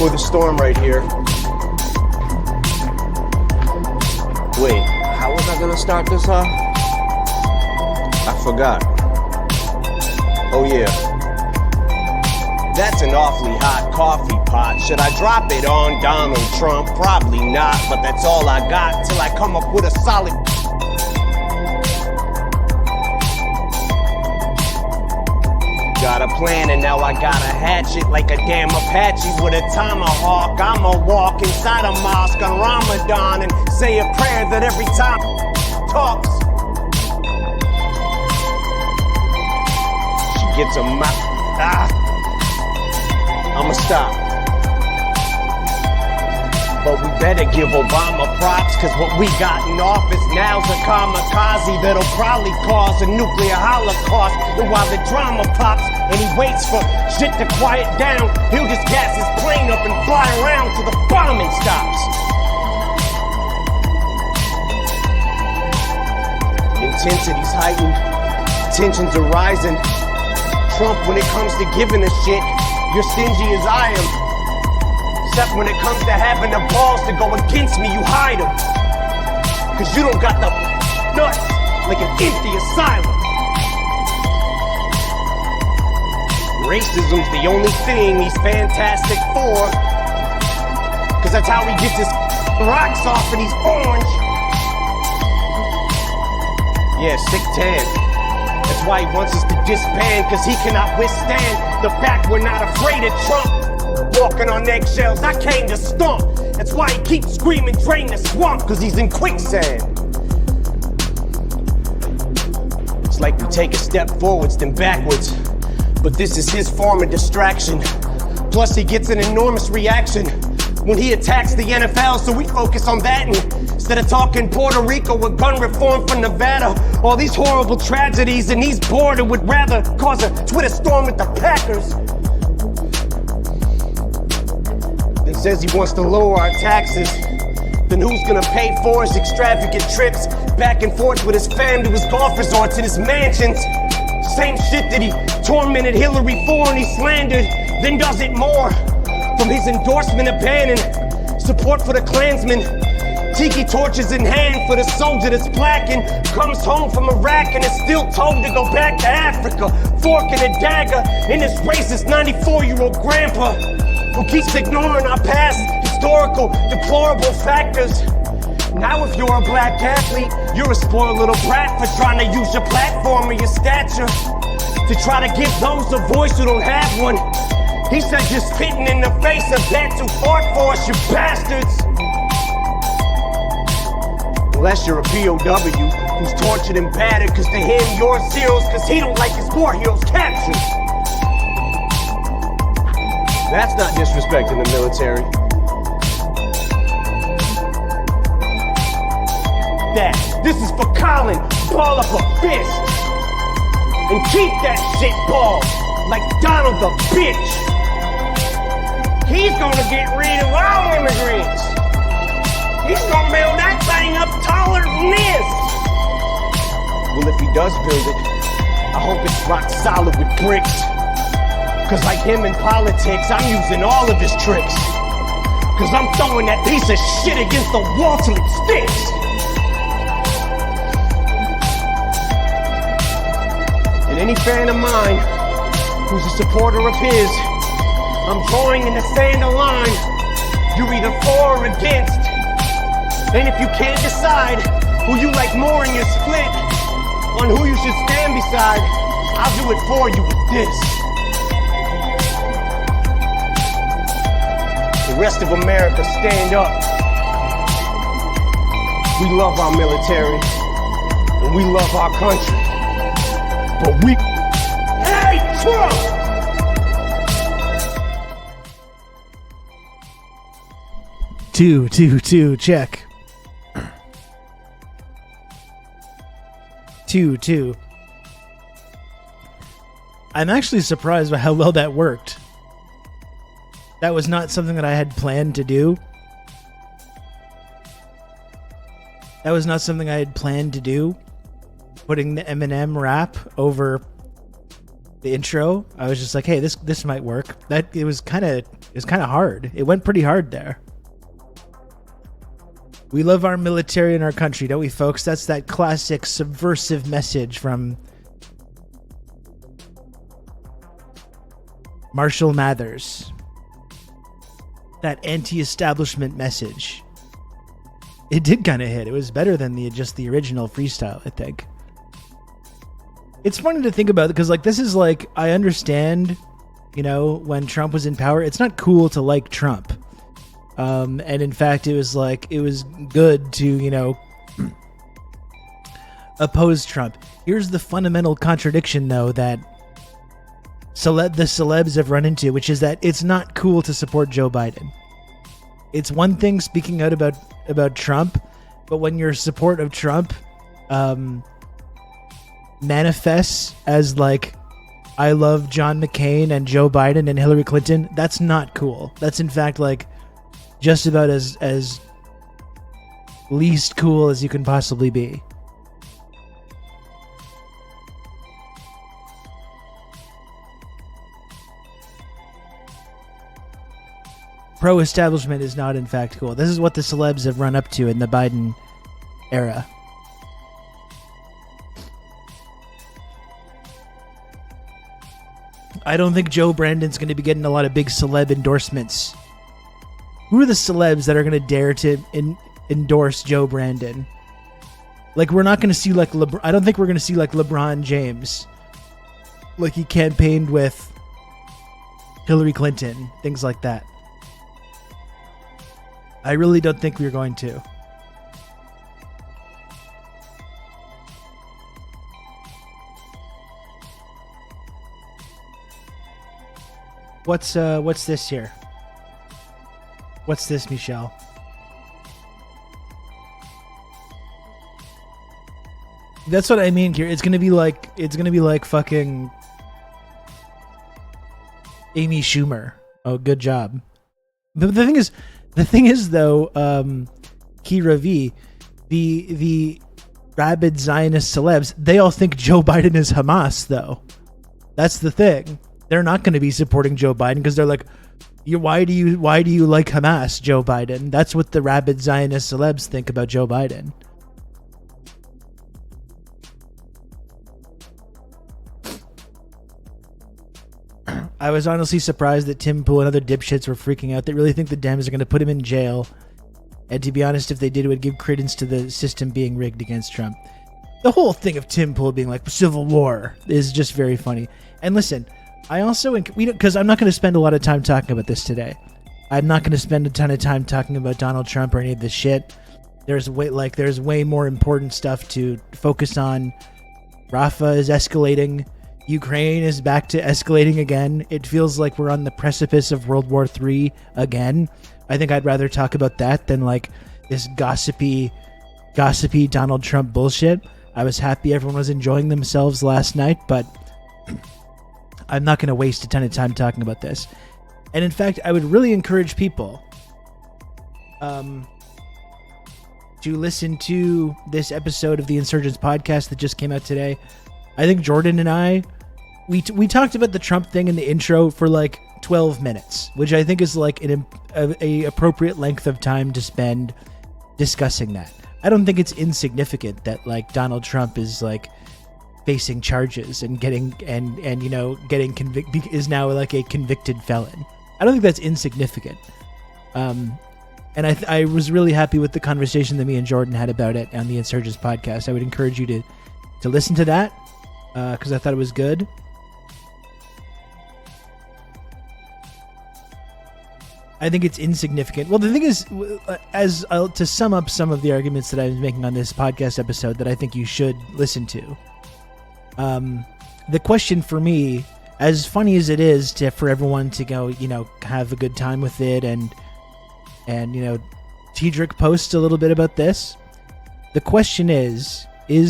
before the storm right here. Wait, how was I gonna start this off? I forgot. Oh yeah. That's an awfully hot coffee pot. Should I drop it on Donald Trump? Probably not, but that's all I got till I come up with a solid. Got a plan and now I gotta hatch it like a damn Apache with a tomahawk. I'ma walk inside a mosque on Ramadan and say a prayer that every time talks. She gets a mouth. I'ma stop. But we better give Obama props, cause what we got in office now's a kamikaze that'll probably cause a nuclear holocaust. And while the drama pops and he waits for shit to quiet down, he'll just gas his plane up and fly around till the bombing stops. Intensity's heightened, tensions are rising. Trump, when it comes to giving a shit, you're stingy as I am. Except when it comes to having the balls to go against me, you hide them. Cause you don't got the nuts like an empty asylum. Racism's the only thing he's fantastic for. Cause that's how he gets his rocks off and he's orange. Yeah, sick tan. That's why he wants us to disband, cause he cannot withstand the fact we're not afraid of Trump. Walking on eggshells, I came to stomp. That's why he keeps screaming, drain the swamp, cause he's in quicksand. It's like we take a step forwards, then backwards. But this is his form of distraction. Plus he gets an enormous reaction when he attacks the NFL, so we focus on that. And instead of talking Puerto Rico with gun reform from Nevada, all these horrible tragedies, and he's bored and would rather cause a Twitter storm with the Packers. Then says he wants to lower our taxes. Then who's gonna pay for his extravagant trips back and forth with his fam to his golf resorts and his mansions? Same shit that he tormented Hillary for and he slandered, then does it more. From his endorsement of banning support for the Klansmen, tiki torches in hand for the soldier that's black and comes home from Iraq and is still told to go back to Africa. Fork and a dagger in his racist 94-year-old grandpa who keeps ignoring our past historical deplorable factors. Now if you're a black athlete, you're a spoiled little brat for trying to use your platform or your stature to try to give those a voice who don't have one. He said you're spitting in the face of vets who fought for us, you bastards. Unless you're a POW who's tortured and battered, cause to him you're zeros, cause he don't like his war heroes captured. That's not disrespecting the military. This is for Colin, ball up a fist. And keep that shit ball, like Donald the bitch. He's gonna get rid of all immigrants. He's gonna build that thing up taller than this. Well, if he does build it, I hope it's rock solid with bricks. Cause like him in politics, I'm using all of his tricks. Cause I'm throwing that piece of shit against the wall till it sticks. And any fan of mine who's a supporter of his, I'm drawing in the sand a line. You're either for or against. And if you can't decide who you like more and you're split on who you should stand beside, I'll do it for you with this. The rest of America, stand up. We love our military, and we love our country. But we hate Trump! Two, check. 2. I'm actually surprised by how well that worked. That was not something that I had planned to do. Putting the Eminem rap over the intro, I was just like, hey, this might work. It was kind of hard. It went pretty hard there. We love our military and our country, don't we, folks? That's that classic subversive message from Marshall Mathers. That anti-establishment message. It did kind of hit. It was better than just the original freestyle, I think. It's funny to think about because, like, this is like, I understand, you know, when Trump was in power, it's not cool to like Trump. And in fact, it was good to, you know, oppose Trump. Here's the fundamental contradiction, though, that the celebs have run into, which is that it's not cool to support Joe Biden. It's one thing speaking out about Trump, but when your support of Trump manifests as like, I love John McCain and Joe Biden and Hillary Clinton, that's not cool. That's in fact like just about as least cool as you can possibly be. Pro-establishment is not in fact cool. This is what the celebs have run up to in the Biden era. I don't think Joe Brandon's going to be getting a lot of big celeb endorsements. Who are the celebs that are going to dare to endorse Joe Brandon? Like, we're not going to see like I don't think we're going to see like LeBron James. Like he campaigned with Hillary Clinton, things like that. I really don't think we're going to. What's this here? What's this, Michelle? That's what I mean here. It's gonna be like fucking Amy Schumer. Oh, good job. But the thing is though, Kira V, the rabid Zionist celebs, they all think Joe Biden is Hamas though. That's the thing. They're not going to be supporting Joe Biden because they're like, why do you like Hamas, Joe Biden? That's what the rabid Zionist celebs think about Joe Biden. I was honestly surprised that Tim Pool and other dipshits were freaking out. They really think the Dems are going to put him in jail. And to be honest, if they did, it would give credence to the system being rigged against Trump. The whole thing of Tim Pool being like, civil war, is just very funny. And listen, I also, because I'm not going to spend a lot of time talking about this today. I'm not going to spend a ton of time talking about Donald Trump or any of this shit. There's way more important stuff to focus on. Rafah is escalating. Ukraine is back to escalating again. It feels like we're on the precipice of World War III again. I think I'd rather talk about that than like this gossipy Donald Trump bullshit. I was happy everyone was enjoying themselves last night, but I'm not going to waste a ton of time talking about this. And in fact, I would really encourage people to listen to this episode of the Insurgents podcast that just came out today. I think Jordan and I, we talked about the Trump thing in the intro for like 12 minutes, which I think is like a appropriate length of time to spend discussing that. I don't think it's insignificant that like Donald Trump is like facing charges and getting convicted, is now like a convicted felon. I don't think that's insignificant. And I was really happy with the conversation that me and Jordan had about it on the Insurgents podcast. I would encourage you to listen to that because I thought it was good. I think it's insignificant. Well, the thing is, to sum up some of the arguments that I was making on this podcast episode that I think you should listen to. The question for me, as funny as it is for everyone to go, have a good time with it, and Tiedrick posts a little bit about this. The question is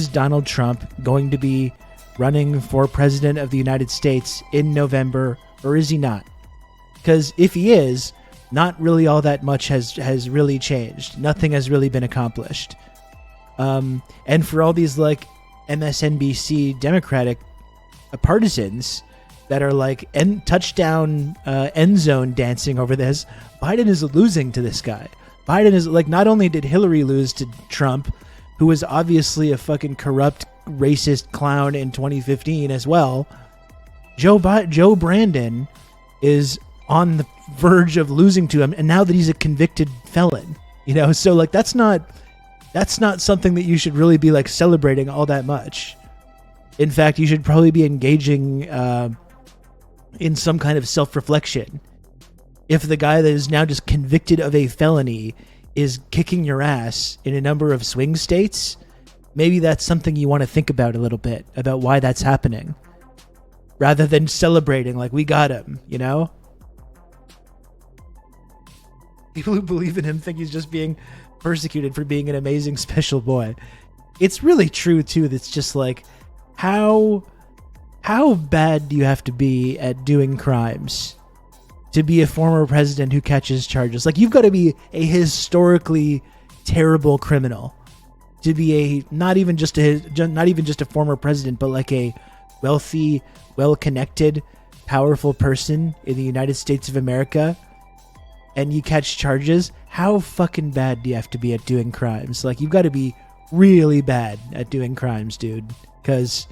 Donald Trump going to be running for president of the United States in November, or is he not? Because if he is, not really all that much has really changed. Nothing has really been accomplished. And for all these like MSNBC Democratic partisans, that are like touchdown end zone dancing over this. Biden is losing to this guy. Biden is like, not only did Hillary lose to Trump, who was obviously a fucking corrupt racist clown in 2015 as well, Joe Brandon is on the verge of losing to him, and now that he's a convicted felon, you know, so like that's not something that you should really be like celebrating all that much. In fact, you should probably be engaging in some kind of self-reflection. If the guy that is now just convicted of a felony is kicking your ass in a number of swing states, maybe that's something you want to think about a little bit, about why that's happening, rather than celebrating like we got him, you know? People who believe in him think he's just being persecuted for being an amazing special boy. It's really true too. That's just like, how bad do you have to be at doing crimes to be a former president who catches charges? Like, you've got to be a historically terrible criminal to be a not even just a former president, but like a wealthy, well-connected, powerful person in the United States of America, and you catch charges. How fucking bad do you have to be at doing crimes? Like, you've got to be really bad at doing crimes, dude, because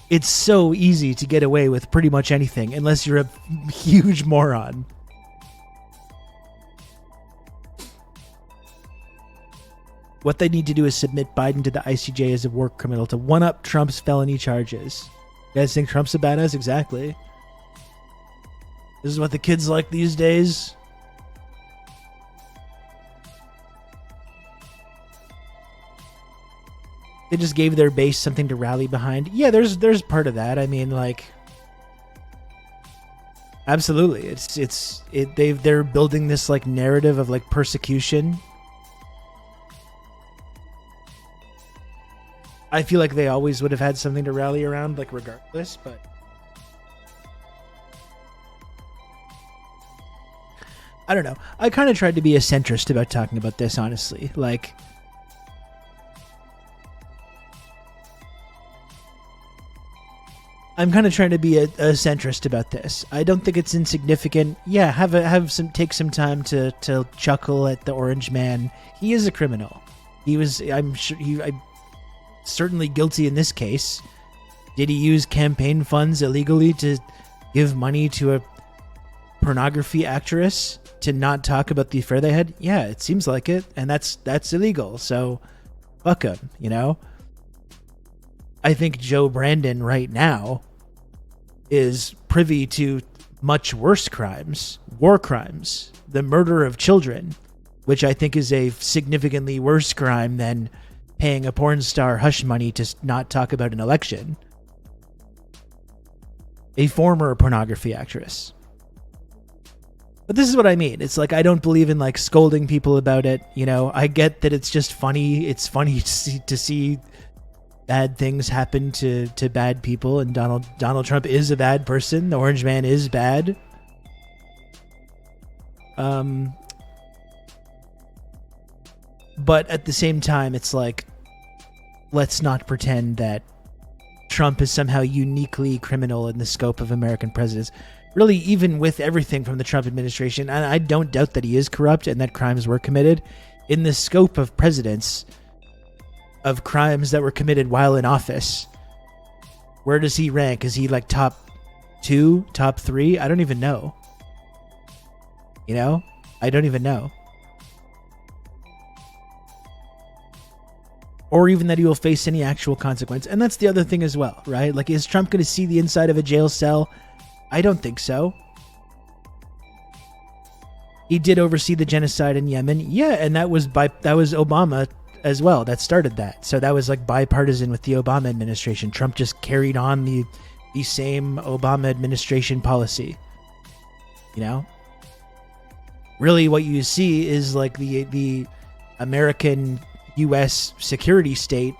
it's so easy to get away with pretty much anything unless you're a huge moron. What they need to do is submit Biden to the ICJ as a war criminal to one-up Trump's felony charges. You guys think Trump's a badass? Exactly. This is what the kids like these days. They just gave their base something to rally behind. Yeah, there's part of that. I mean, like, absolutely. They're building this like narrative of like persecution. I feel like they always would have had something to rally around, like, regardless, but I don't know. I kind of tried to be a centrist about talking about this, honestly. Like, I'm kind of trying to be a centrist about this. I don't think it's insignificant. Yeah, take some time to chuckle at the orange man. He is a criminal. I'm certainly guilty in this case. Did he use campaign funds illegally to give money to a pornography actress to not talk about the affair they had? Yeah, it seems like it, and that's illegal. So fuck him, you know? I think Joe Brandon right now is privy to much worse crimes, war crimes, the murder of children, which I think is a significantly worse crime than paying a porn star hush money to not talk about an election. A former pornography actress. But this is what I mean. It's like, I don't believe in like scolding people about it. You know, I get that it's just funny. It's funny to see bad things happen to bad people, and Donald Trump is a bad person. The orange man is bad. But at the same time, it's like, let's not pretend that Trump is somehow uniquely criminal in the scope of American presidents. Really, even with everything from the Trump administration, and I don't doubt that he is corrupt and that crimes were committed, in the scope of presidents, of crimes that were committed while in office, where does he rank? Is he like top 2, top 3? I don't even know. You know? I don't even know. Or even that he will face any actual consequence. And that's the other thing as well, right? Like, is Trump going to see the inside of a jail cell? I don't think so. He did oversee the genocide in Yemen. Yeah, and that was Obama as well that started that. So that was like bipartisan with the Obama administration. Trump just carried on the same Obama administration policy. You know? Really what you see is like the American U.S. security state,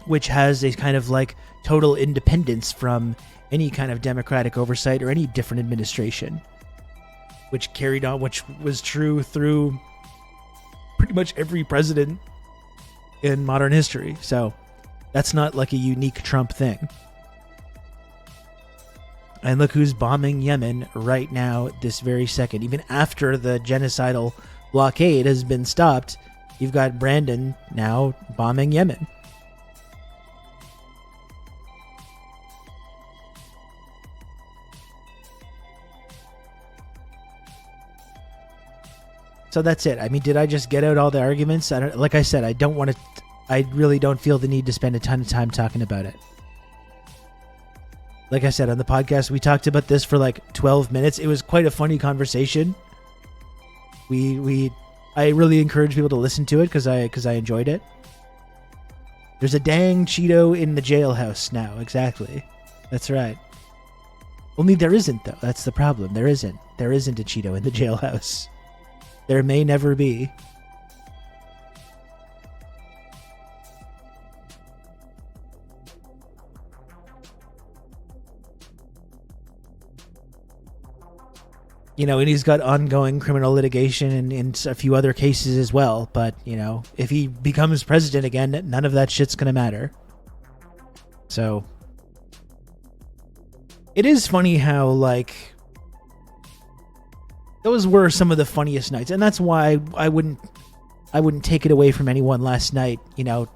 which has a kind of like total independence from any kind of democratic oversight or any different administration, which carried on, which was true through pretty much every president in modern history. So that's not like a unique Trump thing. And look who's bombing Yemen right now, this very second. Even after the genocidal blockade has been stopped, you've got Brandon now bombing Yemen. So that's it. I mean, did I just get out all the arguments? Like I said, I really don't feel the need to spend a ton of time talking about it. Like I said, on the podcast, we talked about this for like 12 minutes. It was quite a funny conversation. I really encourage people to listen to it because I enjoyed it. There's a dang Cheeto in the jailhouse now. Exactly. That's right. Only there isn't, though. That's the problem. There isn't. There isn't a Cheeto in the jailhouse. There may never be. You know, and he's got ongoing criminal litigation and in a few other cases as well. But, you know, if he becomes president again, none of that shit's going to matter. So, it is funny how, like, those were some of the funniest nights. And that's why I wouldn't take it away from anyone last night, you know,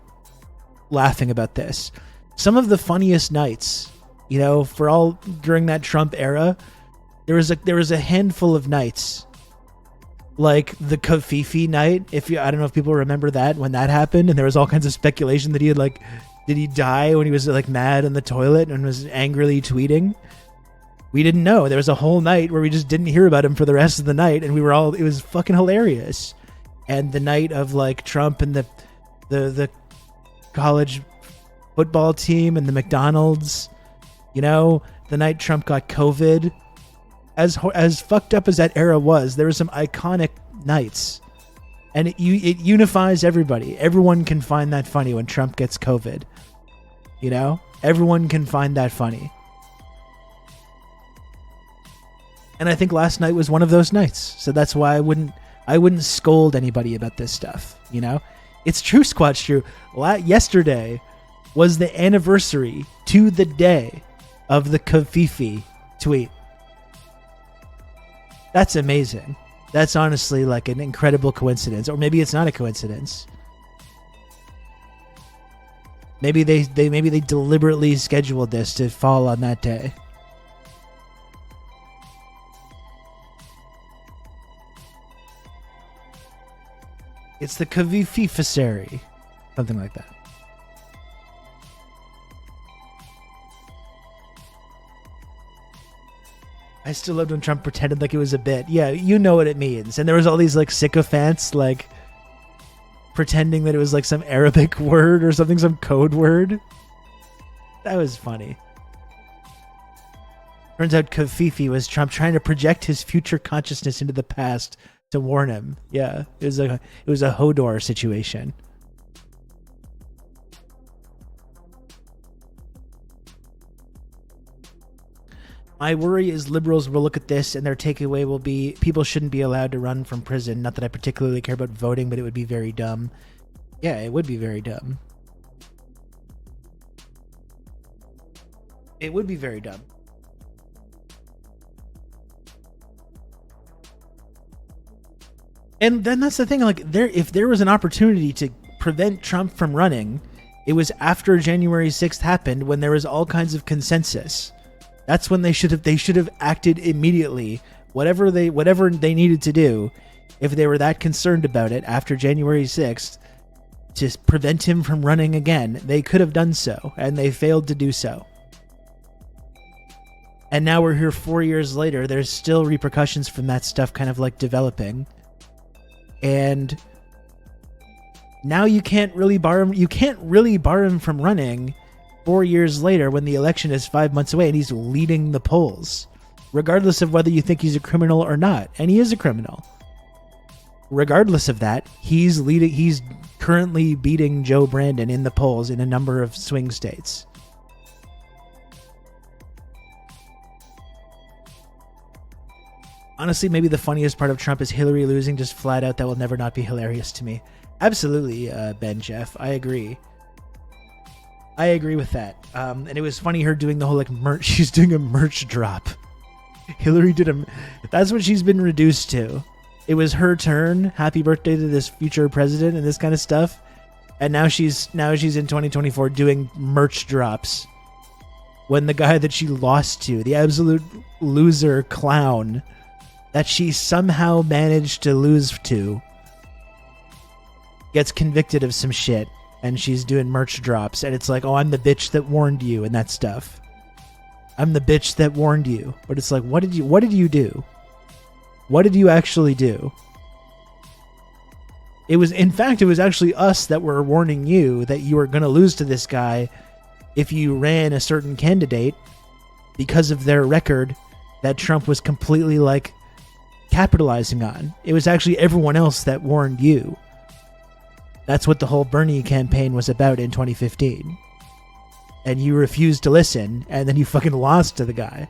laughing about this. Some of the funniest nights, you know, for all during that Trump era, there was a handful of nights, like the Kafifi night. I don't know if people remember that, when that happened, and there was all kinds of speculation that did he die when he was like mad in the toilet and was angrily tweeting? We didn't know. There was a whole night where we just didn't hear about him for the rest of the night, and it was fucking hilarious. And the night of like Trump and the college football team and the McDonald's, you know, the night Trump got COVID. As fucked up as that era was, there were some iconic nights, and it unifies everybody. Everyone can find that funny when Trump gets COVID. You know, everyone can find that funny. And I think last night was one of those nights. So that's why I wouldn't scold anybody about this stuff. You know, it's true, Squatch True. Yesterday was the anniversary to the day of the Kafifi tweet. That's amazing. That's honestly like an incredible coincidence. Or maybe it's not a coincidence. Maybe they deliberately scheduled this to fall on that day. It's the Kavifi-fasary. Something like that. I still loved when Trump pretended like it was a bit. Yeah, you know what it means. And there was all these like sycophants like pretending that it was like some Arabic word or something, some code word. That was funny. Turns out Kafifi was Trump trying to project his future consciousness into the past to warn him. Yeah, it was a Hodor situation. My worry is liberals will look at this and their takeaway will be people shouldn't be allowed to run from prison. Not that I particularly care about voting, but it would be very dumb. Yeah, it would be very dumb. It would be very dumb. And then that's the thing, like if there was an opportunity to prevent Trump from running, it was after January 6th happened, when there was all kinds of consensus. That's when they should have acted immediately. Whatever they needed to do, if they were that concerned about it after January 6th, to prevent him from running again, they could have done so, and they failed to do so. And now we're here 4 years later. There's still repercussions from that stuff kind of like developing. And now you can't really bar him from running 4 years later when the election is 5 months away and he's leading the polls, regardless of whether you think he's a criminal or not. And he is a criminal. Regardless of that, he's currently beating Joe Brandon in the polls in a number of swing states. Honestly, maybe the funniest part of Trump is Hillary losing just flat out. That will never not be hilarious to me. Absolutely, Ben Jeff. I agree. I agree with that. And it was funny her doing the whole like merch. She's doing a merch drop. Hillary did a. That's what she's been reduced to. It was her turn. Happy birthday to this future president and this kind of stuff. And now she's in 2024 doing merch drops. When the guy that she lost to, the absolute loser clown that she somehow managed to lose to, gets convicted of some shit, and she's doing merch drops, and it's like, oh, I'm the bitch that warned you and that stuff. I'm the bitch that warned you. But it's like, what did you do? What did you actually do? It was actually us that were warning you that you were going to lose to this guy if you ran a certain candidate because of their record that Trump was completely like capitalizing on. It was actually everyone else that warned you. That's what the whole Bernie campaign was about in 2015. And you refused to listen, and then you fucking lost to the guy.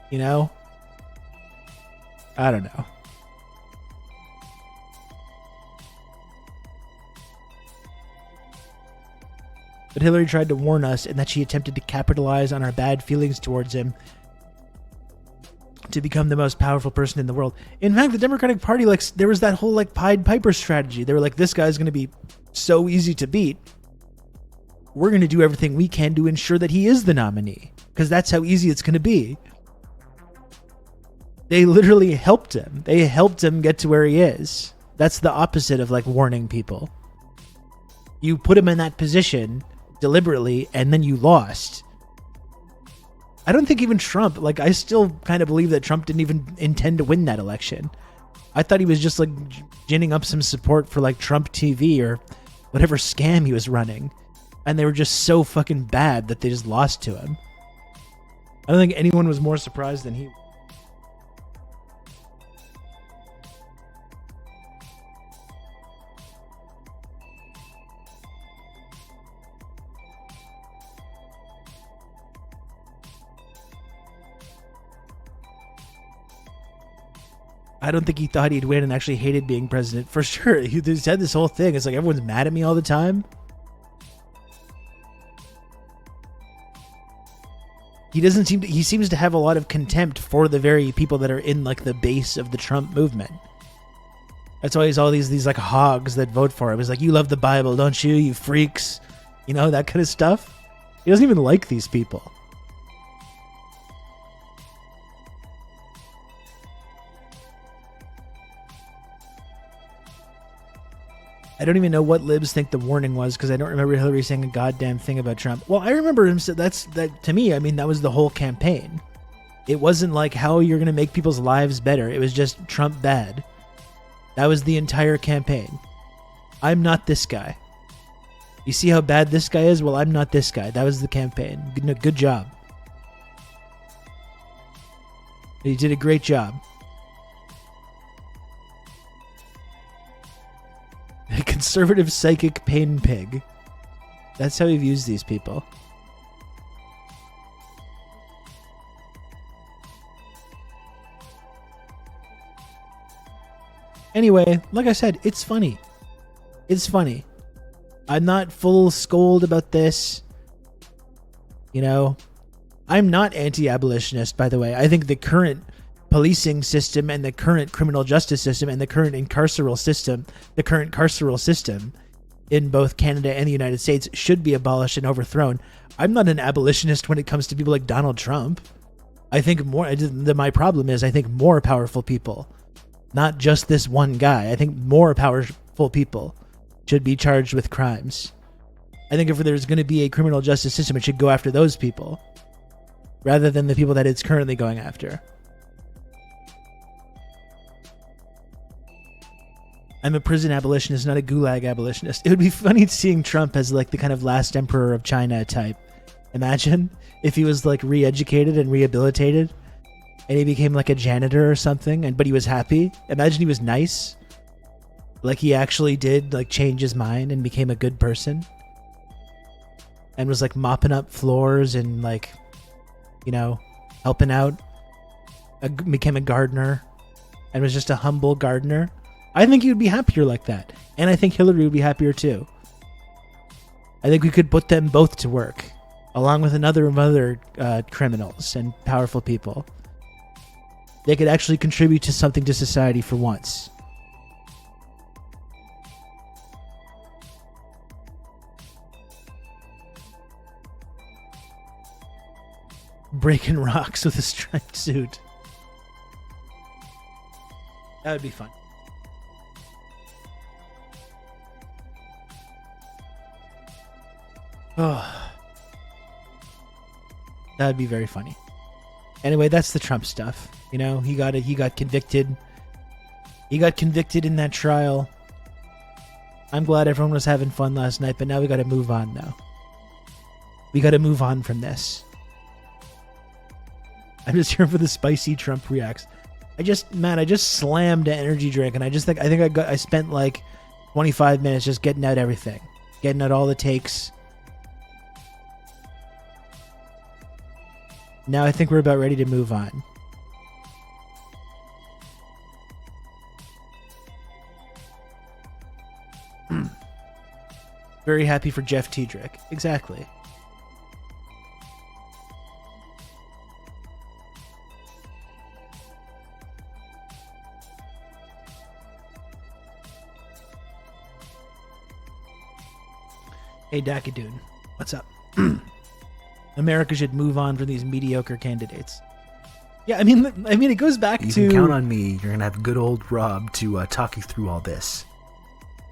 You know? I don't know. But Hillary tried to warn us, and that she attempted to capitalize on our bad feelings towards him to become the most powerful person in the world. In fact, the Democratic Party, like, there was that whole like Pied Piper strategy. They were like, this guy's going to be so easy to beat. We're going to do everything we can to ensure that he is the nominee, because that's how easy it's going to be. They literally helped him. They helped him get to where he is. That's the opposite of like warning people. You put him in that position deliberately, and then you lost. I don't think even Trump, like, I still kind of believe that Trump didn't even intend to win that election. I thought he was just like ginning up some support for like Trump TV or whatever scam he was running. And they were just so fucking bad that they just lost to him. I don't think anyone was more surprised than he. I don't think he thought he'd win and actually hated being president. For sure. He said this whole thing. It's like, everyone's mad at me all the time. He seems to have a lot of contempt for the very people that are in like the base of the Trump movement. That's why he's all these like hogs that vote for him. It's like, you love the Bible, don't you? You freaks. You know, that kind of stuff. He doesn't even like these people. I don't even know what libs think the warning was, because I don't remember Hillary saying a goddamn thing about Trump. Well, I remember him. So that to me, I mean, that was the whole campaign. It wasn't like how you're going to make people's lives better. It was just Trump bad. That was the entire campaign. I'm not this guy. You see how bad this guy is? Well, I'm not this guy. That was the campaign. Good job. He did a great job. A conservative psychic pain pig. That's how he views these people. Anyway, like I said, it's funny. It's funny. I'm not full scold about this. You know, I'm not anti-abolitionist, by the way. I think the current policing system and the current criminal justice system and the current carceral system in both Canada and the United States should be abolished and overthrown. I'm not an abolitionist when it comes to people like Donald Trump. I think my problem is I think more powerful people, not just this one guy. I think more powerful people should be charged with crimes. I think if there's going to be a criminal justice system, it should go after those people rather than the people that it's currently going after. I'm a prison abolitionist, not a gulag abolitionist. It would be funny seeing Trump as like the kind of last emperor of China type. Imagine if he was like re-educated and rehabilitated and he became like a janitor or something, but he was happy. Imagine he was nice. Like he actually did like change his mind and became a good person. And was like mopping up floors and like you know, helping out, became a gardener, and was just a humble gardener, I think he would be happier like that. And I think Hillary would be happier too. I think we could put them both to work, along with other criminals and powerful people. They could actually contribute to something to society for once. Breaking rocks with a striped suit. That would be fun. Oh, that'd be very funny. Anyway, that's the Trump stuff. You know, he got convicted. He got convicted in that trial. I'm glad everyone was having fun last night, but now we got to move on now. We got to move on from this. I'm just here for the spicy Trump reacts. I just slammed an energy drink, and I spent like 25 minutes just getting out everything, getting out all the takes. Now I think we're about ready to move on. Very happy for Jeff Tiedrick. Exactly. Hey, Dakadoon. What's up? America should move on from these mediocre candidates. Yeah, I mean, it goes back to... You can count on me. You're going to have good old Rob to talk you through all this.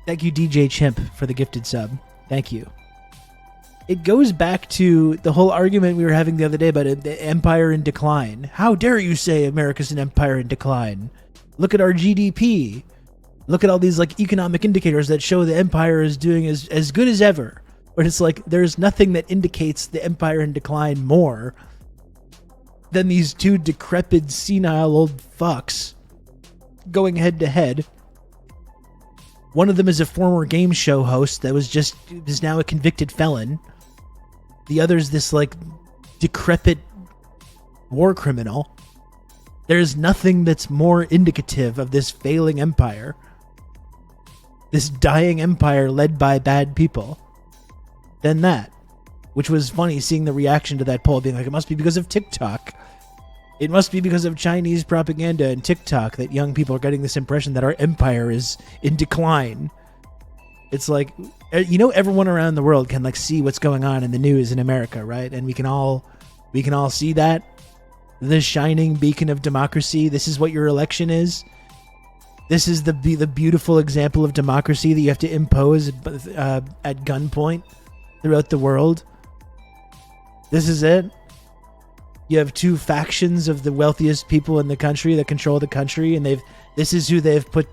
Thank you, DJ Chimp, for the gifted sub. Thank you. It goes back to the whole argument we were having the other day about the empire in decline. How dare you say America's an empire in decline? Look at our GDP. Look at all these like economic indicators that show the empire is doing as good as ever. But it's like there's nothing that indicates the empire in decline more than these two decrepit, senile old fucks going head to head. One of them is a former game show host that is now a convicted felon. The other's this like decrepit war criminal. There's nothing that's more indicative of this failing empire. This dying empire led by bad people. Than that. Which was funny seeing the reaction to that poll being like, it must be because of TikTok. It must be because of Chinese propaganda and TikTok that young people are getting this impression that our empire is in decline. It's like, you know, everyone around the world can like see what's going on in the news in America, right? And we can all see that. The shining beacon of democracy. This is what your election is. This is the beautiful example of democracy that you have to impose at gunpoint throughout the world. This is it. You have two factions of the wealthiest people in the country that control the country, and this is who they've put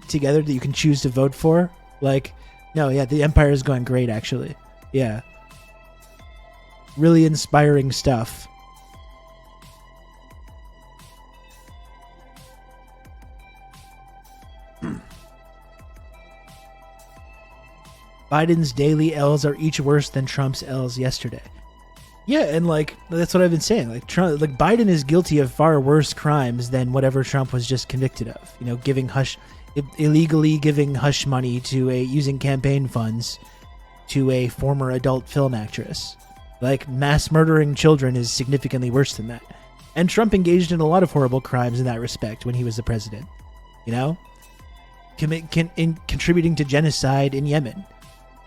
together that you can choose to vote for. Like, no, yeah, the empire is going great, actually. Yeah. Really inspiring stuff. Biden's daily L's are each worse than Trump's L's yesterday. Yeah, and like that's what I've been saying. Like Trump, like Biden is guilty of far worse crimes than whatever Trump was just convicted of. You know, illegally giving hush money to using campaign funds to a former adult film actress. Like mass murdering children is significantly worse than that. And Trump engaged in a lot of horrible crimes in that respect when he was the president. You know, contributing to genocide in Yemen.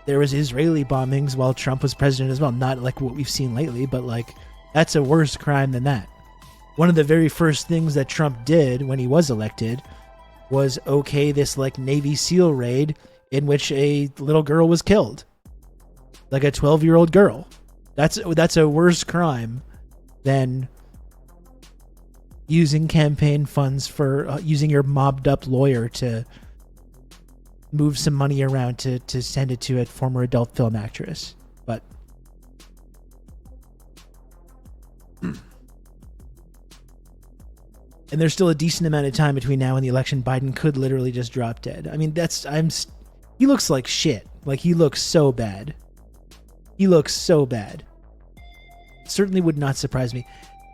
There was Israeli bombings while Trump was president as well. Not like what we've seen lately, but like that's a worse crime than that. One of the very first things that Trump did when he was elected was okay this like Navy SEAL raid in which a little girl was killed. Like a 12-year-old girl. That's a worse crime than using campaign funds for using your mobbed up lawyer to move some money around to send it to a former adult film actress. But and there's still a decent amount of time between now and the election. Biden could literally just drop dead. I mean, he looks like shit. Like he looks so bad. He looks so bad. Certainly would not surprise me.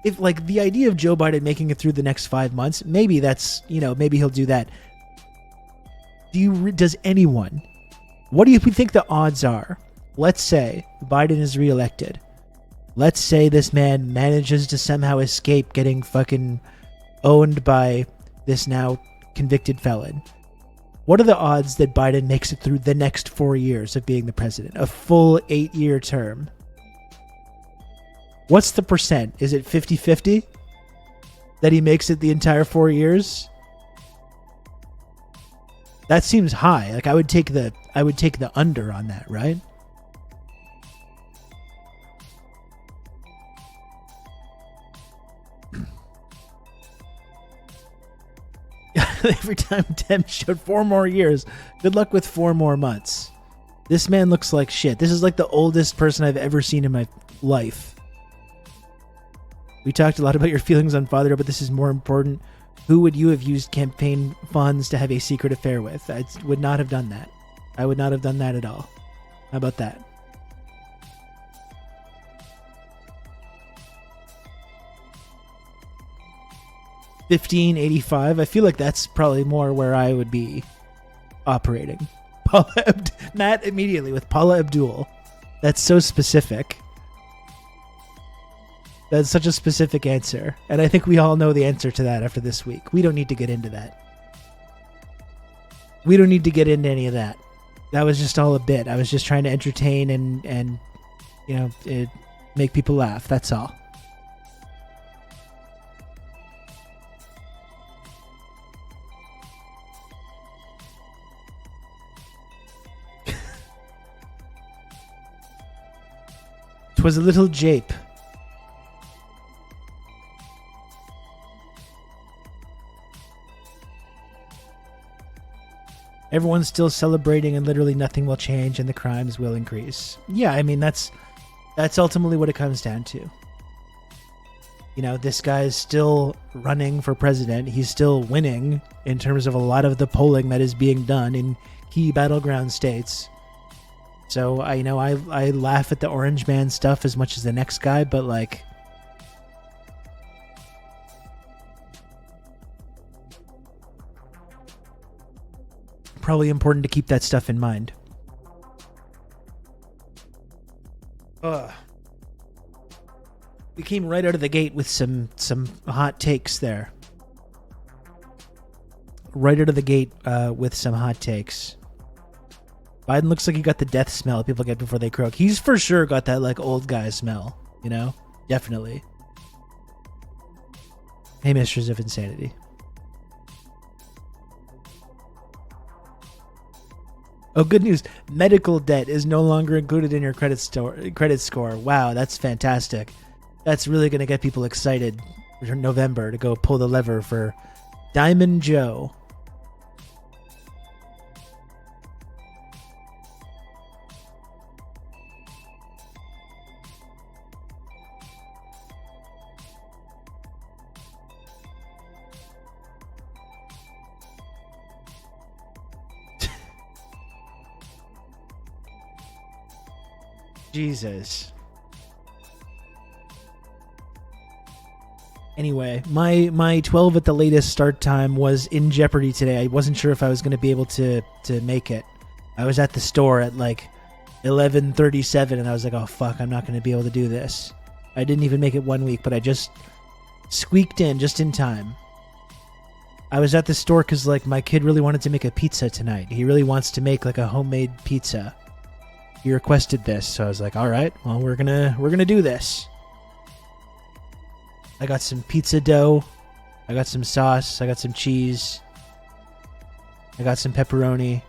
if like the idea of Joe Biden making it through the next 5 months, maybe that's, maybe he'll do that. Does anyone, what do you think the odds are? Let's say Biden is reelected. Let's say this man manages to somehow escape getting fucking owned by this now convicted felon. What are the odds that Biden makes it through the next 4 years of being the president? A full 8-year term. What's the percent? Is it 50-50 that he makes it the entire 4 years? That seems high. Like I would take the under on that, right? Every time Dem showed 4 more years. Good luck with 4 more months. This man looks like shit. This is like the oldest person I've ever seen in my life. We talked a lot about your feelings on Father, but this is more important. Who would you have used campaign funds to have a secret affair with? I would not have done that. I would not have done that at all. How about that? $15.85. I feel like that's probably more where I would be operating. Matt immediately with Paula Abdul. That's so specific. That's such a specific answer. And I think we all know the answer to that after this week. We don't need to get into that. We don't need to get into any of that. That was just all a bit. I was just trying to entertain and make people laugh. That's all. Was a little jape. Everyone's still celebrating and literally nothing will change and the crimes will increase. Yeah, I mean that's ultimately what it comes down to. This guy is still running for president. He's still winning in terms of a lot of the polling that is being done in key battleground states. So I laugh at the orange man stuff as much as the next guy, but like probably important to keep that stuff in mind. We came right out of the gate with some hot takes there. Right out of the gate with some hot takes. Biden looks like he got the death smell people get before they croak. He's for sure got that like old guy smell, Definitely. Hey, Mistress of Insanity. Oh, good news. Medical debt is no longer included in your credit score. Wow, that's fantastic. That's really going to get people excited for November to go pull the lever for Diamond Joe. Jesus. Anyway, my 12 at the latest start time was in jeopardy today. I wasn't sure if I was going to be able to make it. I was at the store at like 11:37 and I was like, oh fuck, I'm not going to be able to do this. I didn't even make it 1 week, but I just squeaked in just in time. I was at the store because like my kid really wanted to make a pizza tonight. He really wants to make like a homemade pizza. He requested this, so I was like, all right, well, we're gonna do this. I got some pizza dough. I got some sauce. I got some cheese. I got some pepperoni.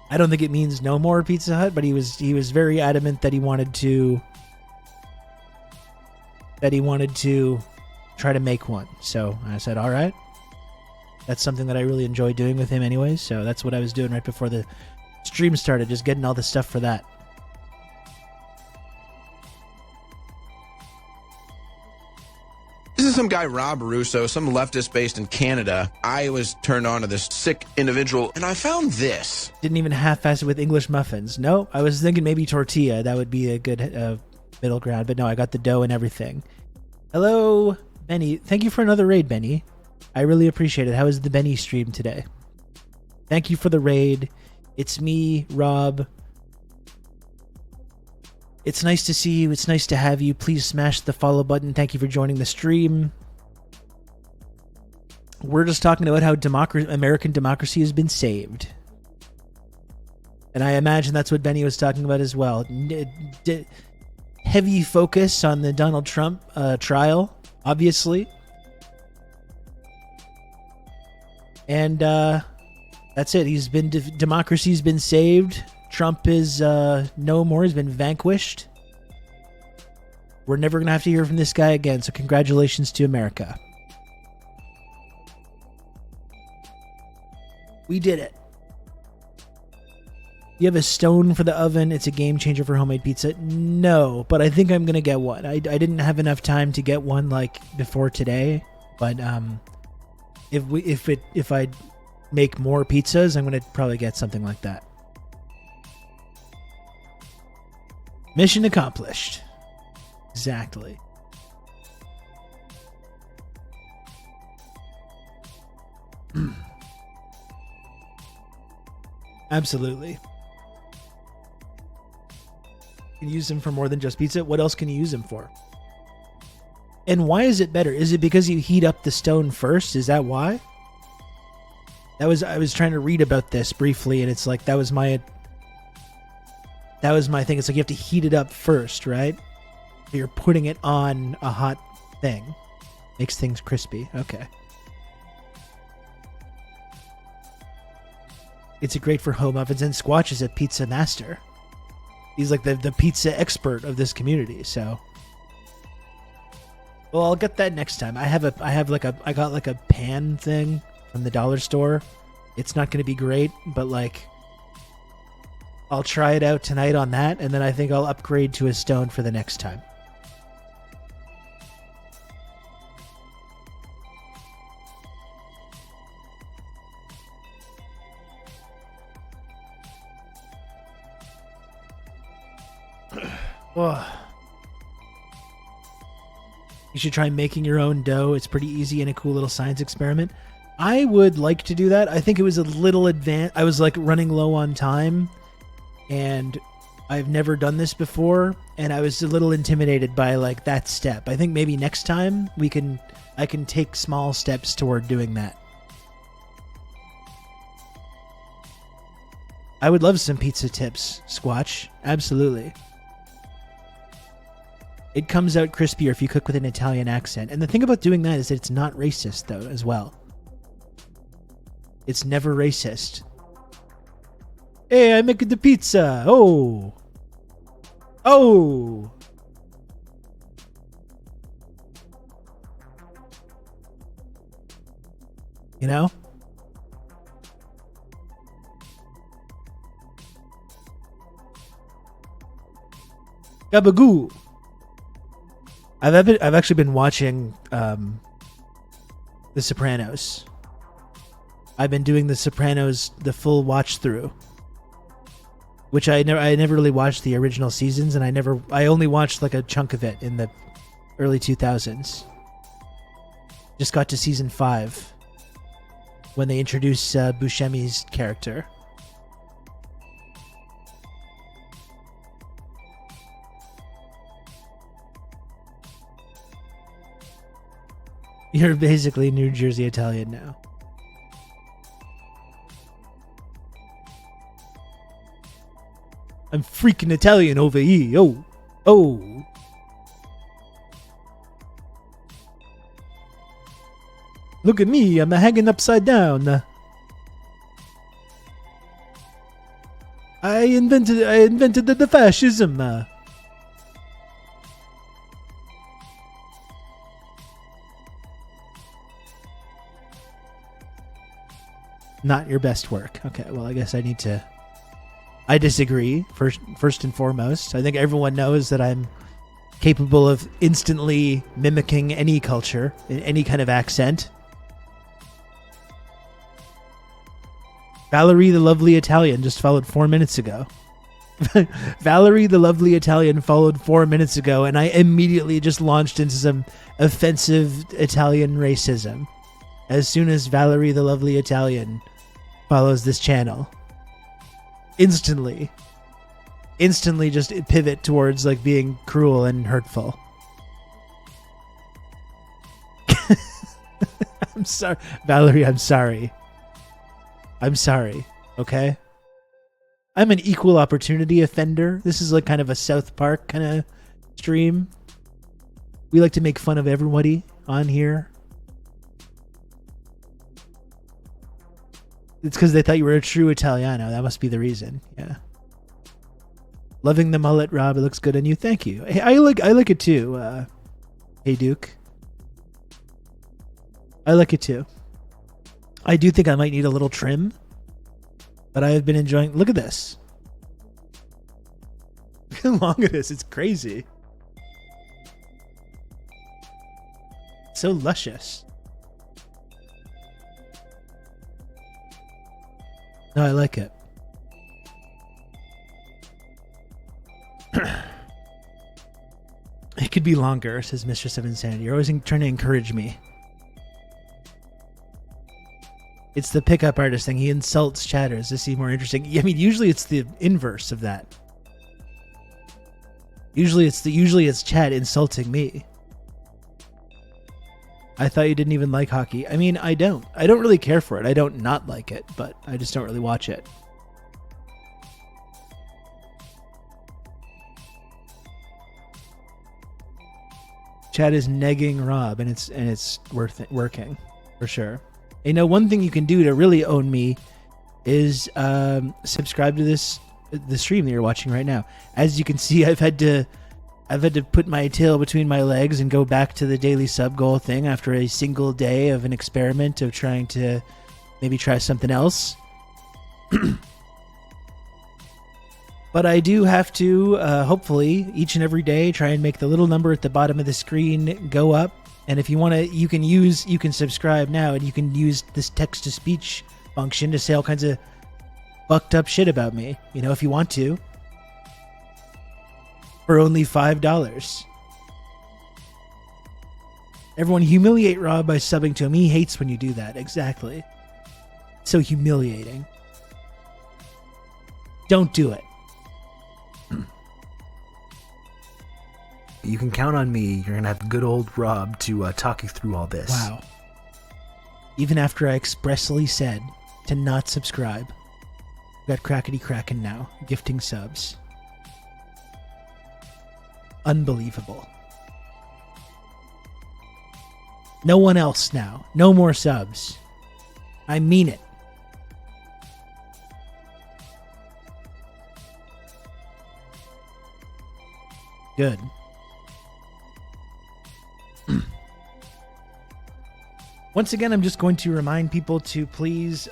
I don't think it means no more Pizza Hut, but he was very adamant that he wanted to try to make one. So I said, all right. That's something that I really enjoy doing with him anyways, so that's what I was doing right before the stream started, just getting all the stuff for that. This is some guy, Rob Russo, some leftist based in Canada. I was turned on to this sick individual, and I found this. Didn't even half-ass it with English muffins. No, I was thinking maybe tortilla. That would be a good middle ground. But no, I got the dough and everything. Hello, Benny. Thank you for another raid, Benny. I really appreciate it. How was the Benny stream today? Thank you for the raid. It's me, Rob. It's nice to see you. It's nice to have you. Please smash the follow button. Thank you for joining the stream. We're just talking about how American democracy has been saved. And I imagine that's what Benny was talking about as well. Heavy focus on the Donald Trump trial, obviously. And that's it. He's been democracy's been saved. Trump is no more. He's been vanquished. We're never going to have to hear from this guy again. So congratulations to America. We did it. You have a stone for the oven. It's a game changer for homemade pizza. No, but I think I'm going to get one. I didn't have enough time to get one like before today. But if I make more pizzas, I'm going to probably get something like that. Mission accomplished. Exactly. Absolutely. You can use them for more than just pizza. What else can you use them for? And why is it better? Is it because you heat up the stone first? Is that why? I was trying to read about this briefly, and it's like that was my thing. It's like you have to heat it up first, right? So you're putting it on a hot thing. Makes things crispy. Okay. It's great for home ovens, and Squatch is a pizza master. He's like the pizza expert of this community, so. Well, I'll get that next time. I got like a pan thing from the dollar store. It's not going to be great, but like I'll try it out tonight on that, and then I think I'll upgrade to a stone for the next time. Oh. You should try making your own dough. It's pretty easy and a cool little science experiment. I would like to do that. I think it was a little advanced. I was like running low on time, and I've never done this before, and I was a little intimidated by like that step. I think maybe next time I can take small steps toward doing that. I would love some pizza tips, Squatch. Absolutely. It comes out crispier if you cook with an Italian accent. And the thing about doing that is that it's not racist, though, as well. It's never racist. Hey, I make the pizza. Oh. Oh. You know? Gabagoo. I've actually been watching The Sopranos. I've been doing The Sopranos, the full watch through, which I never really watched the original seasons, and I only watched like a chunk of it in the early 2000s. Just got to season 5 when they introduced Buscemi's character. You're basically New Jersey Italian now. I'm freaking Italian over here. Oh. Oh. Look at me. I'm hanging upside down. I invented the fascism. Not your best work. Okay, well, I guess I disagree, first and foremost. I think everyone knows that I'm capable of instantly mimicking any culture, in any kind of accent. Valerie, the lovely Italian, just followed 4 minutes ago. Valerie the Lovely Italian followed 4 minutes ago, and I immediately just launched into some offensive Italian racism as soon as Valerie the Lovely Italian follows this channel. Instantly just pivot towards like being cruel and hurtful. I'm sorry, Valerie, I'm sorry. Okay? I'm an equal opportunity offender. This is like kind of a South Park kind of stream. We like to make fun of everybody on here. It's because they thought you were a true Italiano. That must be the reason. Yeah. Loving the mullet, Rob. It looks good on you. Thank you. Hey, I like it too. Hey, Duke. I like it too. I do think I might need a little trim, but I have been enjoying. Look at this. Look how long it is. It's crazy. So luscious. No, I like it. It could be longer, says Mistress of Insanity. You're always trying to encourage me. It's the pickup artist thing. He insults chatters to seem more interesting. I mean, usually it's the inverse of that. Usually it's chat insulting me. I thought you didn't even like hockey. I mean, I don't really care for it. I don't not like it, but I just don't really watch it. Chat is negging Rob, and it's working for sure. You know, one thing you can do to really own me is subscribe to the stream that you're watching right now. As you can see, I've had to put my tail between my legs and go back to the daily sub goal thing after a single day of an experiment of trying to maybe try something else. But I do have to, hopefully, each and every day try and make the little number at the bottom of the screen go up. And if you want to, you can subscribe now, and you can use this text-to-speech function to say all kinds of fucked up shit about me, you know, if you want to. For only $5. Everyone humiliate Rob by subbing to him. He hates when you do that. Exactly. So humiliating. Don't do it. You can count on me. You're going to have good old Rob to talk you through all this. Wow. Even after I expressly said to not subscribe. Got Crackety Kraken now. Gifting subs. Unbelievable. No one else now. No more subs. I mean it. Good. Once again, I'm just going to remind people to please...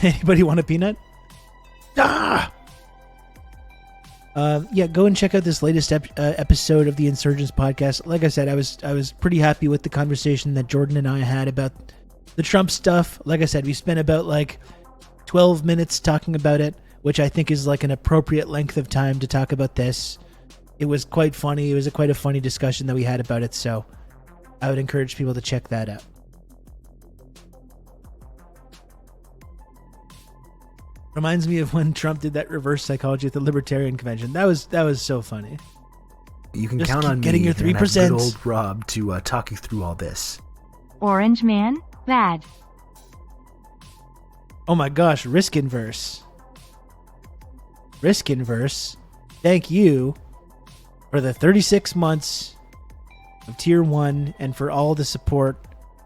Anybody want a peanut? Ah! Yeah, go and check out this latest episode of the Insurgents podcast. Like I said, I was pretty happy with the conversation that Jordan and I had about the Trump stuff. Like I said, we spent about like 12 minutes talking about it, which I think is like an appropriate length of time to talk about this. It was quite funny. It was quite a funny discussion that we had about it, so I would encourage people to check that out. Reminds me of when Trump did that reverse psychology at the Libertarian Convention. That was so funny. You can Just count on getting me. your 3%. Good old Rob to talk you through all this. Orange Man, bad. Oh my gosh, Risk Inverse. Risk Inverse, thank you for the 36 months of Tier 1 and for all the support,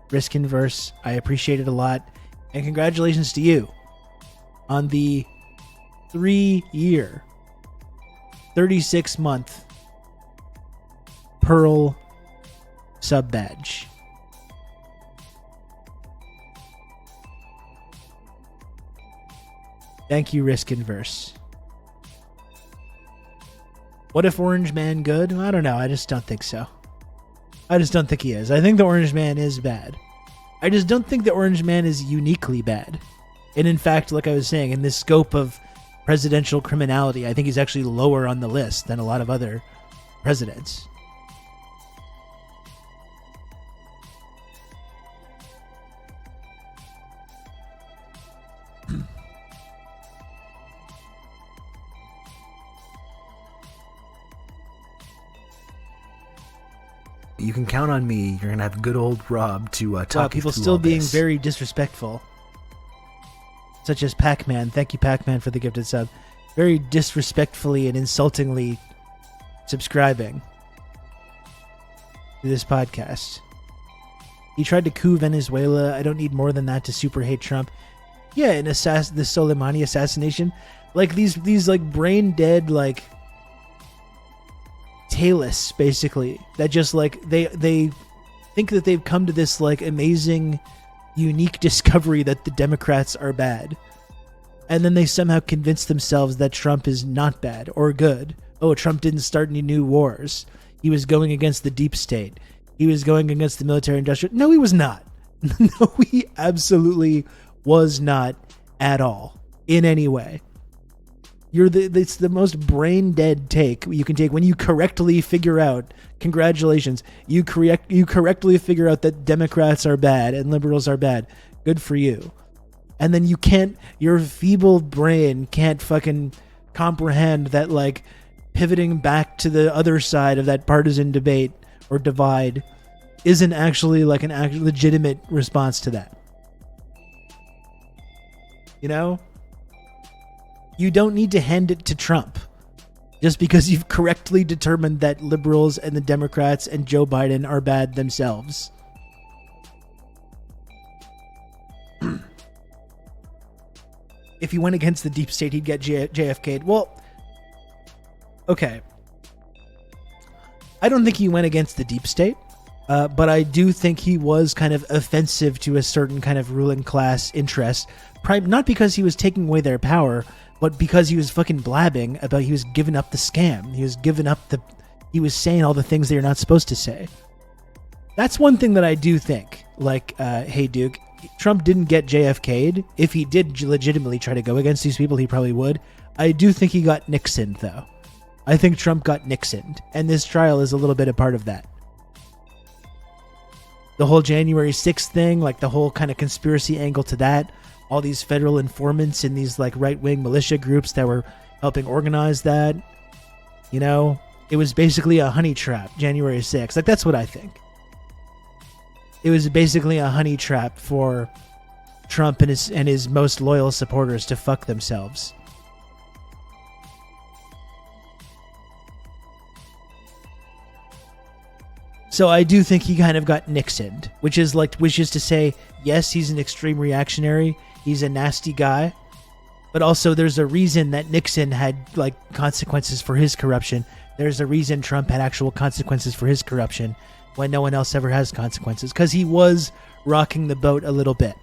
Risk Inverse. I appreciate it a lot. And congratulations to you on the 3-year, 36-month Pearl sub badge. Thank you, Risk Inverse. What if Orange Man good? I don't know. I just don't think so. I just don't think he is. I think the Orange Man is bad. I just don't think the Orange Man is uniquely bad. And in fact, like I was saying, in the scope of presidential criminality, I think he's actually lower on the list than a lot of other presidents. You can count on me. You're gonna have good old Rob to talk Wow, you people through still all being this. very disrespectful. Such as Pac-Man. Thank you, Pac-Man, for the gifted sub. Very disrespectfully and insultingly subscribing to this podcast. He tried to coup Venezuela. I don't need more than that to super hate Trump. Yeah, the Soleimani assassination. Like these like brain dead, like tailists, basically, that just like they think that they've come to this like amazing unique discovery that the Democrats are bad, and then they somehow convince themselves that Trump is not bad or good. Oh, Trump didn't start any new wars. He was going against the deep state. He was going against the military industrial. No, he was not. No, he absolutely was not at all in any way. It's the most brain dead take you can take when you correctly figure out, congratulations, you correctly figure out that Democrats are bad and liberals are bad. Good for you. And then your feeble brain can't fucking comprehend that, like, pivoting back to the other side of that partisan debate or divide isn't actually like an actual legitimate response to that. You know? You don't need to hand it to Trump just because you've correctly determined that liberals and the Democrats and Joe Biden are bad themselves. If he went against the deep state, he'd get JFK'd. Well, okay. I don't think he went against the deep state, but I do think he was kind of offensive to a certain kind of ruling class interest, not because he was taking away their power, but because he was fucking blabbing about he was giving up the scam. He was saying all the things that you're not supposed to say. That's one thing that I do think. Like, hey, Duke, Trump didn't get JFK'd. If he did legitimately try to go against these people, he probably would. I do think he got Nixoned, though. I think Trump got Nixoned, and this trial is a little bit a part of that. The whole January 6th thing, like the whole kind of conspiracy angle to that, all these federal informants in these like right-wing militia groups that were helping organize that, you know, it was basically a honey trap, January 6th. Like, that's what I think. It was basically a honey trap for Trump and his most loyal supporters to fuck themselves. So I do think he kind of got Nixoned, which is to say, yes, he's an extreme reactionary, he's a nasty guy, but also there's a reason that Nixon had like consequences for his corruption. There's a reason Trump had actual consequences for his corruption when no one else ever has consequences, because he was rocking the boat a little bit.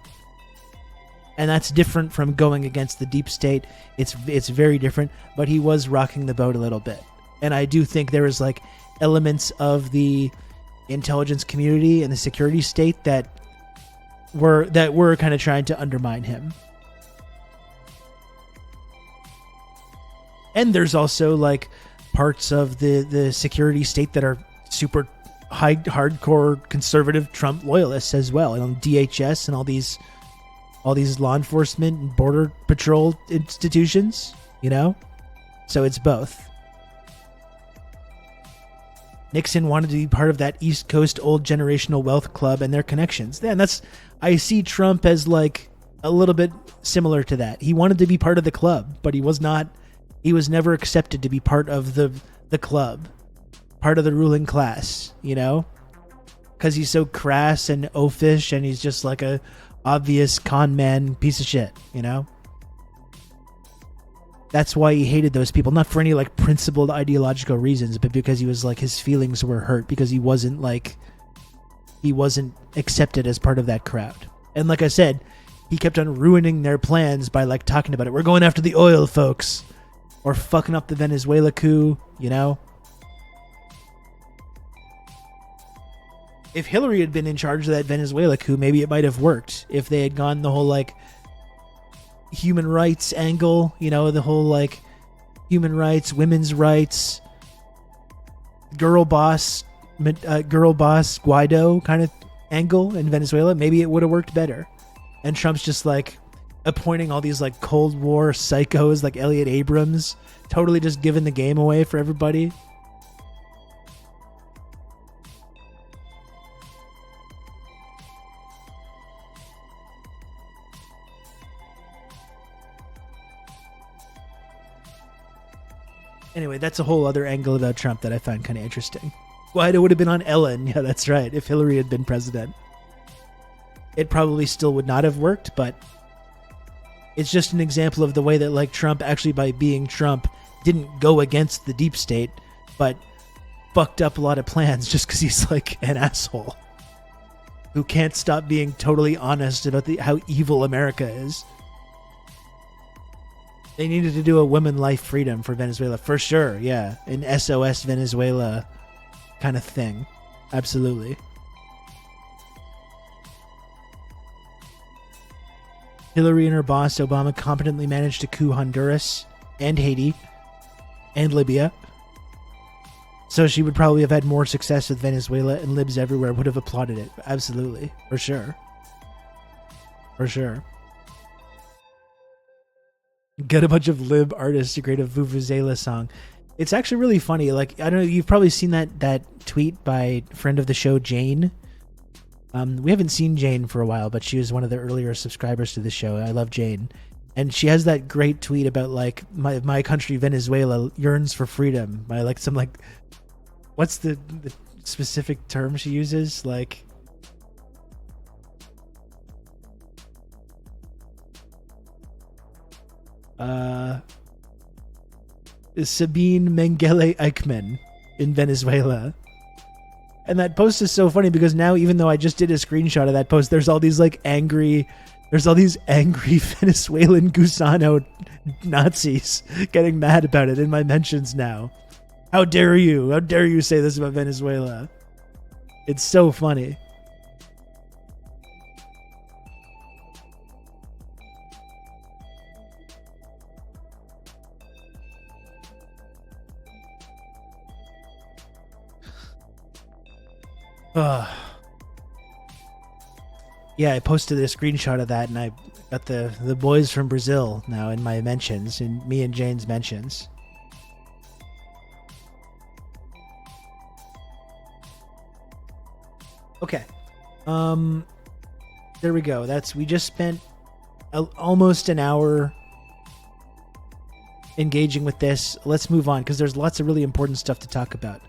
And that's different from going against the deep state. It's very different, but he was rocking the boat a little bit. And I do think there was like elements of the intelligence community and the security state that were kind of trying to undermine him. And there's also like parts of the security state that are super hardcore conservative Trump loyalists as well, and DHS and all these law enforcement and border patrol institutions, you know? So it's both. Nixon wanted to be part of that East Coast old generational wealth club and their connections. And I see Trump as like a little bit similar to that. He wanted to be part of the club, but he was never accepted to be part of the club, part of the ruling class, you know? Because he's so crass and oafish, and he's just like a obvious con man piece of shit, you know? That's why he hated those people, not for any like principled ideological reasons, but because he was like, his feelings were hurt because he wasn't accepted as part of that crowd. And like I said, he kept on ruining their plans by like talking about it. We're going after the oil folks, or fucking up the Venezuela coup, you know? If Hillary had been in charge of that Venezuela coup, maybe it might have worked. If they had gone the whole like human rights angle, you know, the whole like human rights, women's rights, girl boss Guaido kind of angle in Venezuela, maybe it would have worked better. And Trump's just like appointing all these like Cold War psychos like Elliot Abrams, totally just giving the game away for everybody. Anyway, that's a whole other angle about Trump that I find kind of interesting. Guaido would have been on Ellen. Yeah, that's right. If Hillary had been president. It probably still would not have worked, but it's just an example of the way that like Trump actually by being Trump didn't go against the deep state, but fucked up a lot of plans just because he's like an asshole who can't stop being totally honest about how evil America is. They needed to do a women life freedom for Venezuela for sure. Yeah, an SOS Venezuela kind of thing. Absolutely. Hillary and her boss, Obama, competently managed to coup Honduras and Haiti and Libya. So she would probably have had more success with Venezuela, and libs everywhere would have applauded it. Absolutely. For sure. For sure. Get a bunch of lib artists to create a Vuvuzela song. It's actually really funny. Like, I don't know, you've probably seen that tweet by friend of the show, Jane. We haven't seen Jane for a while, but she was one of the earlier subscribers to the show. I love Jane. And she has that great tweet about like my country, Venezuela, yearns for freedom. By like some like, what's the specific term she uses? Like, Sabine Mengele Eichmann in Venezuela. And that post is so funny because now, even though I just did a screenshot of that post, there's all these angry Venezuelan Gusano Nazis getting mad about it in my mentions now. How dare you? How dare you say this about Venezuela? It's so funny. Yeah, I posted a screenshot of that, and I got the boys from Brazil now in my mentions, in me and Jane's mentions. Okay. There we go. We just spent almost an hour engaging with this. Let's move on, because there's lots of really important stuff to talk about.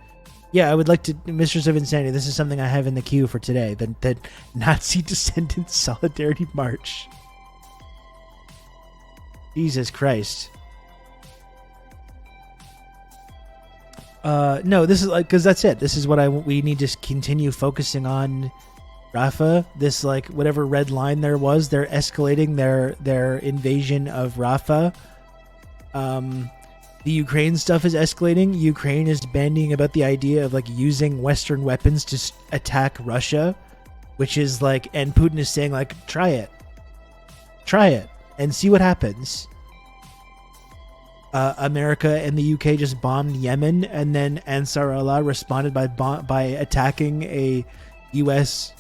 Yeah, I would like to, Mistress of Insanity, this is something I have in the queue for today, the Nazi Descendants Solidarity March. Jesus Christ. No, this is like, because that's it. This is what we need to continue focusing on. Rafah, this like whatever red line there was, they're escalating their invasion of Rafah. The Ukraine stuff is escalating. Ukraine is bandying about the idea of like using Western weapons to attack Russia, which is like, and Putin is saying like, try it and see what happens. America and the UK just bombed Yemen, and then Ansar Allah responded by attacking a US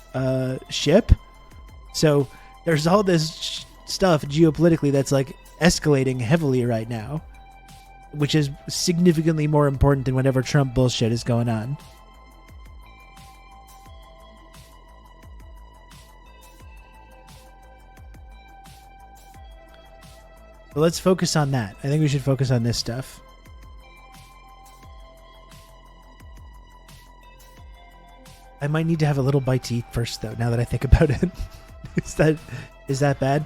ship. So there's all this stuff geopolitically that's like escalating heavily right now, which is significantly more important than whatever Trump bullshit is going on. But let's focus on that. I think we should focus on this stuff. I might need to have a little bite to eat first, though, now that I think about it. Is that bad?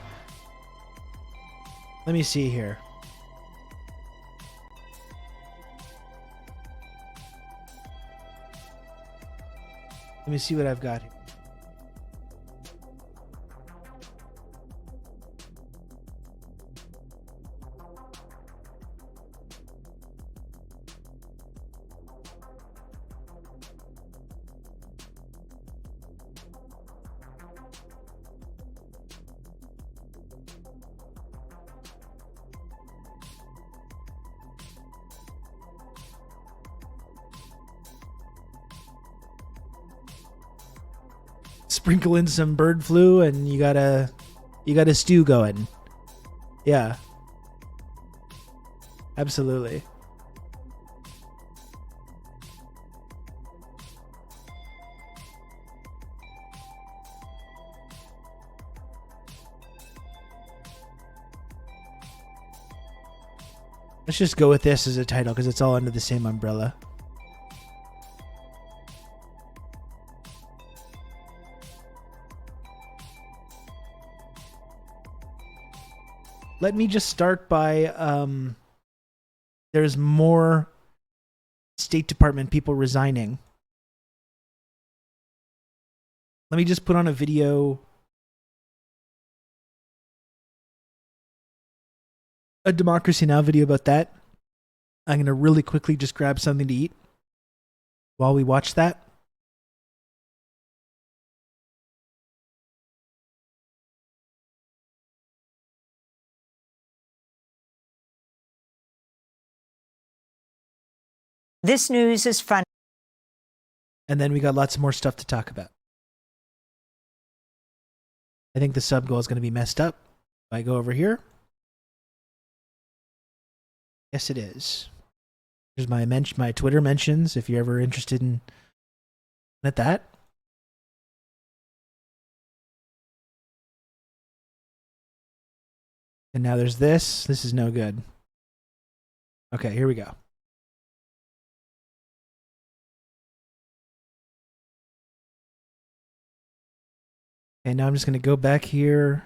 Let me see here. Let me see what I've got here. sprinkle in some bird flu, and you got a stew going. Yeah. Absolutely. Let's just go with this as a title because it's all under the same umbrella. Let me just start by there's more State Department people resigning. Let me just put on a video. A Democracy Now! Video about that. I'm going to really quickly just grab something to eat while we watch that. This news is fun. And then we got lots more stuff to talk about. I think the sub goal is going to be messed up. If I go over here. Yes, it is. Here's my Twitter mentions if you're ever interested in at that. And now there's this. This is no good. Okay, here we go. Okay, now I'm just going to go back here.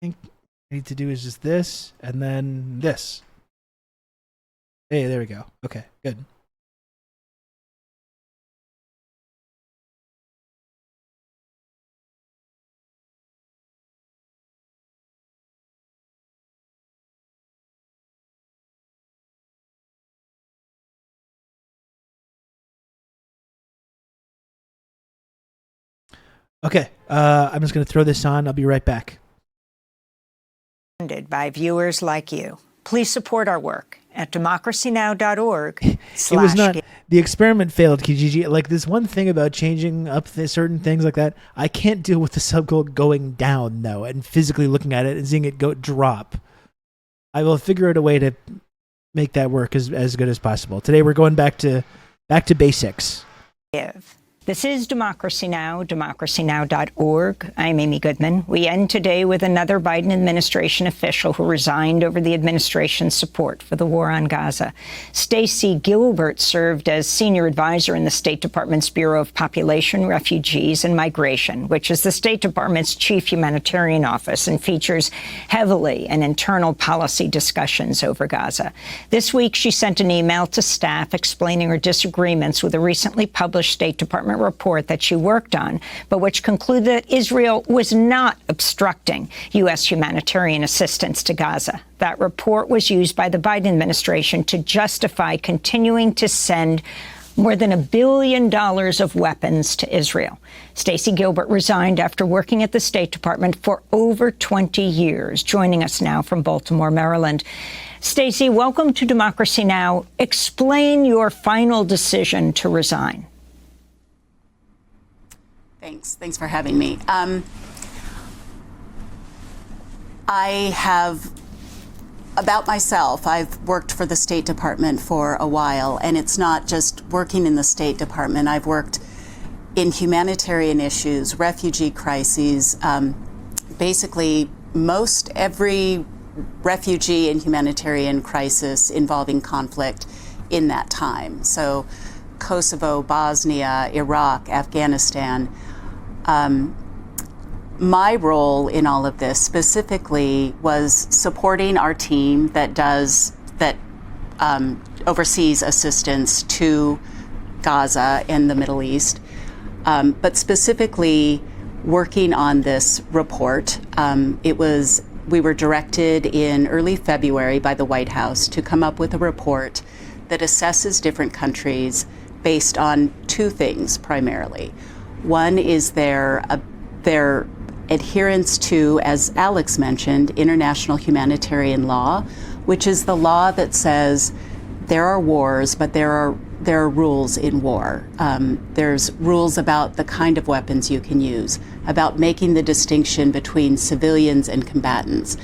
I think what I need to do is just this, and then this. Hey, there we go. Okay, good. Okay, I'm just going to throw this on. I'll be right back. By viewers like you. Please support our work at democracynow.org. It was not the experiment failed, Kijiji. Like this one thing about changing up certain things like that, I can't deal with the sub goal going down though, and physically looking at it and seeing it go drop. I will figure out a way to make that work as good as possible. Today we're going back to basics. This is Democracy Now!, democracynow.org. I'm Amy Goodman. We end today with another Biden administration official who resigned over the administration's support for the war on Gaza. Stacey Gilbert served as senior advisor in the State Department's Bureau of Population, Refugees, and Migration, which is the State Department's chief humanitarian office and features heavily in internal policy discussions over Gaza. This week, she sent an email to staff explaining her disagreements with a recently published State Department report that she worked on, but which concluded that Israel was not obstructing U.S. humanitarian assistance to Gaza. That report was used by the Biden administration to justify continuing to send more than $1 billion of weapons to Israel. Stacey Gilbert resigned after working at the State Department for over 20 years. Joining us now from Baltimore, Maryland. Stacey, welcome to Democracy Now! Explain your final decision to resign. Thanks for having me. I have, about myself, I've worked for the State Department for a while, and it's not just working in the State Department. I've worked in humanitarian issues, refugee crises, basically most every refugee and humanitarian crisis involving conflict in that time. So Kosovo, Bosnia, Iraq, Afghanistan. My role in all of this specifically was supporting our team that oversees assistance to Gaza and the Middle East, but specifically working on this report. We were directed in early February by the White House to come up with a report that assesses different countries based on two things primarily. One is their adherence to, as Alex mentioned, international humanitarian law, which is the law that says there are wars, but there are rules in war. There's rules about the kind of weapons you can use, about making the distinction between civilians and combatants.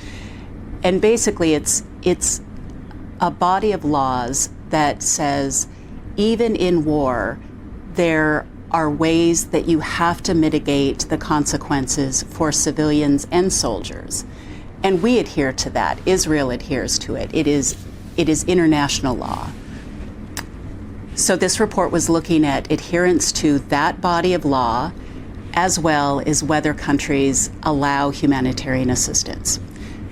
And basically it's a body of laws that says even in war, there are ways that you have to mitigate the consequences for civilians and soldiers. And we adhere to that. Israel adheres to it. It is international law. So this report was looking at adherence to that body of law, as well as whether countries allow humanitarian assistance.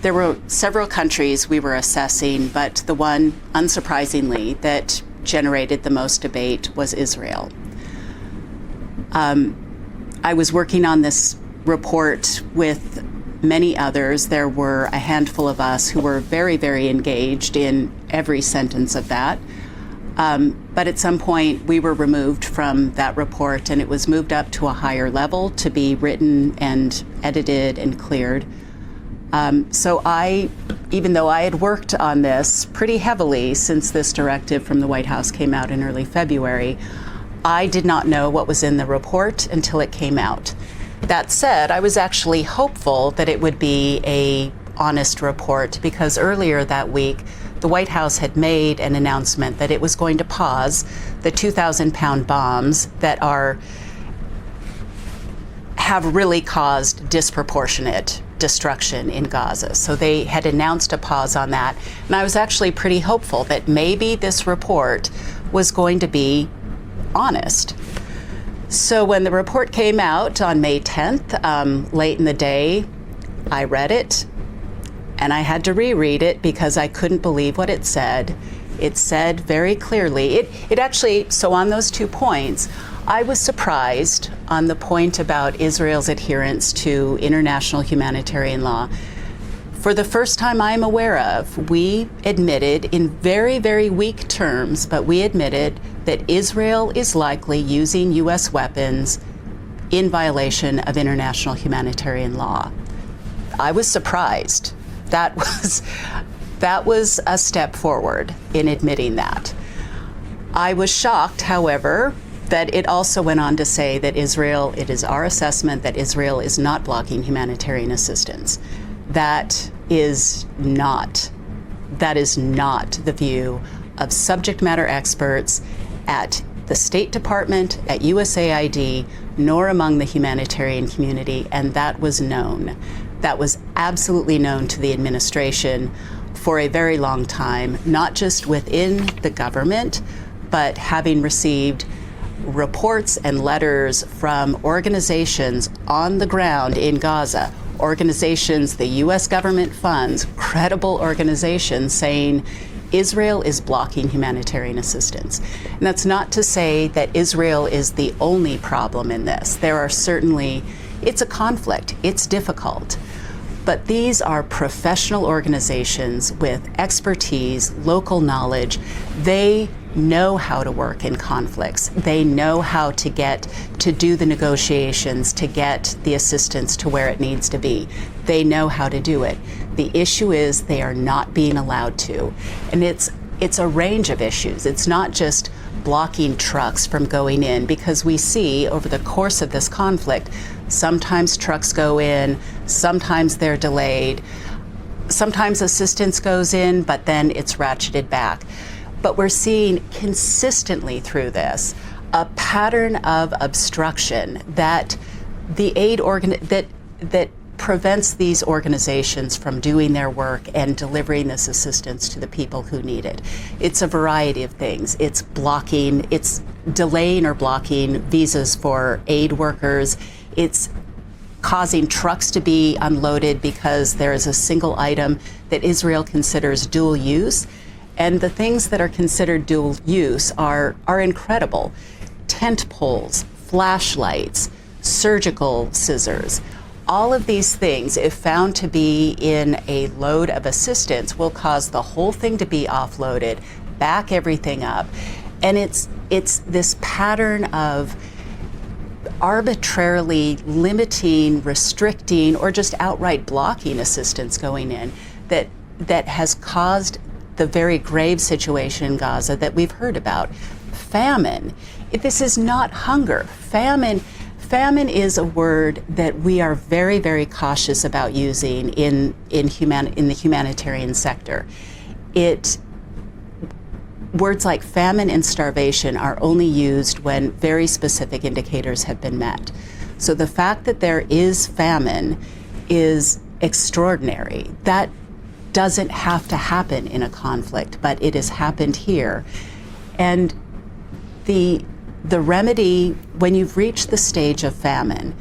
There were several countries we were assessing, but the one, unsurprisingly, that generated the most debate was Israel. I was working on this report with many others. There were a handful of us who were very, very engaged in every sentence of that. But at some point, we were removed from that report, and it was moved up to a higher level to be written and edited and cleared. So even though I had worked on this pretty heavily since this directive from the White House came out in early February, I did not know what was in the report until it came out. That said, I was actually hopeful that it would be an honest report, because earlier that week, the White House had made an announcement that it was going to pause the 2,000-pound bombs that have really caused disproportionate destruction in Gaza. So they had announced a pause on that. And I was actually pretty hopeful that maybe this report was going to be honest. So when the report came out on May 10th, late in the day, I read it. And I had to reread it because I couldn't believe what it said. It said very clearly, it actually, so on those 2 points, I was surprised on the point about Israel's adherence to international humanitarian law. For the first time I'm aware of, we admitted in very, very weak terms, but we admitted that Israel is likely using U.S. weapons in violation of international humanitarian law. I was surprised. That was a step forward in admitting that. I was shocked, however, that it also went on to say that it is our assessment that Israel is not blocking humanitarian assistance. That is not the view of subject matter experts at the State Department, at USAID, nor among the humanitarian community, and that was known. That was absolutely known to the administration for a very long time, not just within the government, but having received reports and letters from organizations on the ground in Gaza, organizations the U.S. government funds, credible organizations saying Israel is blocking humanitarian assistance. And that's not to say that Israel is the only problem in this. There are certainly, it's a conflict, it's difficult. But these are professional organizations with expertise, local knowledge. They know how to work in conflicts. They know how to do the negotiations, to get the assistance to where it needs to be. They know how to do it. The issue is they are not being allowed to. And it's a range of issues. It's not just blocking trucks from going in, because we see over the course of this conflict, sometimes trucks go in, sometimes they're delayed, sometimes assistance goes in, but then it's ratcheted back. But we're seeing consistently through this a pattern of obstruction that the aid that prevents these organizations from doing their work and delivering this assistance to the people who need it. It's a variety of things. It's delaying or blocking visas for aid workers. It's causing trucks to be unloaded because there is a single item that Israel considers dual use. And the things that are considered dual use are incredible. Tent poles, flashlights, surgical scissors. All of these things, if found to be in a load of assistance, will cause the whole thing to be offloaded, back everything up. And it's this pattern of arbitrarily limiting, restricting, or just outright blocking assistance going in that has caused the very grave situation in Gaza that we've heard about. Famine. This is not hunger. Famine is a word that we are very, very cautious about using in the humanitarian sector. Words like famine and starvation are only used when very specific indicators have been met. So the fact that there is famine is extraordinary. That doesn't have to happen in a conflict, but it has happened here. And the remedy, when you've reached the stage of famine,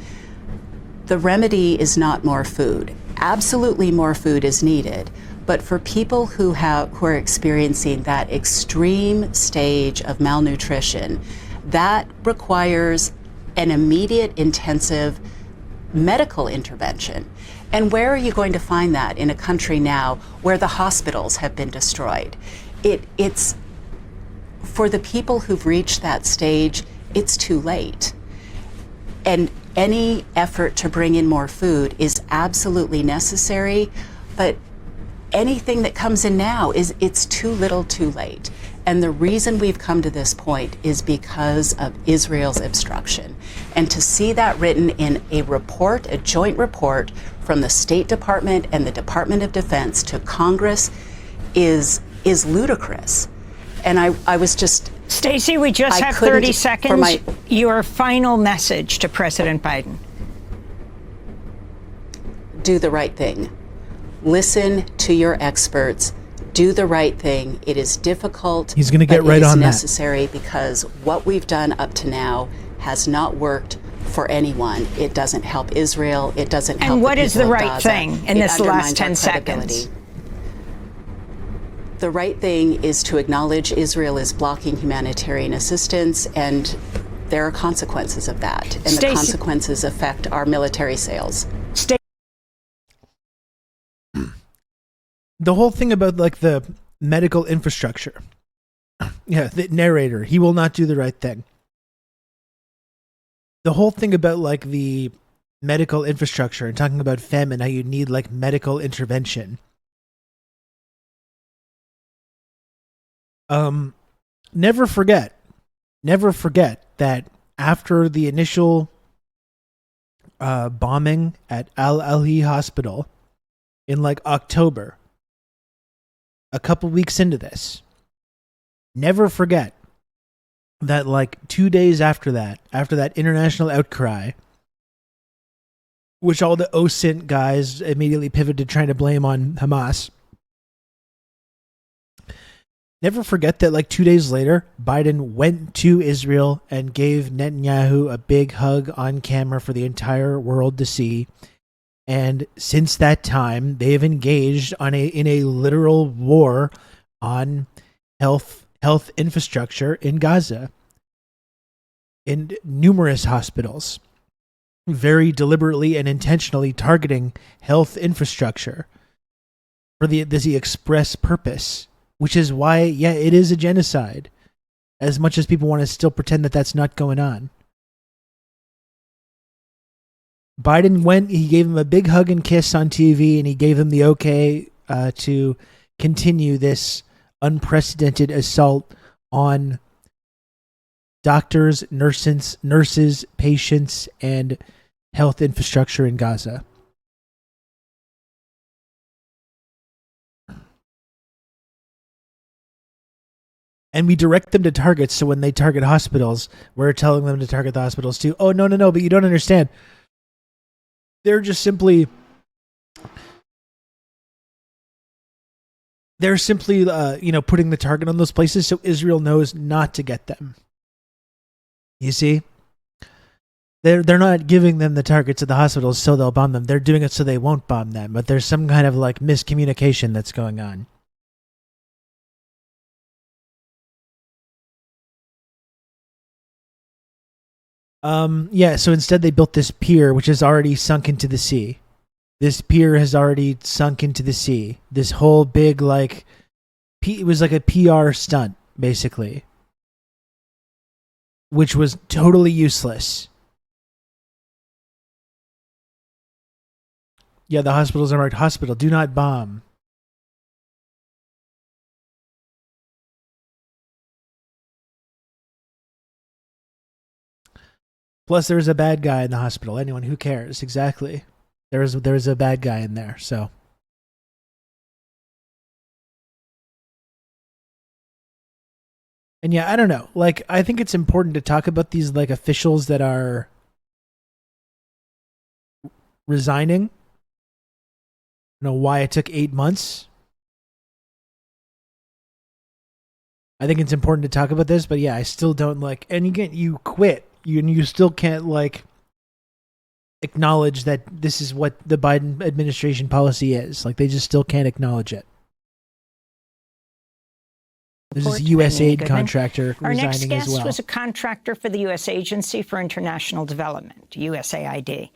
the remedy is not more food. Absolutely more food is needed. But for people who are experiencing that extreme stage of malnutrition, that requires an immediate, intensive medical intervention. And where are you going to find that in a country now where the hospitals have been destroyed? It's for the people who've reached that stage, it's too late. And any effort to bring in more food is absolutely necessary, but anything that comes in now it's too little too late. And the reason we've come to this point is because of Israel's obstruction. And to see that written in a report, a joint report from the State Department and the Department of Defense to Congress is ludicrous. And I was just... Stacey, we just have 30 seconds. Your final message to President Biden. Do the right thing. Listen to your experts. Do the right thing. It is difficult. He's going to get right on that. It is necessary because what we've done up to now has not worked for anyone. It doesn't help Israel. It doesn't help. And what the is people the of right Gaza. thing in It this last undermines 10 our seconds? credibility. The right thing is to acknowledge Israel is blocking humanitarian assistance, and there are consequences of that. And the consequences affect our military sales. The whole thing about like the medical infrastructure. Yeah, the narrator, he will not do the right thing. The whole thing about like the medical infrastructure and talking about famine, how you need like medical intervention. Never forget that after the initial bombing at Al-Ahli Hospital in like October, a couple weeks into this, never forget that like 2 days after that international outcry, which all the OSINT guys immediately pivoted trying to blame on Hamas. Never forget that like 2 days later, Biden went to Israel and gave Netanyahu a big hug on camera for the entire world to see. And since that time, they have engaged in a literal war on health infrastructure in Gaza, in numerous hospitals, very deliberately and intentionally targeting health infrastructure for the express purpose, which is why, yeah, it is a genocide, as much as people want to still pretend that that's not going on. Biden went, he gave him a big hug and kiss on TV, and he gave him the okay to continue this unprecedented assault on doctors, nurses, patients, and health infrastructure in Gaza. And we direct them to targets, so when they target hospitals, we're telling them to target the hospitals too. Oh, no, but you don't understand. They're simply putting the target on those places so Israel knows not to get them. You see? They're not giving them the targets at the hospitals so they'll bomb them. They're doing it so they won't bomb them. But there's some kind of like miscommunication that's going on. So instead they built this pier, which has already sunk into the sea. This pier has already sunk into the sea. This whole big, it was like a PR stunt, basically. Which was totally useless. Yeah, the hospitals are marked hospital. Do not bomb. Plus, there was a bad guy in the hospital. Anyone who cares? Exactly. There was a bad guy in there. So. And yeah, I don't know. Like, I think it's important to talk about these like officials that are resigning. I don't know why it took 8 months. I think it's important to talk about this, but yeah, I still don't like. And you quit. You still can't like acknowledge that this is what the Biden administration policy is. Like, they just still can't acknowledge it. This is a USAID contractor Our resigning next guest as well. was a contractor for the U.S. Agency for International Development, USAID.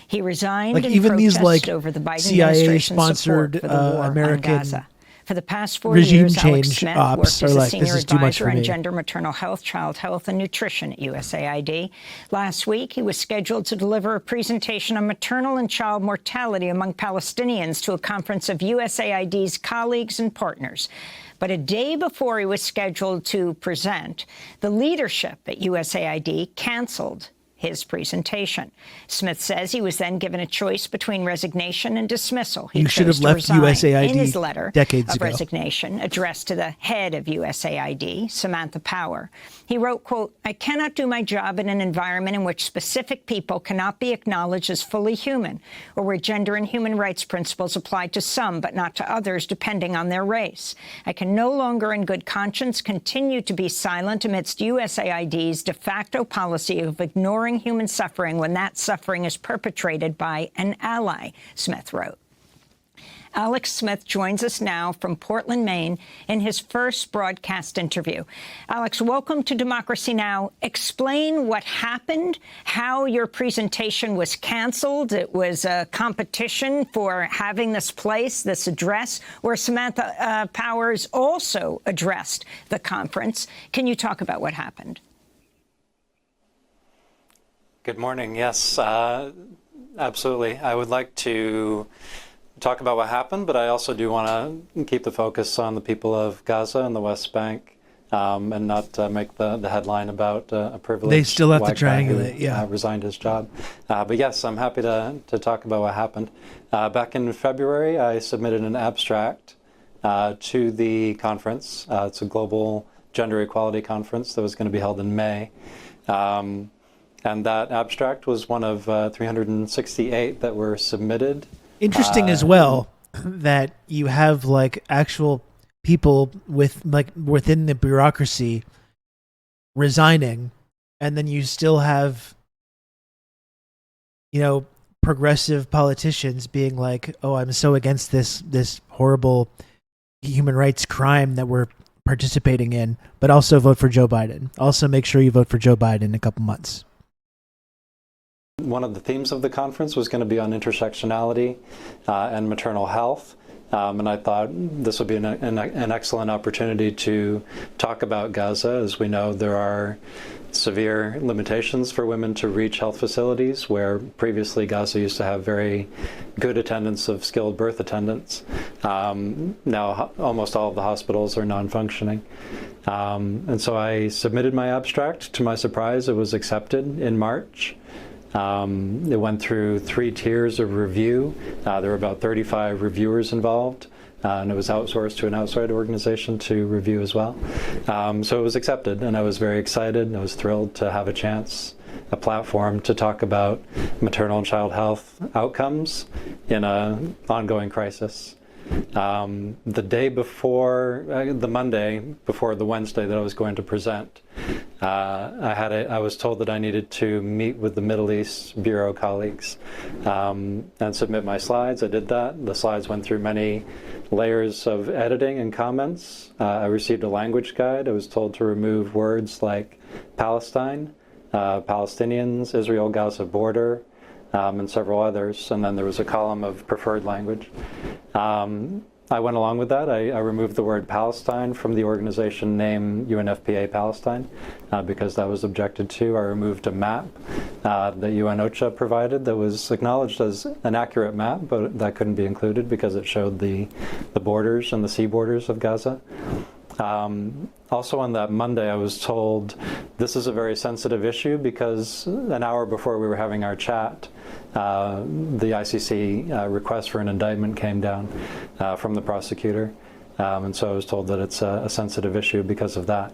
He resigned like in even protest these like over the Biden CIA-sponsored administration's support for the war American on Gaza. For the past 4 regime years, Alex change Smith ops worked are as a like, senior this is too much advisor for on me. gender, maternal health, child health, and nutrition at USAID. Last week, he was scheduled to deliver a presentation on maternal and child mortality among Palestinians to a conference of USAID's colleagues and partners. But a day before he was scheduled to present, the leadership at USAID canceled his presentation. Smith says he was then given a choice between resignation and dismissal. He You should have chose to left resign. USAID in his letter decades of ago. resignation addressed to the head of USAID, Samantha Power. He wrote, quote, "I cannot do my job in an environment in which specific people cannot be acknowledged as fully human, or where gender and human rights principles apply to some but not to others depending on their race. I can no longer in good conscience continue to be silent amidst USAID's de facto policy of ignoring human suffering when that suffering is perpetrated by an ally," Smith wrote. Alex Smith joins us now from Portland, Maine, in his first broadcast interview. Alex, welcome to Democracy Now! Explain what happened, how your presentation was canceled. It was a competition for having this place, this address, where Samantha Powers also addressed the conference. Can you talk about what happened? Good morning. Yes, absolutely. I would like to talk about what happened, but I also do want to keep the focus on the people of Gaza and the West Bank, and not make the headline about a privileged They still have to white guy who, triangulate, yeah. resigned his job. But yes, I'm happy to talk about what happened. Back in February, I submitted an abstract to the conference. It's a global gender equality conference that was going to be held in May. And that abstract was one of 368 that were submitted. Interesting as well that you have like actual people with like within the bureaucracy resigning, and then you still have, you know, progressive politicians being like, "Oh, I'm so against this horrible human rights crime that we're participating in, but also vote for Joe Biden. Also make sure you vote for Joe Biden in a couple months." One of the themes of the conference was going to be on intersectionality and maternal health. And I thought this would be an excellent opportunity to talk about Gaza. As we know, there are severe limitations for women to reach health facilities, where previously Gaza used to have very good attendance of skilled birth attendants. Now almost all of the hospitals are non-functioning. And so I submitted my abstract. To my surprise, it was accepted in March. It went through 3 tiers of review. There were about 35 reviewers involved, and it was outsourced to an outside organization to review as well. So it was accepted, and I was very excited. I was thrilled to have a platform to talk about maternal and child health outcomes in an ongoing crisis. The day before, the Monday before the Wednesday that I was going to present, I was told that I needed to meet with the Middle East Bureau colleagues and submit my slides. I did that. The slides went through many layers of editing and comments. I received a language guide. I was told to remove words like Palestine, Palestinians, Israel-Gaza border, and several others. And then there was a column of preferred language. I went along with that. I removed the word Palestine from the organization name UNFPA Palestine because that was objected to. I removed a map that UN OCHA provided that was acknowledged as an accurate map, but that couldn't be included because it showed the borders and the sea borders of Gaza. Also on that Monday, I was told this is a very sensitive issue because an hour before we were having our chat, the ICC request for an indictment came down from the prosecutor. And so I was told that it's a sensitive issue because of that.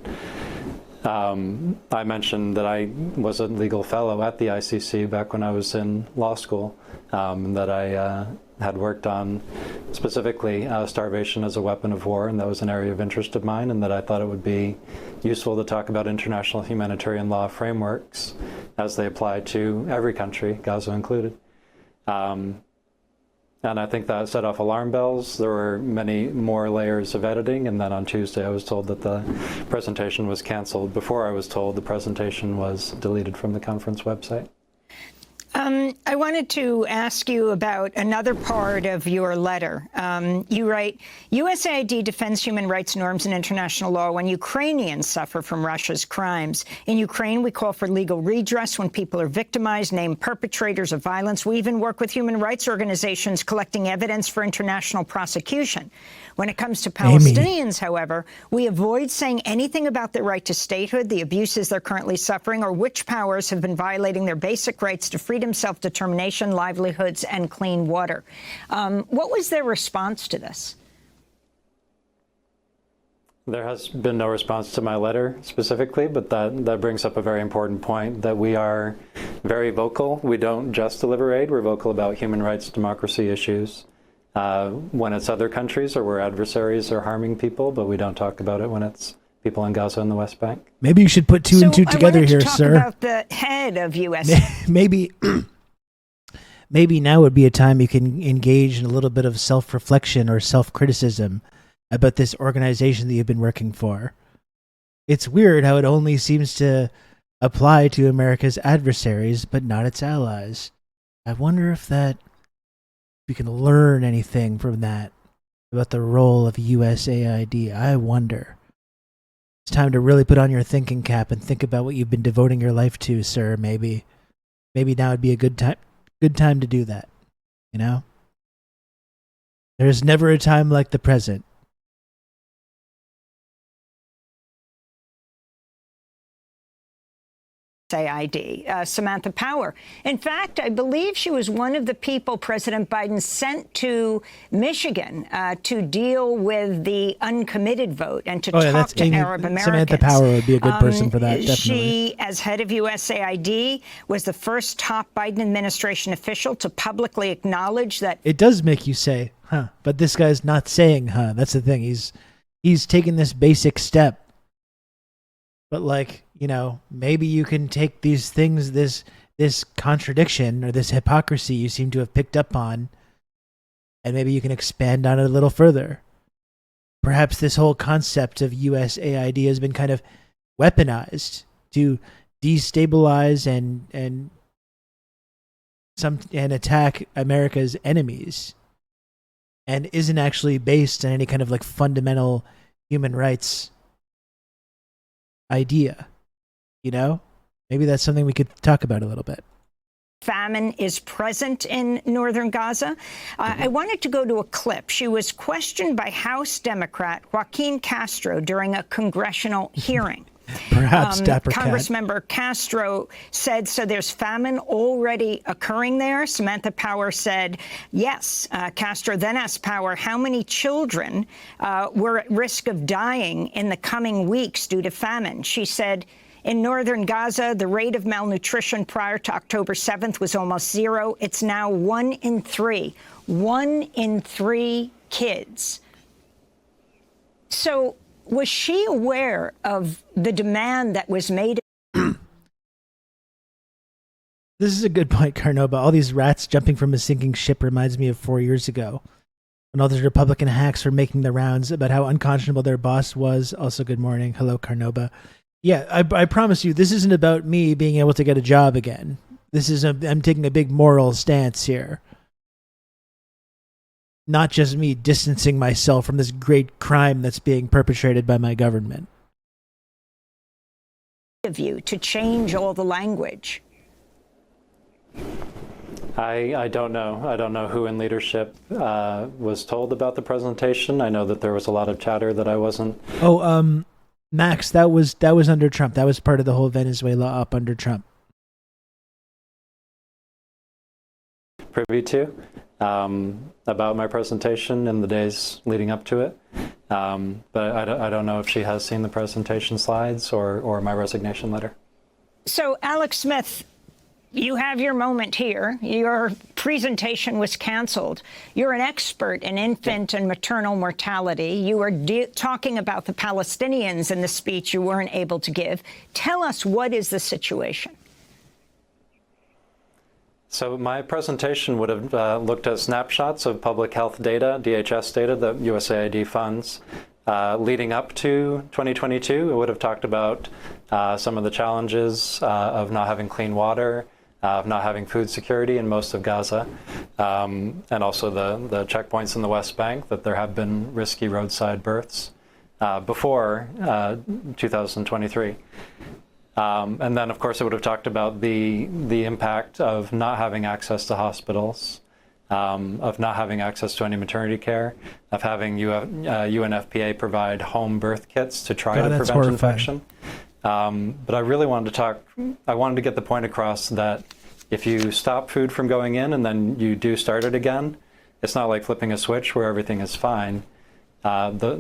I mentioned that I was a legal fellow at the ICC back when I was in law school, and that I had worked on specifically starvation as a weapon of war, and that was an area of interest of mine, and that I thought it would be useful to talk about international humanitarian law frameworks as they apply to every country, Gaza included. And I think that set off alarm bells. There were many more layers of editing, and then on Tuesday I was told that the presentation was canceled before I was told the presentation was deleted from the conference website. I wanted to ask you about another part of your letter. You write, USAID defends human rights norms and international law when Ukrainians suffer from Russia's crimes. In Ukraine, we call for legal redress when people are victimized, name perpetrators of violence. We even work with human rights organizations collecting evidence for international prosecution. When it comes to Palestinians, however, we avoid saying anything about their right to statehood, the abuses they're currently suffering, or which powers have been violating their basic rights to freedom, self-determination, livelihoods, and clean water. What was their response to this? There has been no response to my letter specifically, but that brings up a very important point, that we are very vocal. We don't just deliver aid. We're vocal about human rights, democracy issues. When it's other countries or where adversaries are harming people, but we don't talk about it when it's people in Gaza and the West Bank. Maybe you should put two and two together here, sir. About the head of US. Maybe now would be a time you can engage in a little bit of self-reflection or self-criticism about this organization that you've been working for. It's weird how it only seems to apply to America's adversaries, but not its allies. I wonder if we can learn anything from that about the role of USAID. I wonder. It's time to really put on your thinking cap and think about what you've been devoting your life to, sir. Maybe now would be a good time to do that. You know? There's never a time like the present. USAID, Samantha Power. In fact, I believe she was one of the people President Biden sent to Michigan to deal with the uncommitted vote and to talk to Arab Americans. Samantha Power would be a good person for that, definitely. She, as head of USAID, was the first top Biden administration official to publicly acknowledge that... It does make you say, huh, but this guy's not saying, huh. That's the thing. He's taking this basic step. But like, you know, maybe you can take these things, this contradiction or this hypocrisy you seem to have picked up on, and maybe you can expand on it a little further. Perhaps this whole concept of USAID has been kind of weaponized to destabilize and attack America's enemies, and isn't actually based on any kind of like fundamental human rights idea. You know, maybe that's something we could talk about a little bit. Famine is present in northern Gaza. I wanted to go to a clip. She was questioned by House Democrat Joaquin Castro during a congressional hearing. Perhaps Dapper Cat. Congressmember Castro said, so there's famine already occurring there? Samantha Power said, yes. Castro then asked Power how many children were at risk of dying in the coming weeks due to famine. She said, in northern Gaza, the rate of malnutrition prior to October 7th was almost zero. It's now 1 in 3. 1 in 3 kids. So was she aware of the demand that was made? This is a good point, Carnova. All these rats jumping from a sinking ship reminds me of 4 years ago, when all those Republican hacks were making the rounds about how unconscionable their boss was. Also, good morning. Hello, Carnova. Yeah, I promise you, this isn't about me being able to get a job again. I'm taking a big moral stance here. not just me, distancing myself from this great crime that's being perpetrated by my government. Of you to change all the language? I don't know. I don't know who in leadership was told about the presentation. I know that there was a lot of chatter that I wasn't. Oh, Max, that was under Trump. That was part of the whole Venezuela up under Trump. Privy to about my presentation in the days leading up to it. But I don't know if she has seen the presentation slides or my resignation letter. So, Alex Smith, you have your moment here. Your presentation was canceled. You're an expert in infant and maternal mortality. You were talking about the Palestinians in the speech you weren't able to give. Tell us, what is the situation? So my presentation would have looked at snapshots of public health data, DHS data that USAID funds. Leading up to 2022, it would have talked about some of the challenges of not having clean water, of not having food security in most of Gaza, and also the checkpoints in the West Bank, that there have been risky roadside births before 2023. And then, of course, it would have talked about the impact of not having access to hospitals, of not having access to any maternity care, of having UNFPA provide home birth kits to try to prevent horrifying. infection. But I really wanted to get the point across that if you stop food from going in and then you do start it again, it's not like flipping a switch where everything is fine. The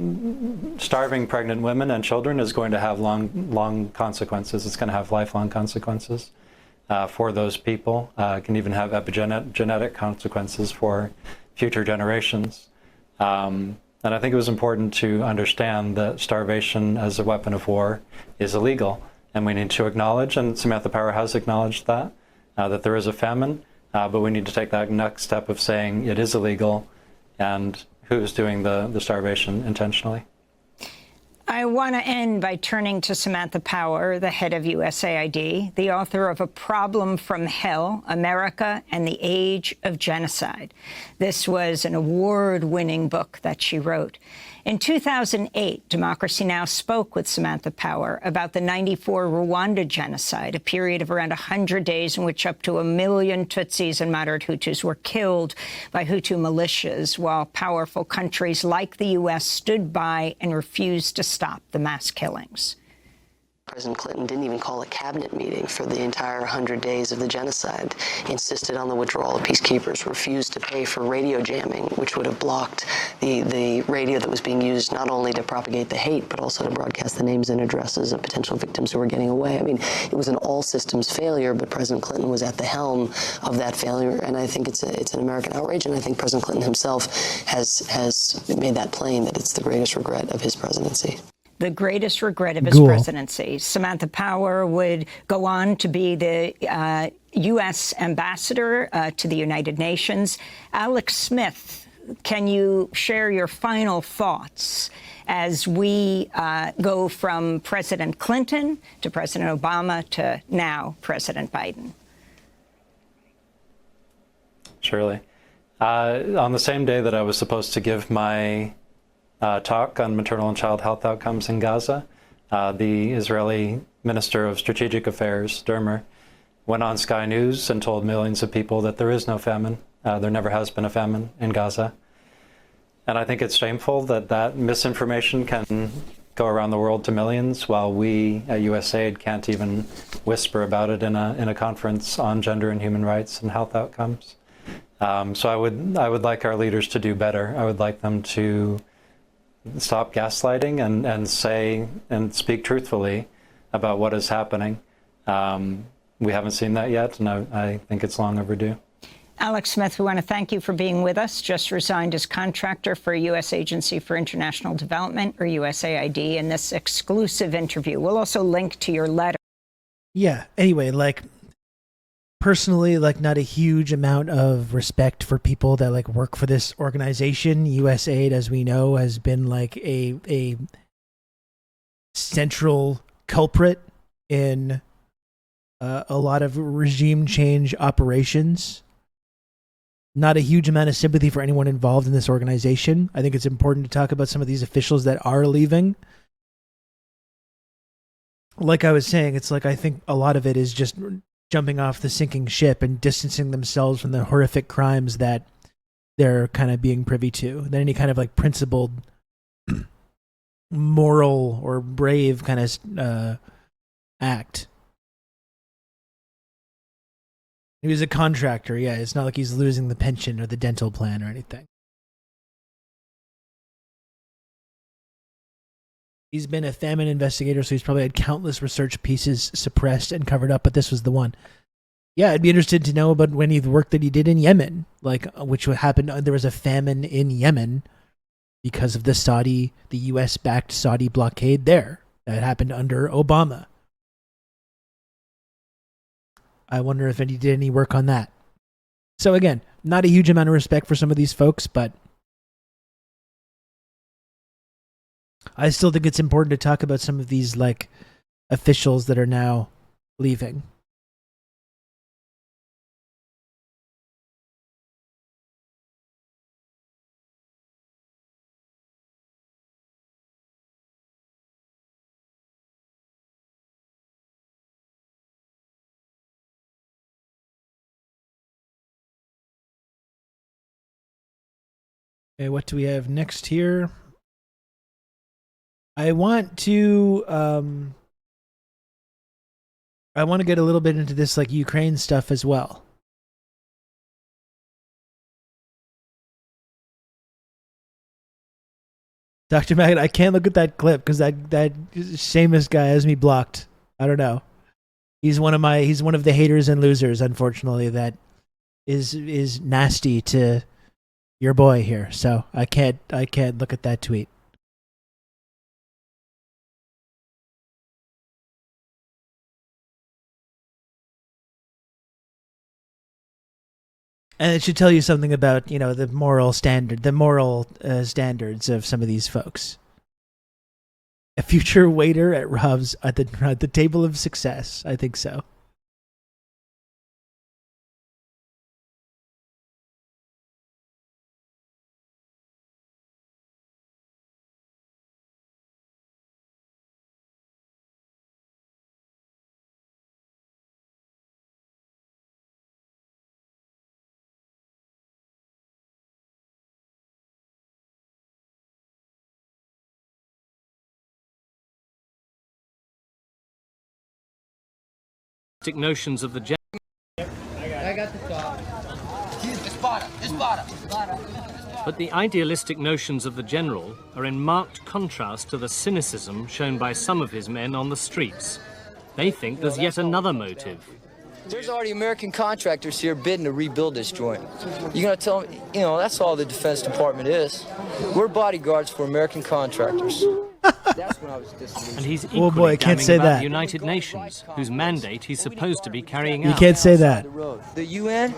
starving pregnant women and children is going to have long consequences. It's going to have lifelong consequences for those people. It can even have epigenetic consequences for future generations. And I think it was important to understand that starvation as a weapon of war is illegal. And we need to acknowledge, and Samantha Power has acknowledged that there is a famine, but we need to take that next step of saying it is illegal and who's doing the starvation intentionally. I want to end by turning to Samantha Power, the head of USAID, the author of A Problem from Hell, America and the Age of Genocide. This was an award-winning book that she wrote. In 2008, Democracy Now! Spoke with Samantha Power about the '94 Rwanda genocide, a period of around 100 days in which up to 1 million Tutsis and moderate Hutus were killed by Hutu militias, while powerful countries like the U.S. stood by and refused to stop the mass killings. President Clinton didn't even call a cabinet meeting for the entire 100 days of the genocide, insisted on the withdrawal of peacekeepers, refused to pay for radio jamming, which would have blocked the radio that was being used not only to propagate the hate, but also to broadcast the names and addresses of potential victims who were getting away. I mean, it was an all-systems failure, but President Clinton was at the helm of that failure, and I think it's an American outrage, and I think President Clinton himself has made that plain, that it's the greatest regret of his presidency. The greatest regret of his presidency. Samantha Power would go on to be the U.S. ambassador to the United Nations. Alex Smith, can you share your final thoughts as we go from President Clinton to President Obama to now President Biden? Surely. On the same day that I was supposed to give my talk on maternal and child health outcomes in Gaza, the Israeli Minister of Strategic Affairs, Dermer, went on Sky News and told millions of people that there is no famine. There never has been a famine in Gaza. And I think it's shameful that that misinformation can go around the world to millions, while we at USAID can't even whisper about it in a conference on gender and human rights and health outcomes. So I would like our leaders to do better. I would like them to stop gaslighting and say and speak truthfully about what is happening. We haven't seen that yet, and I think it's long overdue. Alex Smith, we want to thank you for being with us. Just resigned as contractor for U.S. Agency for International Development, or USAID, in this exclusive interview. We'll also link to your letter. Yeah, anyway, personally, not a huge amount of respect for people that work for this organization. USAID, as we know, has been a central culprit in a lot of regime change operations. Not a huge amount of sympathy for anyone involved in this organization. I think it's important to talk about some of these officials that are leaving. Like I was saying, it's like I think a lot of it is just jumping off the sinking ship and distancing themselves from the horrific crimes that they're kind of being privy to. Than any kind of like principled, moral or brave kind of act. He was a contractor, yeah. It's not like he's losing the pension or the dental plan or anything. He's been a famine investigator, so he's probably had countless research pieces suppressed and covered up, but this was the one. Yeah, I'd be interested to know about when he worked that he did in Yemen, like which would happen. There was a famine in Yemen because of the U.S.-backed Saudi blockade there. That happened under Obama. I wonder if he did any work on that. So again, not a huge amount of respect for some of these folks, but I still think it's important to talk about some of these like officials that are now leaving. Okay, what do we have next here? I want to get a little bit into this like Ukraine stuff as well. Dr. Maggot, I can't look at that clip because that Seamus guy has me blocked. I don't know. He's one of the haters and losers, unfortunately, that is nasty to your boy here. So I can't look at that tweet. And it should tell you something about, the moral standards of some of these folks. A future waiter at Rob's at the table of success. I think so. Notions of the I got the thought. But the idealistic notions of the general are in marked contrast to the cynicism shown by some of his men on the streets. They think there's yet another motive. There's already American contractors here bidding to rebuild this joint. You're going to tell them, that's all the Defense Department is. We're bodyguards for American contractors. That's when I was disillusioned. And he's equally damning about the United Nations, whose mandate he's supposed to be carrying out. You can't say that. The UN?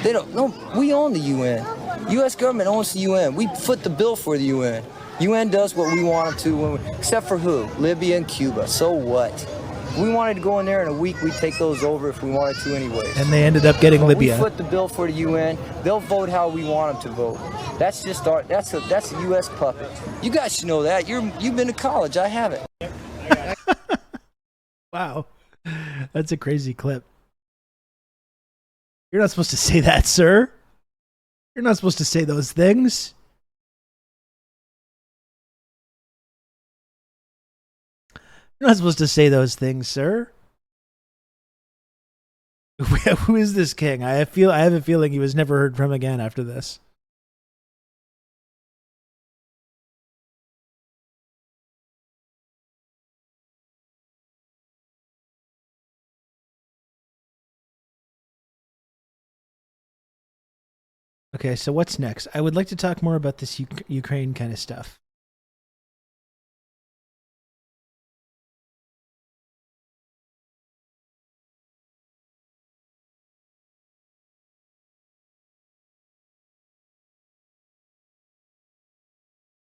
They don't. No, we own the UN. U.S. government owns the UN. We foot the bill for the UN. UN does what we want them to, except for who? Libya and Cuba. So what? If we wanted to go in there in a week, we'd take those over if we wanted to anyways. And they ended up getting Libya. We foot the bill for the UN. They'll vote how we want them to vote. That's just that's a U.S. puppet. You guys should know that. You've been to college. I haven't. Wow. That's a crazy clip. You're not supposed to say that, sir. You're not supposed to say those things. You're not supposed to say those things, sir. Who is this king? I have a feeling he was never heard from again after this. Okay, so what's next? I would like to talk more about this Ukraine kind of stuff.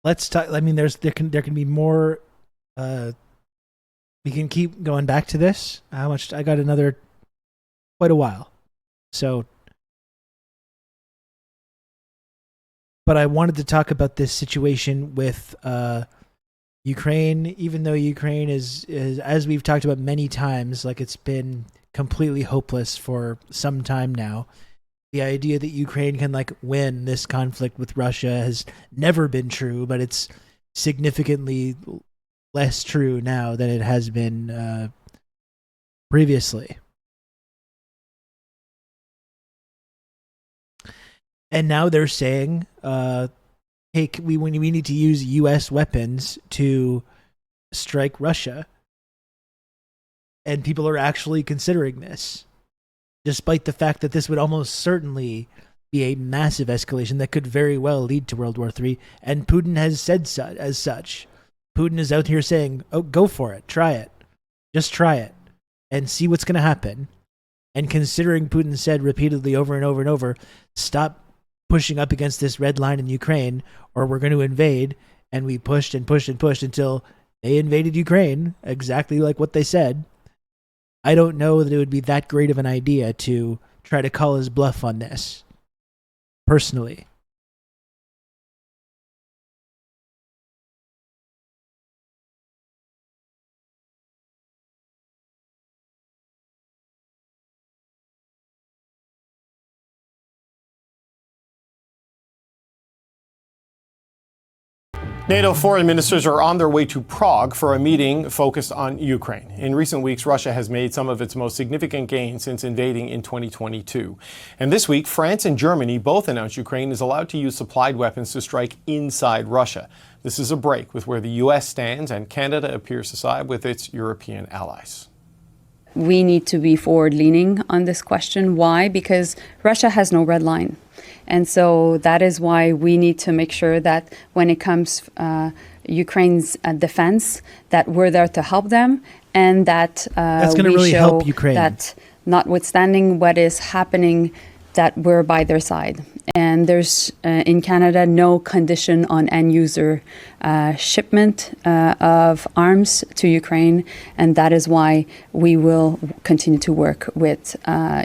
Let's talk. I mean, there can be more. We can keep going back to this. How much? I got quite a while. So But I wanted to talk about this situation with Ukraine, even though Ukraine is, as we've talked about many times, like it's been completely hopeless for some time now. The idea that Ukraine can like win this conflict with Russia has never been true, but it's significantly less true now than it has been previously. And now they're saying, hey, we need to use U.S. weapons to strike Russia. And people are actually considering this, despite the fact that this would almost certainly be a massive escalation that could very well lead to World War III. And Putin has said as such. Putin is out here saying, oh, go for it. Try it. Just try it and see what's going to happen. And considering Putin said repeatedly over and over and over, stop pushing up against this red line in Ukraine or we're going to invade. And we pushed and pushed and pushed until they invaded Ukraine, exactly like what they said. I don't know that it would be that great of an idea to try to call his bluff on this, personally. NATO foreign ministers are on their way to Prague for a meeting focused on Ukraine. In recent weeks, Russia has made some of its most significant gains since invading in 2022. And this week, France and Germany both announced Ukraine is allowed to use supplied weapons to strike inside Russia. This is a break with where the U.S. stands, and Canada appears to side with its European allies. We need to be forward-leaning on this question. Why? Because Russia has no red line. And so that is why we need to make sure that when it comes Ukraine's defense, that we're there to help them, and that that's going to we really show help Ukraine. That notwithstanding what is happening, that we're by their side. And there's in Canada no condition on end user shipment of arms to Ukraine, and that is why we will continue to work with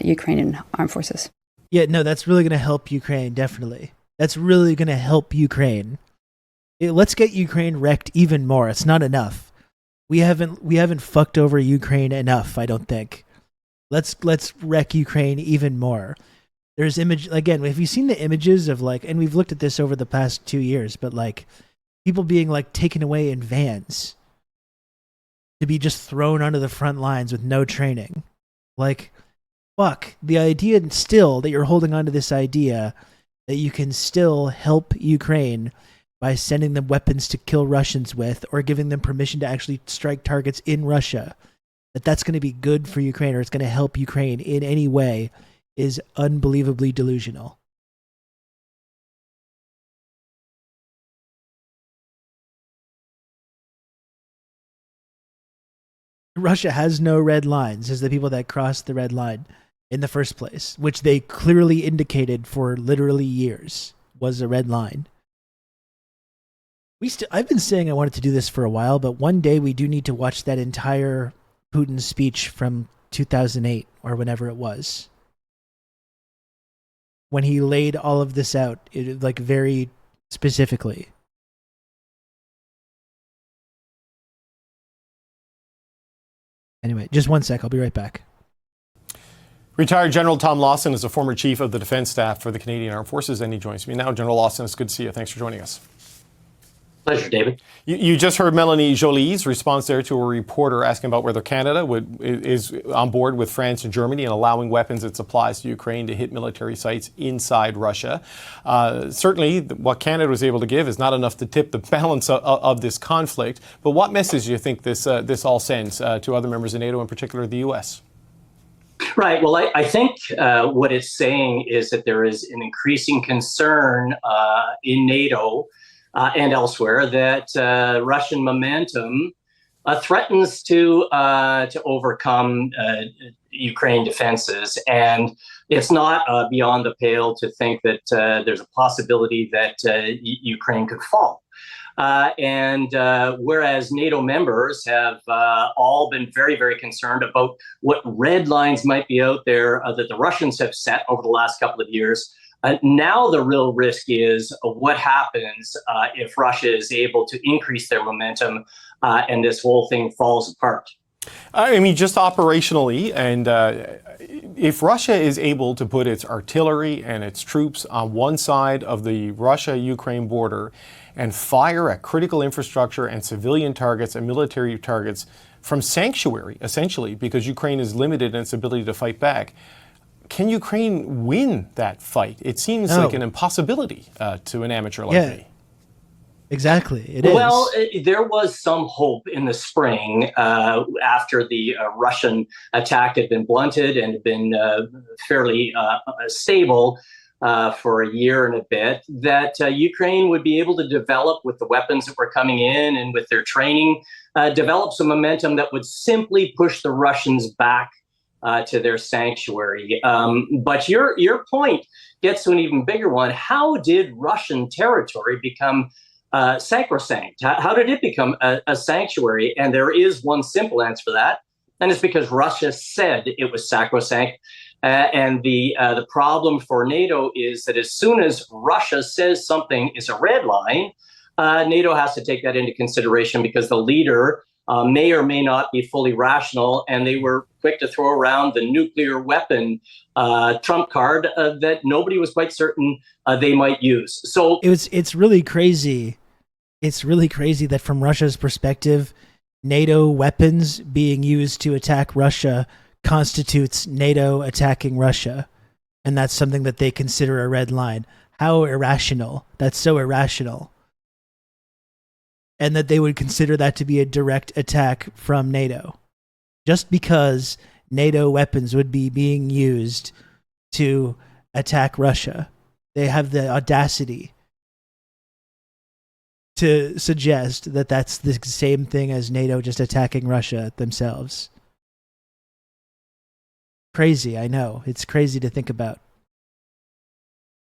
Ukrainian armed forces. Yeah, no, that's really going to help Ukraine, definitely. That's really going to help Ukraine. Let's get Ukraine wrecked even more. It's not enough. We haven't fucked over Ukraine enough, I don't think. Let's wreck Ukraine even more. There's again, have you seen the images of like, and we've looked at this over the past 2 years, but like people being like taken away in vans to be just thrown onto the front lines with no training. Like, fuck, the idea still that you're holding on to this idea that you can still help Ukraine by sending them weapons to kill Russians with, or giving them permission to actually strike targets in Russia, that's going to be good for Ukraine, or it's going to help Ukraine in any way, is unbelievably delusional. Russia has no red lines, as the people that crossed the red line in the first place, which they clearly indicated for literally years was a red line. I've been saying I wanted to do this for a while, but one day we do need to watch that entire Putin speech from 2008 or whenever it was, when he laid all of this out, like very specifically. Anyway, just one sec. I'll be right back. Retired General Tom Lawson is a former chief of the defense staff for the Canadian Armed Forces, and he joins me now. General Lawson, it's good to see you. Thanks for joining us. Pleasure, David. You just heard Melanie Jolie's response there to a reporter asking about whether Canada is on board with France and Germany in allowing weapons it supplies to Ukraine to hit military sites inside Russia. Certainly, what Canada was able to give is not enough to tip the balance of this conflict. But what message do you think this all sends to other members of NATO, in particular the U.S.? Right. Well, I think what it's saying is that there is an increasing concern in NATO and elsewhere that Russian momentum threatens to overcome Ukraine defenses, and it's not beyond the pale to think that there's a possibility that Ukraine could fall. Whereas NATO members have all been very, very concerned about what red lines might be out there that the Russians have set over the last couple of years, Now the real risk is what happens if Russia is able to increase their momentum and this whole thing falls apart. I mean, just operationally, and if Russia is able to put its artillery and its troops on one side of the Russia-Ukraine border and fire at critical infrastructure and civilian targets and military targets from sanctuary, essentially, because Ukraine is limited in its ability to fight back, can Ukraine win that fight? It seems like an impossibility to an amateur like me. Exactly. It is. Well, there was some hope in the spring after the Russian attack had been blunted and been fairly stable for a year and a bit, that Ukraine would be able to develop with the weapons that were coming in and with their training, develop some momentum that would simply push the Russians back to their sanctuary. But your point gets to an even bigger one. How did Russian territory become sacrosanct? How did it become a sanctuary? And there is one simple answer for that, and it's because Russia said it was sacrosanct. And the problem for NATO is that as soon as Russia says something is a red line, NATO has to take that into consideration because the leader may or may not be fully rational, and they were quick to throw around the nuclear weapon trump card that nobody was quite certain they might use. So it's really crazy. It's really crazy that from Russia's perspective, NATO weapons being used to attack Russia constitutes NATO attacking Russia. And that's something that they consider a red line. How irrational. That's so irrational. And that they would consider that to be a direct attack from NATO. Just because NATO weapons would be being used to attack Russia. They have the audacity to suggest that that's the same thing as NATO just attacking Russia themselves. Crazy, I know. It's crazy to think about.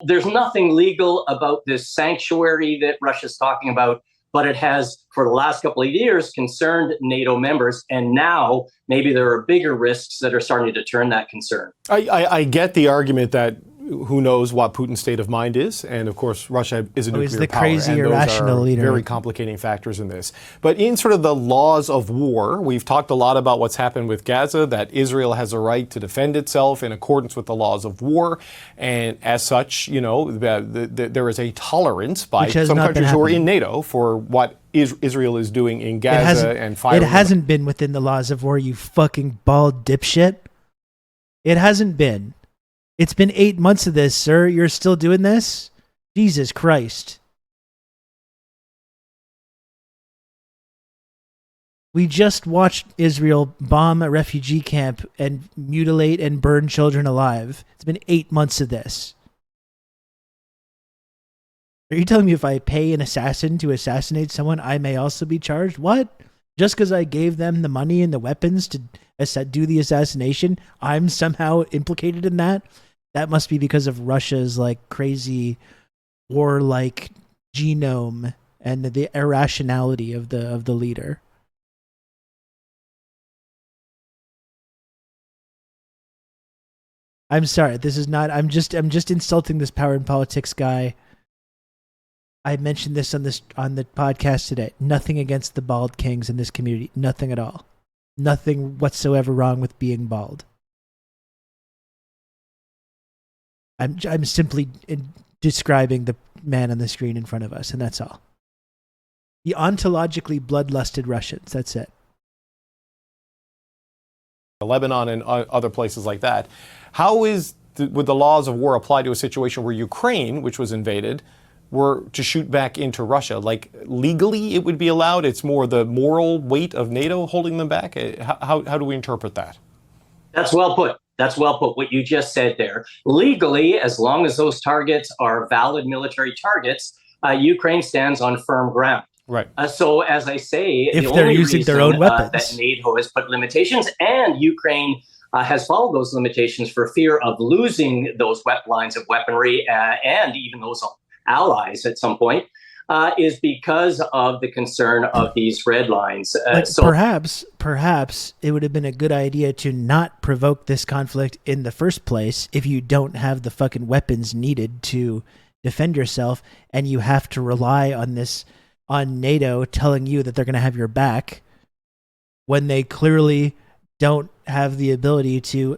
There's nothing legal about this sanctuary that Russia's talking about, but it has, for the last couple of years, concerned NATO members. And now maybe there are bigger risks that are starting to turn that concern. I get the argument that who knows what Putin's state of mind is, and of course Russia is a nuclear the power, crazy, and those irrational are leader. very complicating factors in this. But in sort of the laws of war, we've talked a lot about what's happened with Gaza, that Israel has a right to defend itself in accordance with the laws of war, and as such, you know, there is a tolerance by some countries who are in NATO for what Israel is doing in Gaza and firing. It hasn't been within the laws of war, you fucking bald dipshit. It hasn't been. It's been 8 months of this, sir. You're still doing this? Jesus Christ. We just watched Israel bomb a refugee camp and mutilate and burn children alive. It's been 8 months of this. Are you telling me if I pay an assassin to assassinate someone, I may also be charged? What? Just because I gave them the money and the weapons to do the assassination, I'm somehow implicated in that? That must be because of Russia's like crazy warlike genome and the irrationality of the leader. I'm sorry, this is not. I'm just insulting this power and politics guy. I mentioned this on the podcast today. Nothing against the bald kings in this community. Nothing at all. Nothing whatsoever wrong with being bald. I'm simply describing the man on the screen in front of us, and that's all. The ontologically bloodlusted Russians, that's it. Lebanon and other places like that. How would the laws of war apply to a situation where Ukraine, which was invaded, were to shoot back into Russia? Like, legally it would be allowed? It's more the moral weight of NATO holding them back? How do we interpret that? That's well put. That's well put, what you just said there. Legally, as long as those targets are valid military targets, Ukraine stands on firm ground. Right. So, as I say, if the they're only using reason their own weapons, that NATO has put limitations, and Ukraine has followed those limitations for fear of losing those lines of weaponry and even those allies at some point, is because of the concern of these red lines. Perhaps it would have been a good idea to not provoke this conflict in the first place if you don't have the fucking weapons needed to defend yourself, and you have to rely on NATO telling you that they're going to have your back when they clearly don't have the ability to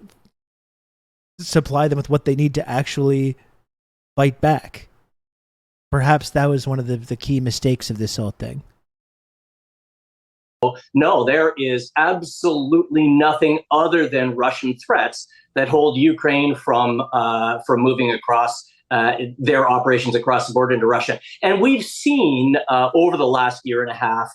supply them with what they need to actually fight back. Perhaps that was one of the key mistakes of this whole thing. No, there is absolutely nothing other than Russian threats that hold Ukraine from moving across their operations across the border into Russia. And we've seen over the last year and a half,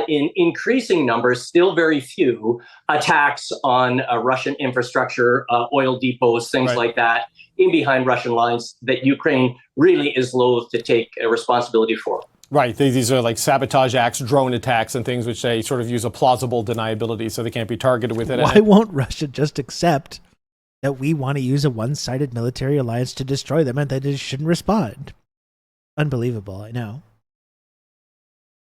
in increasing numbers, still very few, attacks on Russian infrastructure, oil depots, things like that, in behind Russian lines that Ukraine really is loath to take responsibility for. Right. These are like sabotage acts, drone attacks, and things which they sort of use a plausible deniability, so they can't be targeted with it. Why won't Russia just accept that we want to use a one-sided military alliance to destroy them and that they shouldn't respond? Unbelievable, I know.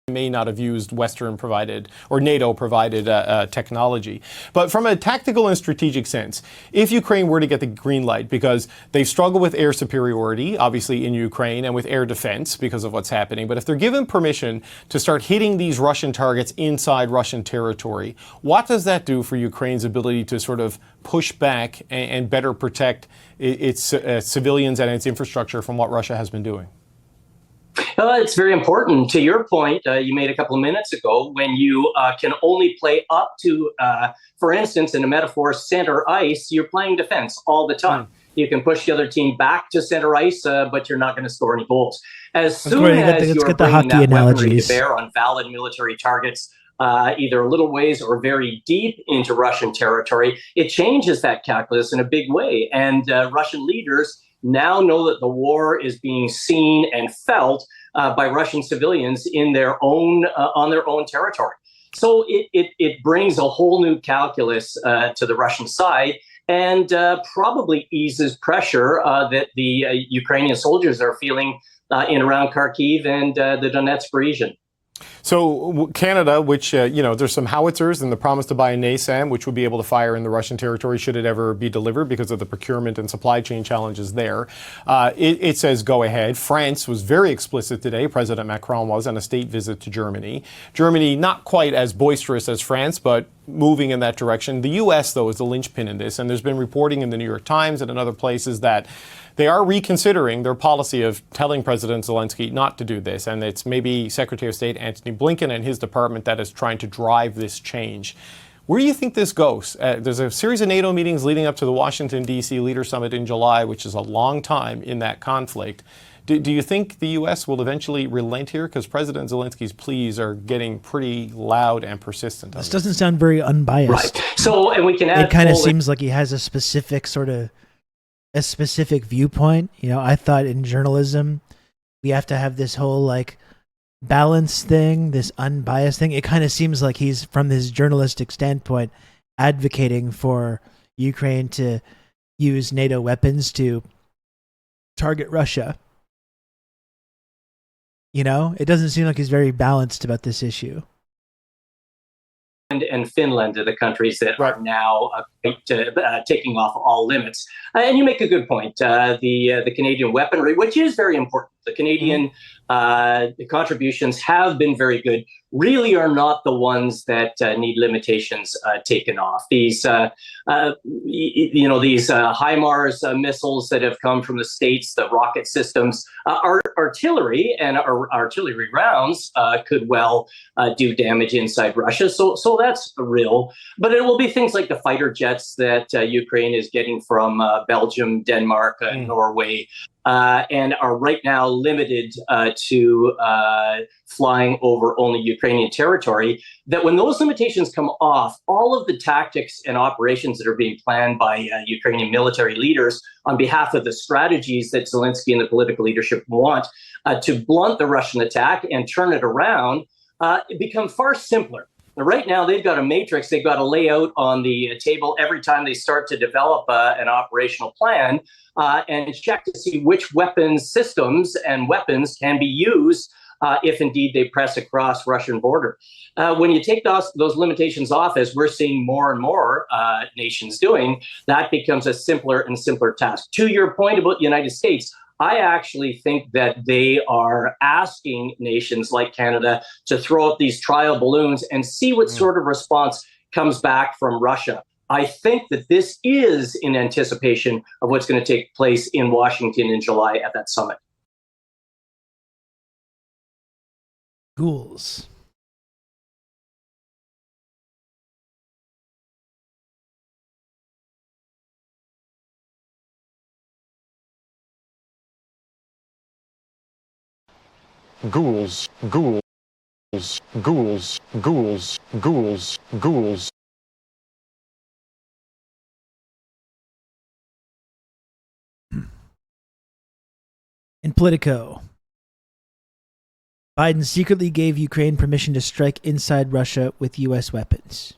May not have used Western-provided or NATO-provided technology. But from a tactical and strategic sense, if Ukraine were to get the green light, because they struggle with air superiority, obviously in Ukraine, and with air defense because of what's happening, but if they're given permission to start hitting these Russian targets inside Russian territory, what does that do for Ukraine's ability to sort of push back and better protect its civilians and its infrastructure from what Russia has been doing? It's very important. To your point you made a couple of minutes ago, when you can only play up to, for instance, in a metaphor, center ice, you're playing defense all the time. You can push the other team back to center ice, but you're not going to score any goals. As soon as you're bringing that weaponry to bear on valid military targets, either a little ways or very deep into Russian territory, it changes that calculus in a big way. And Russian leaders now know that the war is being seen and felt by Russian civilians in their own on their own territory. So it brings a whole new calculus to the Russian side, and probably eases pressure that the Ukrainian soldiers are feeling in around Kharkiv and the Donetsk region. So Canada, which, there's some howitzers and the promise to buy a NASAM, which would be able to fire in the Russian territory should it ever be delivered because of the procurement and supply chain challenges there. It says go ahead. France was very explicit today, President Macron was, on a state visit to Germany. Germany, not quite as boisterous as France, but moving in that direction. The U.S., though, is the linchpin in this, and there's been reporting in the New York Times and in other places that they are reconsidering their policy of telling President Zelensky not to do this, and it's maybe Secretary of State Antony Blinken and his department that is trying to drive this change. Where do you think this goes? There's a series of NATO meetings leading up to the Washington, D.C. Leader Summit in July, which is a long time in that conflict. Do you think the U.S. will eventually relent here? Because President Zelensky's pleas are getting pretty loud and persistent. This doesn't sound very unbiased. Right. So, and we can add... It kind of seems like he has a specific viewpoint. I thought in journalism, we have to have this whole balance thing, this unbiased thing. It kind of seems like he's, from his journalistic standpoint, advocating for Ukraine to use NATO weapons to target Russia. It doesn't seem like he's very balanced about this issue. And Finland are the countries that are now taking off all limits. And you make a good point. The Canadian weaponry, which is very important. The Canadian contributions have been very good, really are not the ones that need limitations taken off. These, these HIMARS missiles that have come from the States, the rocket systems, artillery and artillery rounds could well do damage inside Russia. So that's real. But it will be things like the fighter jets that Ukraine is getting from Belgium, Denmark, Norway, and are right now limited to flying over only Ukrainian territory, that when those limitations come off, all of the tactics and operations that are being planned by Ukrainian military leaders on behalf of the strategies that Zelensky and the political leadership want to blunt the Russian attack and turn it around, become far simpler. Right now, they've got a matrix they've got to lay out on the table every time they start to develop an operational plan and check to see which weapons systems and weapons can be used if indeed they press across Russian border. When you take those limitations off, as we're seeing more and more nations doing, that becomes a simpler and simpler task. To your point about the United States, I actually think that they are asking nations like Canada to throw up these trial balloons and see what sort of response comes back from Russia. I think that this is in anticipation of what's going to take place in Washington in July at that summit. Ghouls. Ghouls, ghouls, ghouls, ghouls, ghouls, ghouls. In Politico, Biden secretly gave Ukraine permission to strike inside Russia with U.S. weapons.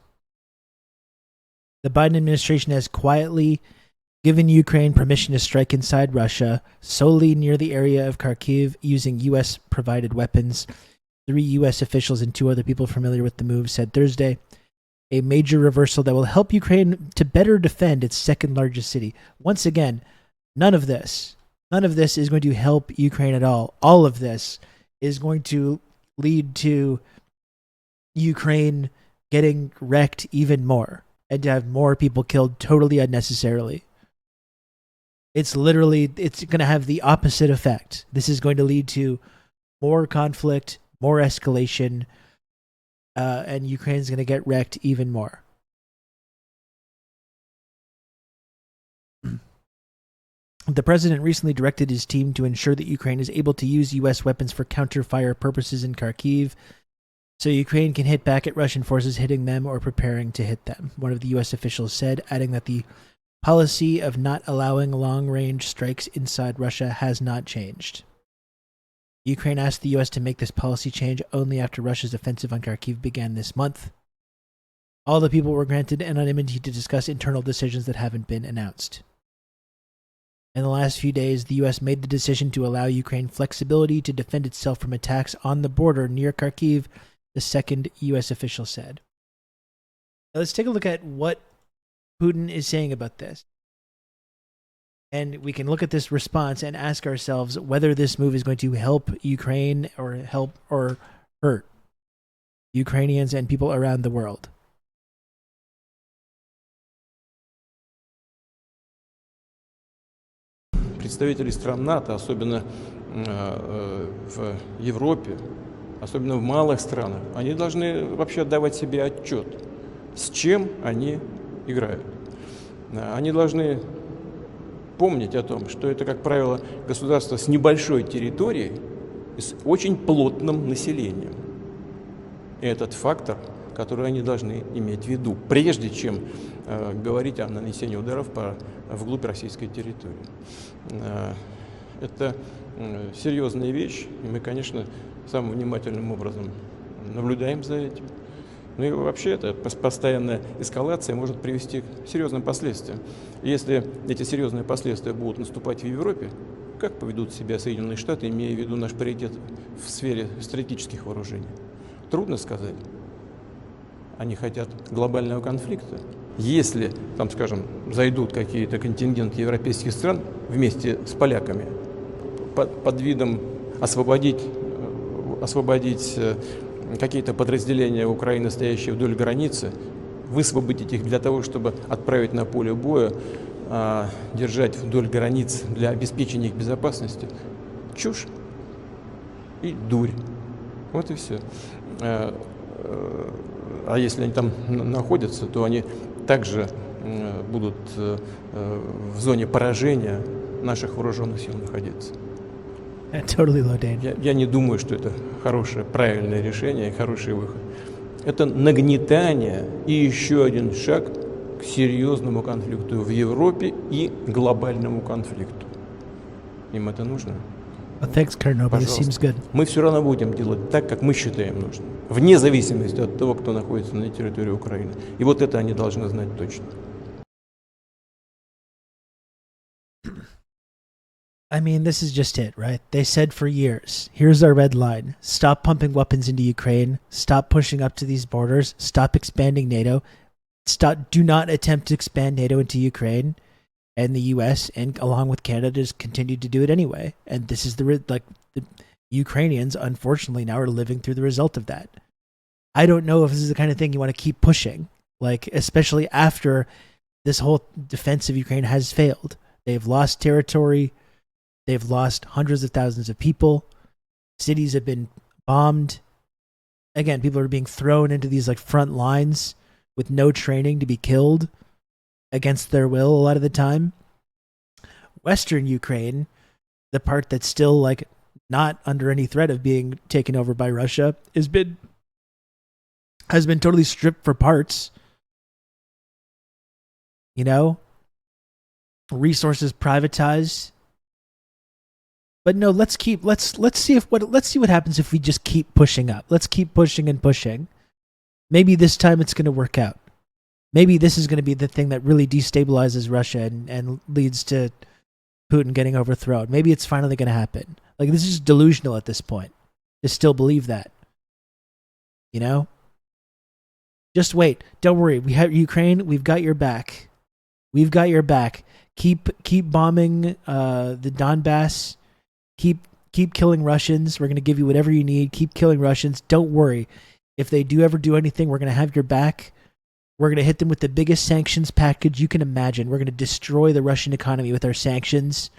The Biden administration has quietly given Ukraine permission to strike inside Russia, solely near the area of Kharkiv, using U.S.-provided weapons. 3 U.S. officials and 2 other people familiar with the move said Thursday, a major reversal that will help Ukraine to better defend its second-largest city. Once again, none of this is going to help Ukraine at all. All of this is going to lead to Ukraine getting wrecked even more and to have more people killed totally unnecessarily. It's going to have the opposite effect. This is going to lead to more conflict, more escalation, and Ukraine's going to get wrecked even more. The president recently directed his team to ensure that Ukraine is able to use U.S. weapons for counter-fire purposes in Kharkiv, so Ukraine can hit back at Russian forces hitting them or preparing to hit them, one of the U.S. officials said, adding that the policy of not allowing long-range strikes inside Russia has not changed. Ukraine asked the U.S. to make this policy change only after Russia's offensive on Kharkiv began this month. All the people were granted anonymity to discuss internal decisions that haven't been announced. In the last few days, the U.S. made the decision to allow Ukraine flexibility to defend itself from attacks on the border near Kharkiv, the second U.S. official said. Now let's take a look at what Putin is saying about this. And we can look at this response and ask ourselves whether this move is going to help Ukraine or help or hurt Ukrainians and people around the world. Представители стран НАТО, особенно в Европе, особенно в малых странах, они должны вообще отдавать себе отчет, с чем они играют. Они должны помнить о том, что это, как правило, государство с небольшой территорией и с очень плотным населением. И этот фактор, который они должны иметь в виду, прежде чем говорить о нанесении ударов вглубь российской территории. Это серьезная вещь, и мы, конечно, самым внимательным образом наблюдаем за этим. Ну и вообще эта постоянная эскалация может привести к серьезным последствиям. Если эти серьезные последствия будут наступать в Европе, как поведут себя Соединенные Штаты, имея в виду наш приоритет в сфере стратегических вооружений? Трудно сказать. Они хотят глобального конфликта. Если, там, скажем, зайдут какие-то контингенты европейских стран вместе с поляками под видом освободить какие-то подразделения Украины, стоящие вдоль границы, высвободить их для того, чтобы отправить на поле боя, держать вдоль границ для обеспечения их безопасности, чушь и дурь. Вот и все. А если они там находятся, то они также будут в зоне поражения наших вооруженных сил находиться. Totally low, Dane. Я не думаю, что это хорошее, правильное решение и хороший выход. Это нагнетание и еще один шаг к серьезному конфликту в Европе и глобальному конфликту. Им это нужно? Thanks, Colonel, but it seems good. Мы все равно будем делать так, как мы считаем нужным, вне зависимости от того, кто находится на территории Украины. И вот это они должны знать точно. I mean, this is just it, right? They said for years, here's our red line. Stop pumping weapons into Ukraine. Stop pushing up to these borders. Stop expanding NATO. Do not attempt to expand NATO into Ukraine. And the U.S. and along with Canada just continued to do it anyway. And this is the Ukrainians, unfortunately, now are living through the result of that. I don't know if this is the kind of thing you want to keep pushing, like especially after this whole defense of Ukraine has failed. They've lost territory. They've lost hundreds of thousands of people. Cities have been bombed. Again, people are being thrown into these like front lines with no training to be killed against their will a lot of the time. Western Ukraine, the part that's still like not under any threat of being taken over by Russia, has been totally stripped for parts. You know, resources privatized. But no, let's see what happens if we just keep pushing up. Let's keep pushing and pushing. Maybe this time it's going to work out. Maybe this is going to be the thing that really destabilizes Russia and leads to Putin getting overthrown. Maybe it's finally going to happen. Like, this is delusional at this point to still believe that. You know? Just wait. Don't worry. We have Ukraine. We've got your back. We've got your back. Keep bombing the Donbass. Keep killing Russians. We're going to give you whatever you need. Keep killing Russians. Don't worry. If they do ever do anything, we're going to have your back. We're going to hit them with the biggest sanctions package you can imagine. We're going to destroy the Russian economy with our sanctions.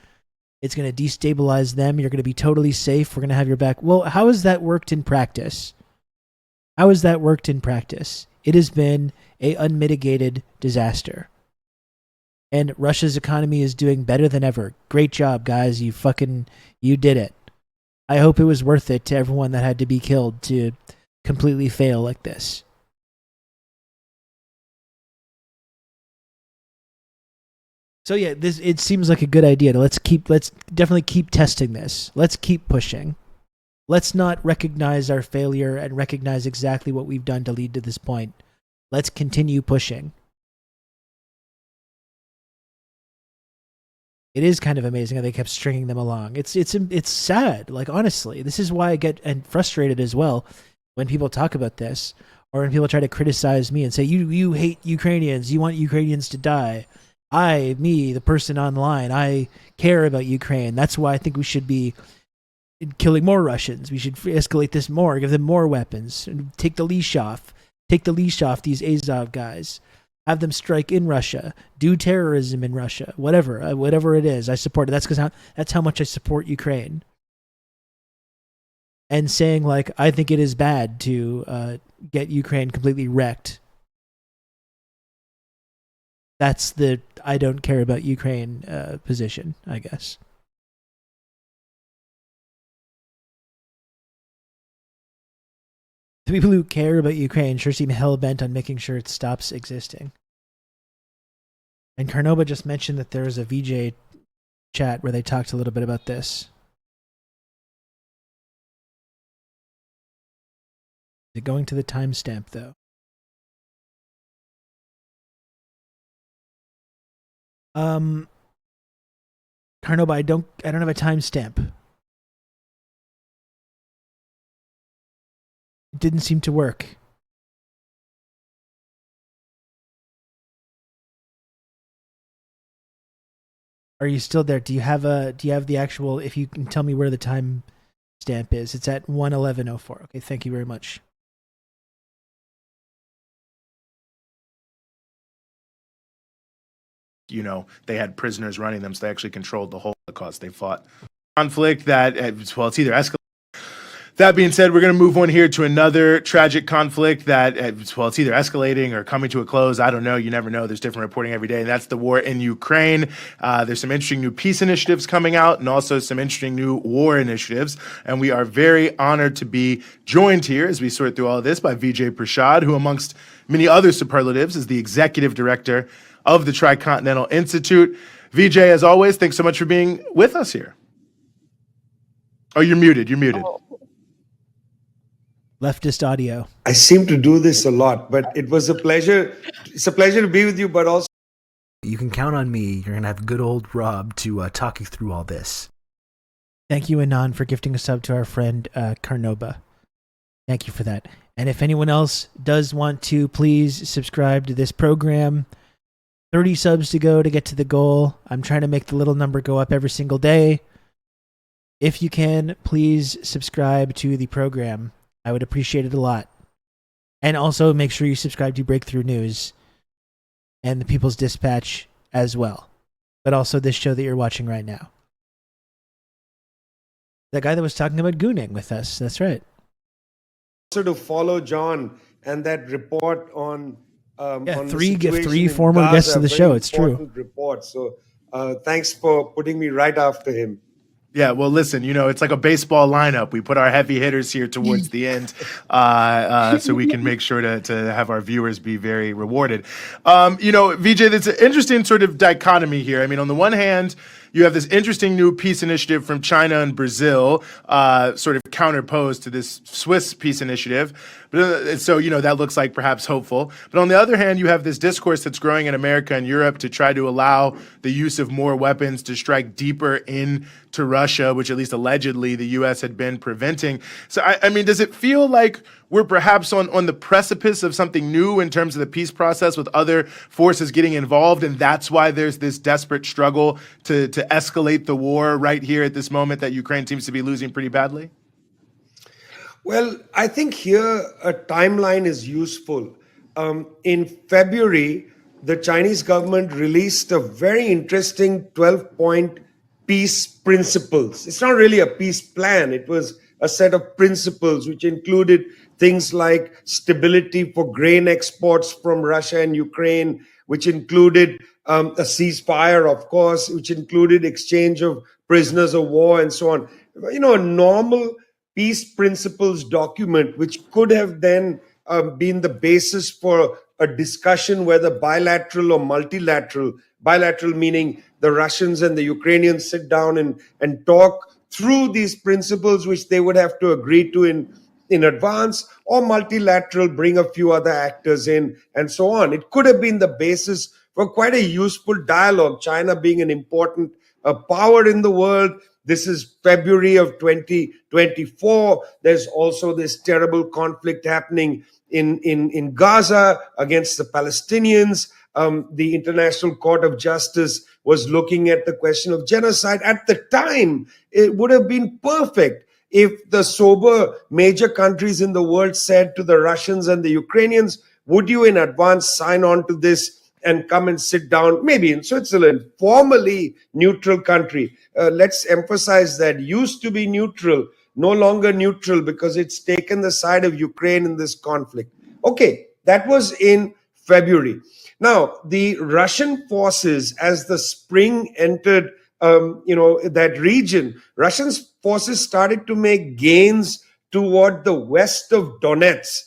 It's going to destabilize them. You're going to be totally safe. We're going to have your back. Well, how has that worked in practice? How has that worked in practice? It has been an unmitigated disaster. And Russia's economy is doing better than ever. Great job, guys. You did it. I hope it was worth it to everyone that had to be killed to completely fail like this. So yeah, it seems like a good idea. Let's definitely keep testing this. Let's keep pushing. Let's not recognize our failure and recognize exactly what we've done to lead to this point. Let's continue pushing. It is kind of amazing how they kept stringing them along. It's sad. Like, honestly, this is why I get frustrated as well when people talk about this, or when people try to criticize me and say, you hate Ukrainians, you want Ukrainians to die. The person online, I care about Ukraine. That's why I think we should be killing more Russians. We should escalate this more, give them more weapons, and take the leash off. Take the leash off these Azov guys. Have them strike in Russia. Do terrorism in Russia. Whatever it is, I support it. That's how much I support Ukraine. And saying, like, I think it is bad to get Ukraine completely wrecked. That's the I don't care about Ukraine position, I guess. The people who care about Ukraine sure seem hell-bent on making sure it stops existing. And Carnova just mentioned that there was a VJ chat where they talked a little bit about this. Is it going to the timestamp, though? Carnova, I don't have a timestamp. It didn't seem to work. Are you still there? Do you have the actual, if you can tell me where the time stamp is? It's at 1:11:04. Okay, thank you very much. You know, they had prisoners running them, so they actually controlled the whole Holocaust. They fought conflict that, well, it's either escalating. That being said, we're going to move on here to another tragic conflict that, well, it's either escalating or coming to a close. I don't know. You never know. There's different reporting every day, and that's the war in Ukraine. There's some interesting new peace initiatives coming out and also some interesting new war initiatives. And we are very honored to be joined here as we sort through all of this by Vijay Prashad, who, amongst many other superlatives, is the executive director of the Tricontinental Institute. Vijay, as always, thanks so much for being with us here. Oh, you're muted. You're muted. Oh. Leftist audio. I seem to do this a lot, but it was a pleasure. It's a pleasure to be with you, but also you can count on me. You're going to have good old Rob to talk you through all this. Thank you, Anon, for gifting a sub to our friend Carnoba. Thank you for that. And if anyone else does want to, please subscribe to this program. 30 subs to go to get to the goal. I'm trying to make the little number go up every single day. If you can, please subscribe to the program. I would appreciate it a lot. And also make sure you subscribe to Breakthrough News and the People's Dispatch as well. But also this show that you're watching right now. The guy that was talking about gooning with us. That's right. Also to follow John and that report on on the three situation in former Gaza, guests of the very show. It's true. important report. So thanks for putting me right after him. Yeah, well, listen, it's like a baseball lineup. We put our heavy hitters here towards the end so we can make sure to have our viewers be very rewarded. Vijay, there's an interesting sort of dichotomy here. I mean, on the one hand, you have this interesting new peace initiative from China and Brazil, sort of counterposed to this Swiss peace initiative. So, that looks like perhaps hopeful. But on the other hand, you have this discourse that's growing in America and Europe to try to allow the use of more weapons to strike deeper into Russia, which at least allegedly the U.S. had been preventing. So, I mean, does it feel like we're perhaps on the precipice of something new in terms of the peace process with other forces getting involved, and that's why there's this desperate struggle to escalate the war right here at this moment that Ukraine seems to be losing pretty badly? Well, I think here a timeline is useful. In February, the Chinese government released a very interesting 12-point peace principles. It's not really a peace plan. It was a set of principles which included things like stability for grain exports from Russia and Ukraine, which included a ceasefire, of course, which included exchange of prisoners of war and so on. A normal peace principles document, which could have then been the basis for a discussion, whether bilateral or multilateral. Bilateral meaning the Russians and the Ukrainians sit down and talk through these principles, which they would have to agree to in advance, or multilateral, bring a few other actors in, and so on. It could have been the basis for quite a useful dialogue, China being an important power in the world. This is February of 2024. There's also this terrible conflict happening in Gaza against the Palestinians. The International Court of Justice was looking at the question of genocide. At the time, it would have been perfect if the sober major countries in the world said to the Russians and the Ukrainians, would you in advance sign on to this and come and sit down, maybe in Switzerland, formally neutral country. Let's emphasize that used to be neutral, no longer neutral because it's taken the side of Ukraine in this conflict. Okay, that was in February. Now, the Russian forces, as the spring entered, that region, Russian forces started to make gains toward the west of Donetsk,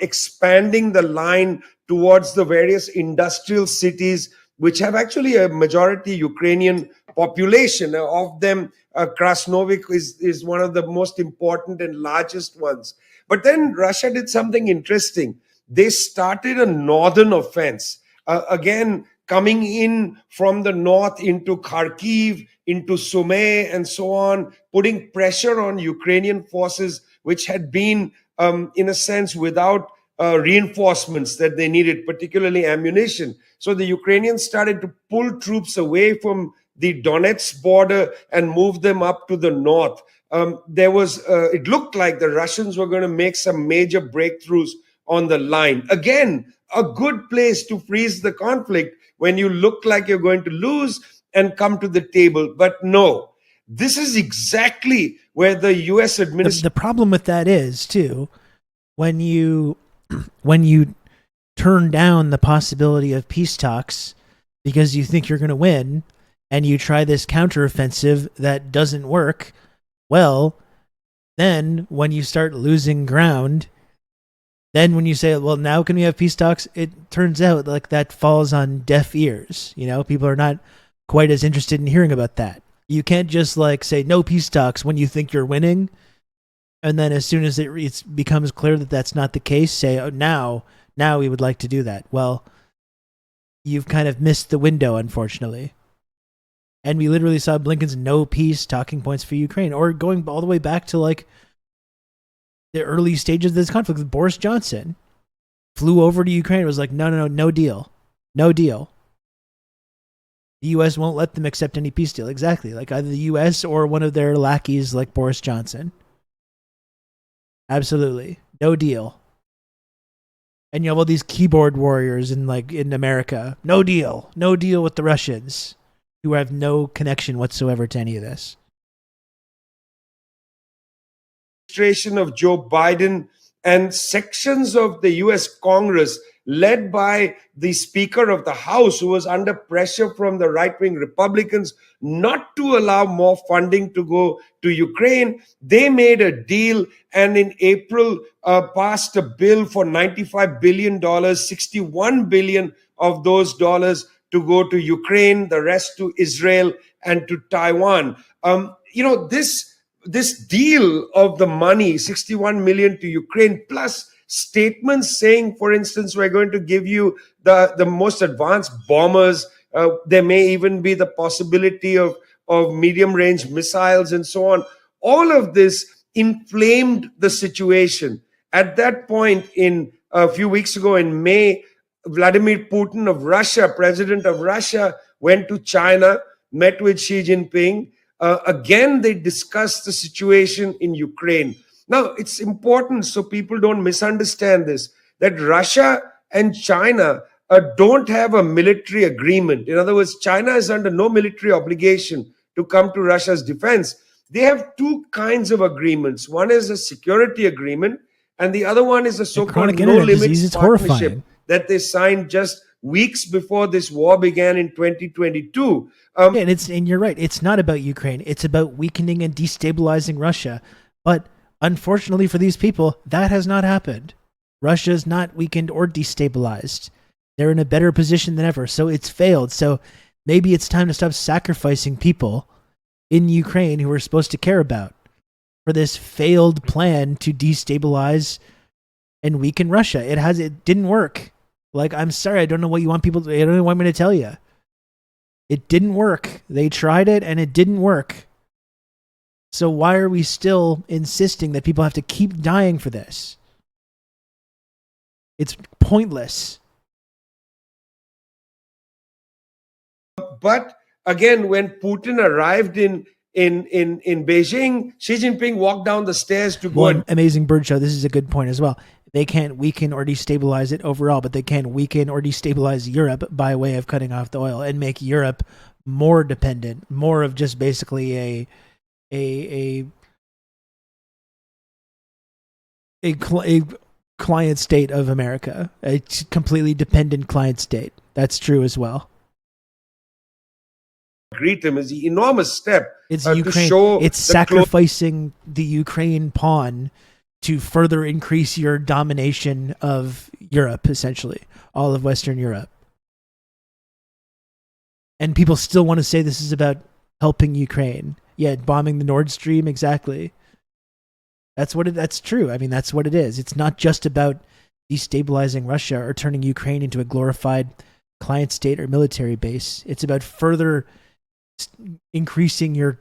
expanding the line towards the various industrial cities, which have actually a majority Ukrainian population. Of them, Krasnovik is one of the most important and largest ones. But then Russia did something interesting. They started a northern offense, again, coming in from the north into Kharkiv, into Sumy, and so on, putting pressure on Ukrainian forces, which had been, in a sense, without reinforcements that they needed, particularly ammunition. So the Ukrainians started to pull troops away from the Donetsk border and move them up to the north. It looked like the Russians were going to make some major breakthroughs on the line. Again, a good place to freeze the conflict when you look like you're going to lose and come to the table. But no, this is exactly where the U.S. administration... The problem with that is, too, when you turn down the possibility of peace talks because you think you're going to win and you try this counteroffensive that doesn't work, well, then when you start losing ground, then when you say, well, now can we have peace talks? It turns out like that falls on deaf ears. People are not quite as interested in hearing about that. You can't just say no peace talks when you think you're winning. And then as soon as it becomes clear that that's not the case, say, oh, now we would like to do that. Well, you've kind of missed the window, unfortunately. And we literally saw Blinken's no peace talking points for Ukraine, or going all the way back to like the early stages of this conflict. Boris Johnson flew over to Ukraine and was like, no deal. No deal. The U.S. won't let them accept any peace deal. Exactly. Like either the U.S. or one of their lackeys like Boris Johnson. Absolutely. No deal. And you have all these keyboard warriors in America. No deal. No deal with the Russians, who have no connection whatsoever to any of this. Administration of Joe Biden and sections of the US Congress, led by the Speaker of the House, who was under pressure from the right-wing Republicans not to allow more funding to go to Ukraine. They made a deal and in April passed a bill for $95 billion, $61 billion of those dollars to go to Ukraine, the rest to Israel and to Taiwan. This deal of the money, 61 million to Ukraine, plus statements saying, for instance, we're going to give you the most advanced bombers. There may even be the possibility of medium-range missiles and so on. All of this inflamed the situation. At that point, in a few weeks ago in May, Vladimir Putin of Russia, president of Russia, went to China, met with Xi Jinping. Again, they discussed the situation in Ukraine. Now, it's important so people don't misunderstand this, that Russia and China don't have a military agreement. In other words, China is under no military obligation to come to Russia's defense. They have two kinds of agreements. One is a security agreement, and the other one is a so-called no-limits partnership that they signed just weeks before this war began in 2022. And you're right. It's not about Ukraine. It's about weakening and destabilizing Russia. But unfortunately for these people, that has not happened. Russia is not weakened or destabilized. They're in a better position than ever. So it's failed. So maybe it's time to stop sacrificing people in Ukraine who we're supposed to care about for this failed plan to destabilize and weaken Russia. It didn't work. Like, I'm sorry, I don't know what you want people to, I don't know what I'm going to tell you. It didn't work. They tried it and it didn't work. So why are we still insisting that people have to keep dying for this? It's pointless. But again, when Putin arrived in Beijing, Xi Jinping walked down the stairs to go. Well, Amazing Bird Show, this is a good point as well. They can't weaken or destabilize it overall, but they can weaken or destabilize Europe by way of cutting off the oil and make Europe more dependent, more of just basically a client state of America, a completely dependent client state. That's true as well. Greet him is the enormous step. It's Ukraine. To show it's sacrificing the Ukraine pawn to further increase your domination of Europe, essentially, all of Western Europe. And people still want to say this is about helping Ukraine. Yeah, bombing the Nord Stream, exactly. That's true. I mean, that's what it is. It's not just about destabilizing Russia or turning Ukraine into a glorified client state or military base. It's about further increasing your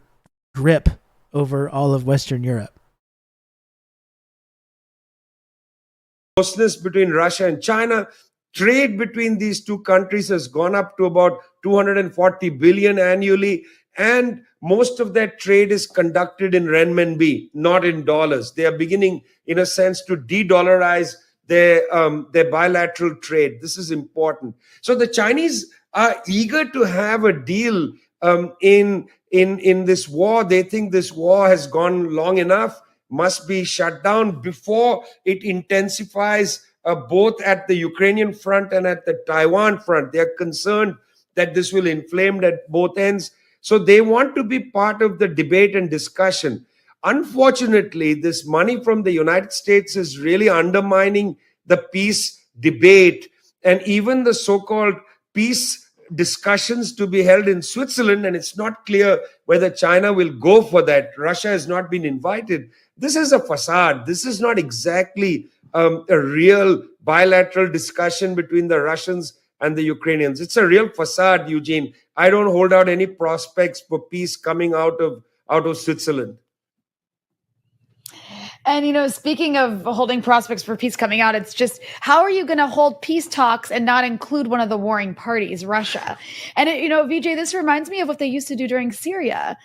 grip over all of Western Europe. Closeness between Russia and China, trade between these two countries has gone up to about 240 billion annually, and most of that trade is conducted in renminbi, not in dollars. They are beginning, in a sense, to de-dollarize their bilateral trade. This is important. So the Chinese are eager to have a deal in this war. They think this war has gone long enough, must be shut down before it intensifies both at the Ukrainian front and at the Taiwan front. They are concerned that this will inflame at both ends. So they want to be part of the debate and discussion. Unfortunately, this money from the United States is really undermining the peace debate and even the so-called peace discussions to be held in Switzerland, and it's not clear whether China will go for that. Russia has not been invited. This is a facade. This is not exactly a real bilateral discussion between the Russians and the Ukrainians. It's a real facade, Eugene. I don't hold out any prospects for peace coming out of Switzerland. And, speaking of holding prospects for peace coming out, it's just, how are you going to hold peace talks and not include one of the warring parties, Russia? And, Vijay, this reminds me of what they used to do during Syria,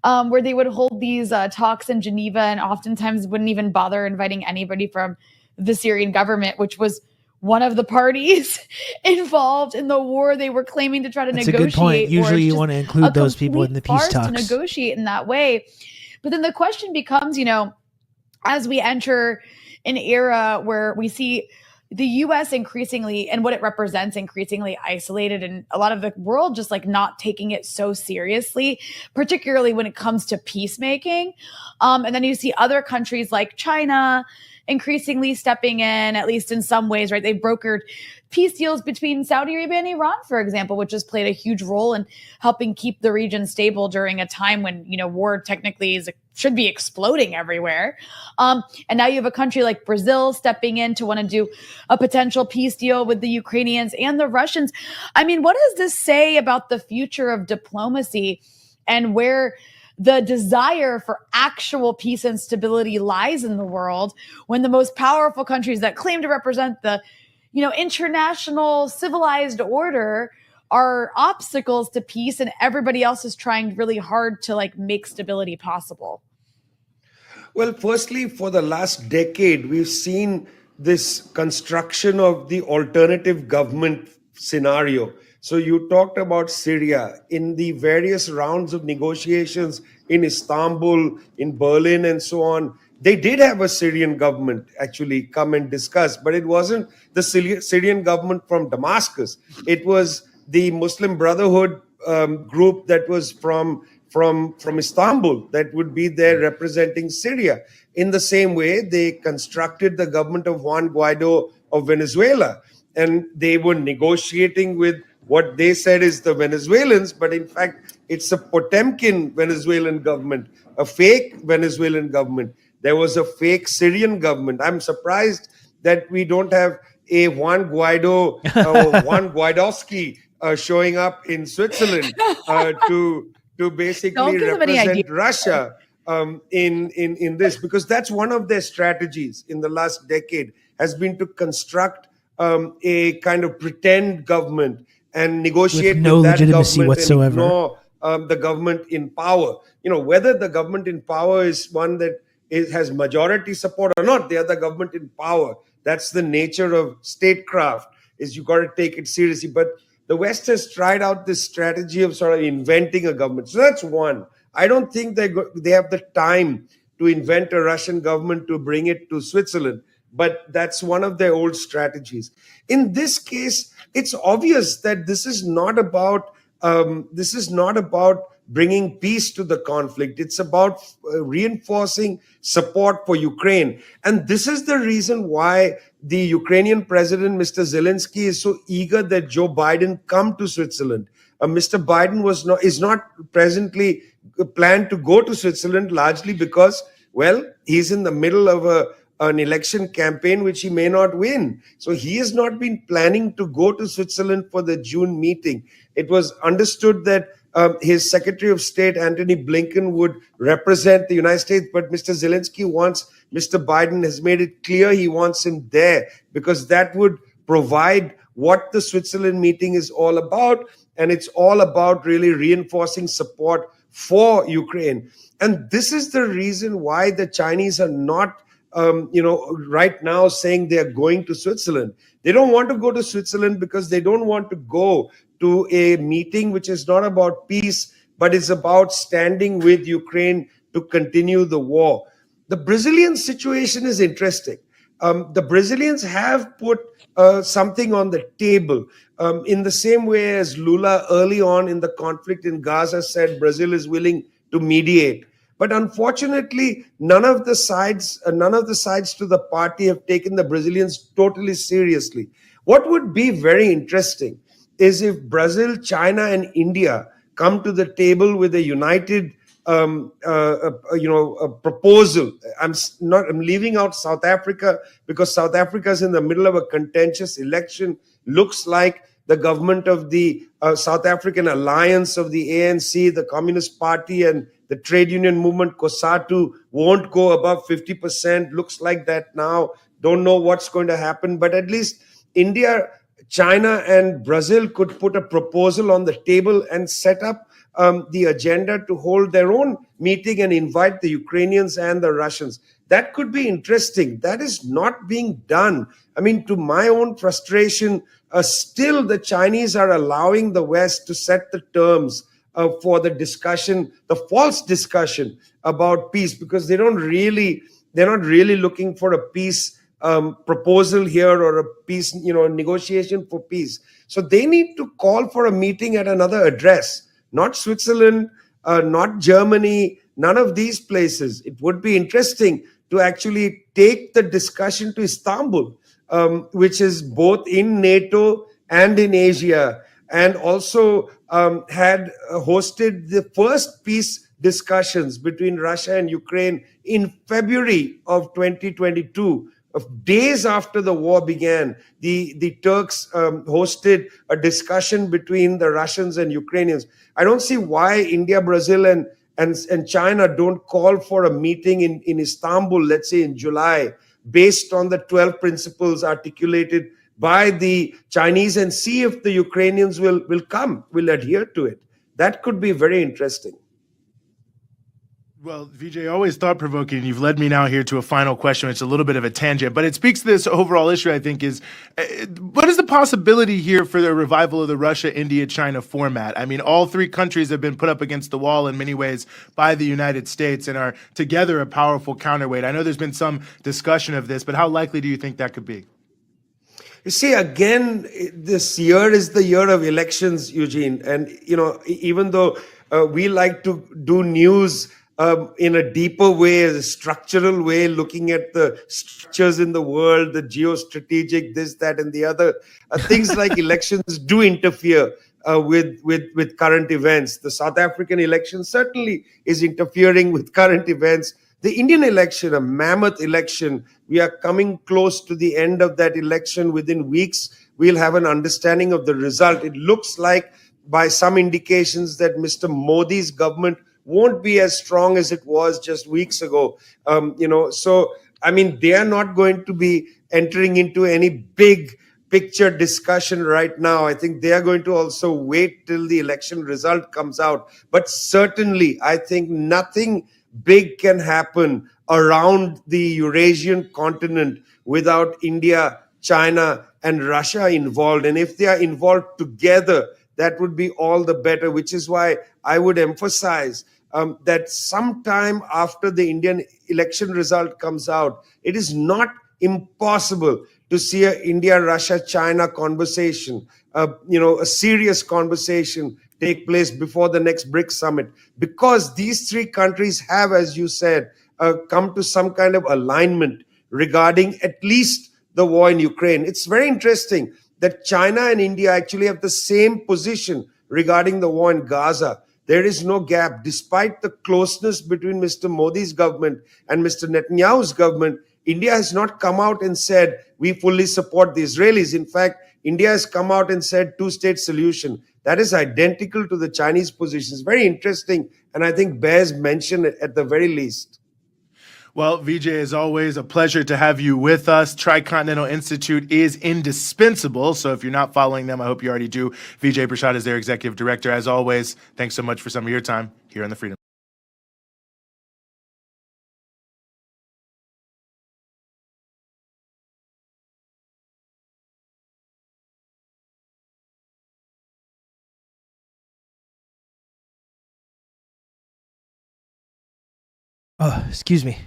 where they would hold these talks in Geneva and oftentimes wouldn't even bother inviting anybody from the Syrian government, which was one of the parties involved in the war they were claiming to try to negotiate. That's a good point. Usually you want to include those people in the peace talks. To negotiate in that way. But then the question becomes, as we enter an era where we see the U.S. increasingly, and what it represents, increasingly isolated, and a lot of the world just like not taking it so seriously, particularly when it comes to peacemaking. And then you see other countries like China increasingly stepping in, at least in some ways, right? They've brokered peace deals between Saudi Arabia and Iran, for example, which has played a huge role in helping keep the region stable during a time when, war technically should be exploding everywhere. And now you have a country like Brazil stepping in to want to do a potential peace deal with the Ukrainians and the Russians. I mean, what does this say about the future of diplomacy and where the desire for actual peace and stability lies in the world when the most powerful countries that claim to represent the international civilized order are obstacles to peace, and everybody else is trying really hard to make stability possible? Well, firstly, for the last decade, we've seen this construction of the alternative government scenario. So you talked about Syria. In the various rounds of negotiations in Istanbul, in Berlin, and so on, they did have a Syrian government actually come and discuss, but it wasn't the Syrian government from Damascus. It was the Muslim Brotherhood group that was from Istanbul that would be there representing Syria. In the same way, they constructed the government of Juan Guaido of Venezuela, and they were negotiating with what they said is the Venezuelans, but in fact, it's a Potemkin Venezuelan government, a fake Venezuelan government. There was a fake Syrian government. I'm surprised that we don't have a Juan Guaido or Juan Guaidowski showing up in Switzerland to basically represent Russia in this, because that's one of their strategies in the last decade, has been to construct a kind of pretend government and negotiate with no legitimacy whatsoever. And ignore the government in power. Whether the government in power is one that has majority support or not, they are the government in power. That's the nature of statecraft, is you got to take it seriously. But the West has tried out this strategy of sort of inventing a government. So that's one. I don't think they have the time to invent a Russian government to bring it to Switzerland, but that's one of their old strategies. In this case, it's obvious that this is not about bringing peace to the conflict. It's about reinforcing support for Ukraine. And this is the reason why the Ukrainian president, Mr. Zelensky, is so eager that Joe Biden come to Switzerland. Mr. Biden is not presently planned to go to Switzerland, largely because, well, he's in the middle of an election campaign which he may not win. So he has not been planning to go to Switzerland for the June meeting. It was understood that his Secretary of State, Antony Blinken, would represent the United States, but Mr. Zelensky wants, Mr. Biden has made it clear he wants him there, because that would provide what the Switzerland meeting is all about. And it's all about really reinforcing support for Ukraine. And this is the reason why the Chinese are not right now saying they are going to Switzerland. They don't want to go to Switzerland because they don't want to go to a meeting which is not about peace, but is about standing with Ukraine to continue the war. The Brazilian situation is interesting. The Brazilians have put something on the table in the same way as Lula early on in the conflict in Gaza said Brazil is willing to mediate. But unfortunately, none of the sides to the party have taken the Brazilians totally seriously. What would be very interesting is if Brazil, China, and India come to the table with a united, a proposal. I'm leaving out South Africa because South Africa is in the middle of a contentious election. Looks like the government of the South African alliance of the ANC, the Communist Party, and the trade union movement, COSATU, won't go above 50%. Looks like that now. Don't know what's going to happen, but at least India, China, and Brazil could put a proposal on the table and set up the agenda to hold their own meeting and invite the Ukrainians and the Russians. That could be interesting. That is not being done. I mean, to my own frustration, still the Chinese are allowing the West to set the terms for the discussion, the false discussion about peace, because they're not really looking for a peace proposal here or a peace, negotiation for peace. So they need to call for a meeting at another address, not Switzerland, not Germany, none of these places. It would be interesting to actually take the discussion to Istanbul, which is both in NATO and in Asia, and also had hosted the first peace discussions between Russia and Ukraine in February of 2022. Of days after the war began, the Turks hosted a discussion between the Russians and Ukrainians. I don't see why India, Brazil, and China don't call for a meeting in Istanbul, let's say in July, based on the 12 principles articulated by the Chinese, and see if the Ukrainians will adhere to it. That could be very interesting. Well, Vijay, always thought-provoking. You've led me now here to a final question. It's a little bit of a tangent, but it speaks to this overall issue, I think, is what is the possibility here for the revival of the Russia, India, China format? I mean, all three countries have been put up against the wall in many ways by the United States and are together a powerful counterweight. I know there's been some discussion of this, but how likely do you think that could be? You see, again, this year is the year of elections, Eugene. And, even though we like to do news in a deeper way, a structural way, looking at the structures in the world, the geostrategic, this, that, and the other. Things like elections do interfere with current events. The South African election certainly is interfering with current events. The Indian election, a mammoth election, we are coming close to the end of that election. Within weeks, we'll have an understanding of the result. It looks like, by some indications, that Mr. Modi's government won't be as strong as it was just weeks ago. So, I mean, they are not going to be entering into any big picture discussion right now. I think they are going to also wait till the election result comes out. But certainly, I think nothing big can happen around the Eurasian continent without India, China, and Russia involved. And if they are involved together, that would be all the better, which is why I would emphasize that sometime after the Indian election result comes out, it is not impossible to see a India-Russia-China conversation, a serious conversation take place before the next BRICS summit, because these three countries have, as you said, come to some kind of alignment regarding at least the war in Ukraine. It's very interesting that China and India actually have the same position regarding the war in Gaza. There is no gap. Despite the closeness between Mr. Modi's government and Mr. Netanyahu's government, India has not come out and said, we fully support the Israelis. In fact, India has come out and said two-state solution. That is identical to the Chinese position. It's very interesting, and I think bears mention at the very least. Well, Vijay, as always, a pleasure to have you with us. Tricontinental Institute is indispensable, so if you're not following them, I hope you already do. Vijay Prashad is their executive director. As always, thanks so much for some of your time here on The Freedom. Oh, excuse me.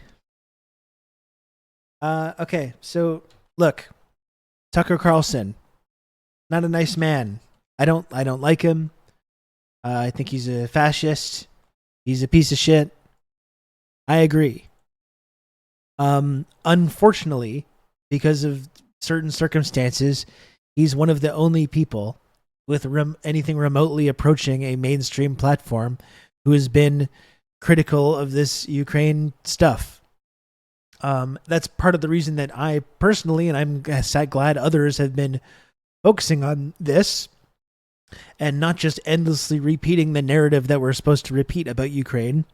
Okay, so look, Tucker Carlson, not a nice man. I don't like him. I think he's a fascist. He's a piece of shit. I agree. Unfortunately, because of certain circumstances, he's one of the only people with anything remotely approaching a mainstream platform who has been critical of this Ukraine stuff. That's part of the reason that I personally, and I'm glad others have been focusing on this, and not just endlessly repeating the narrative that we're supposed to repeat about Ukraine.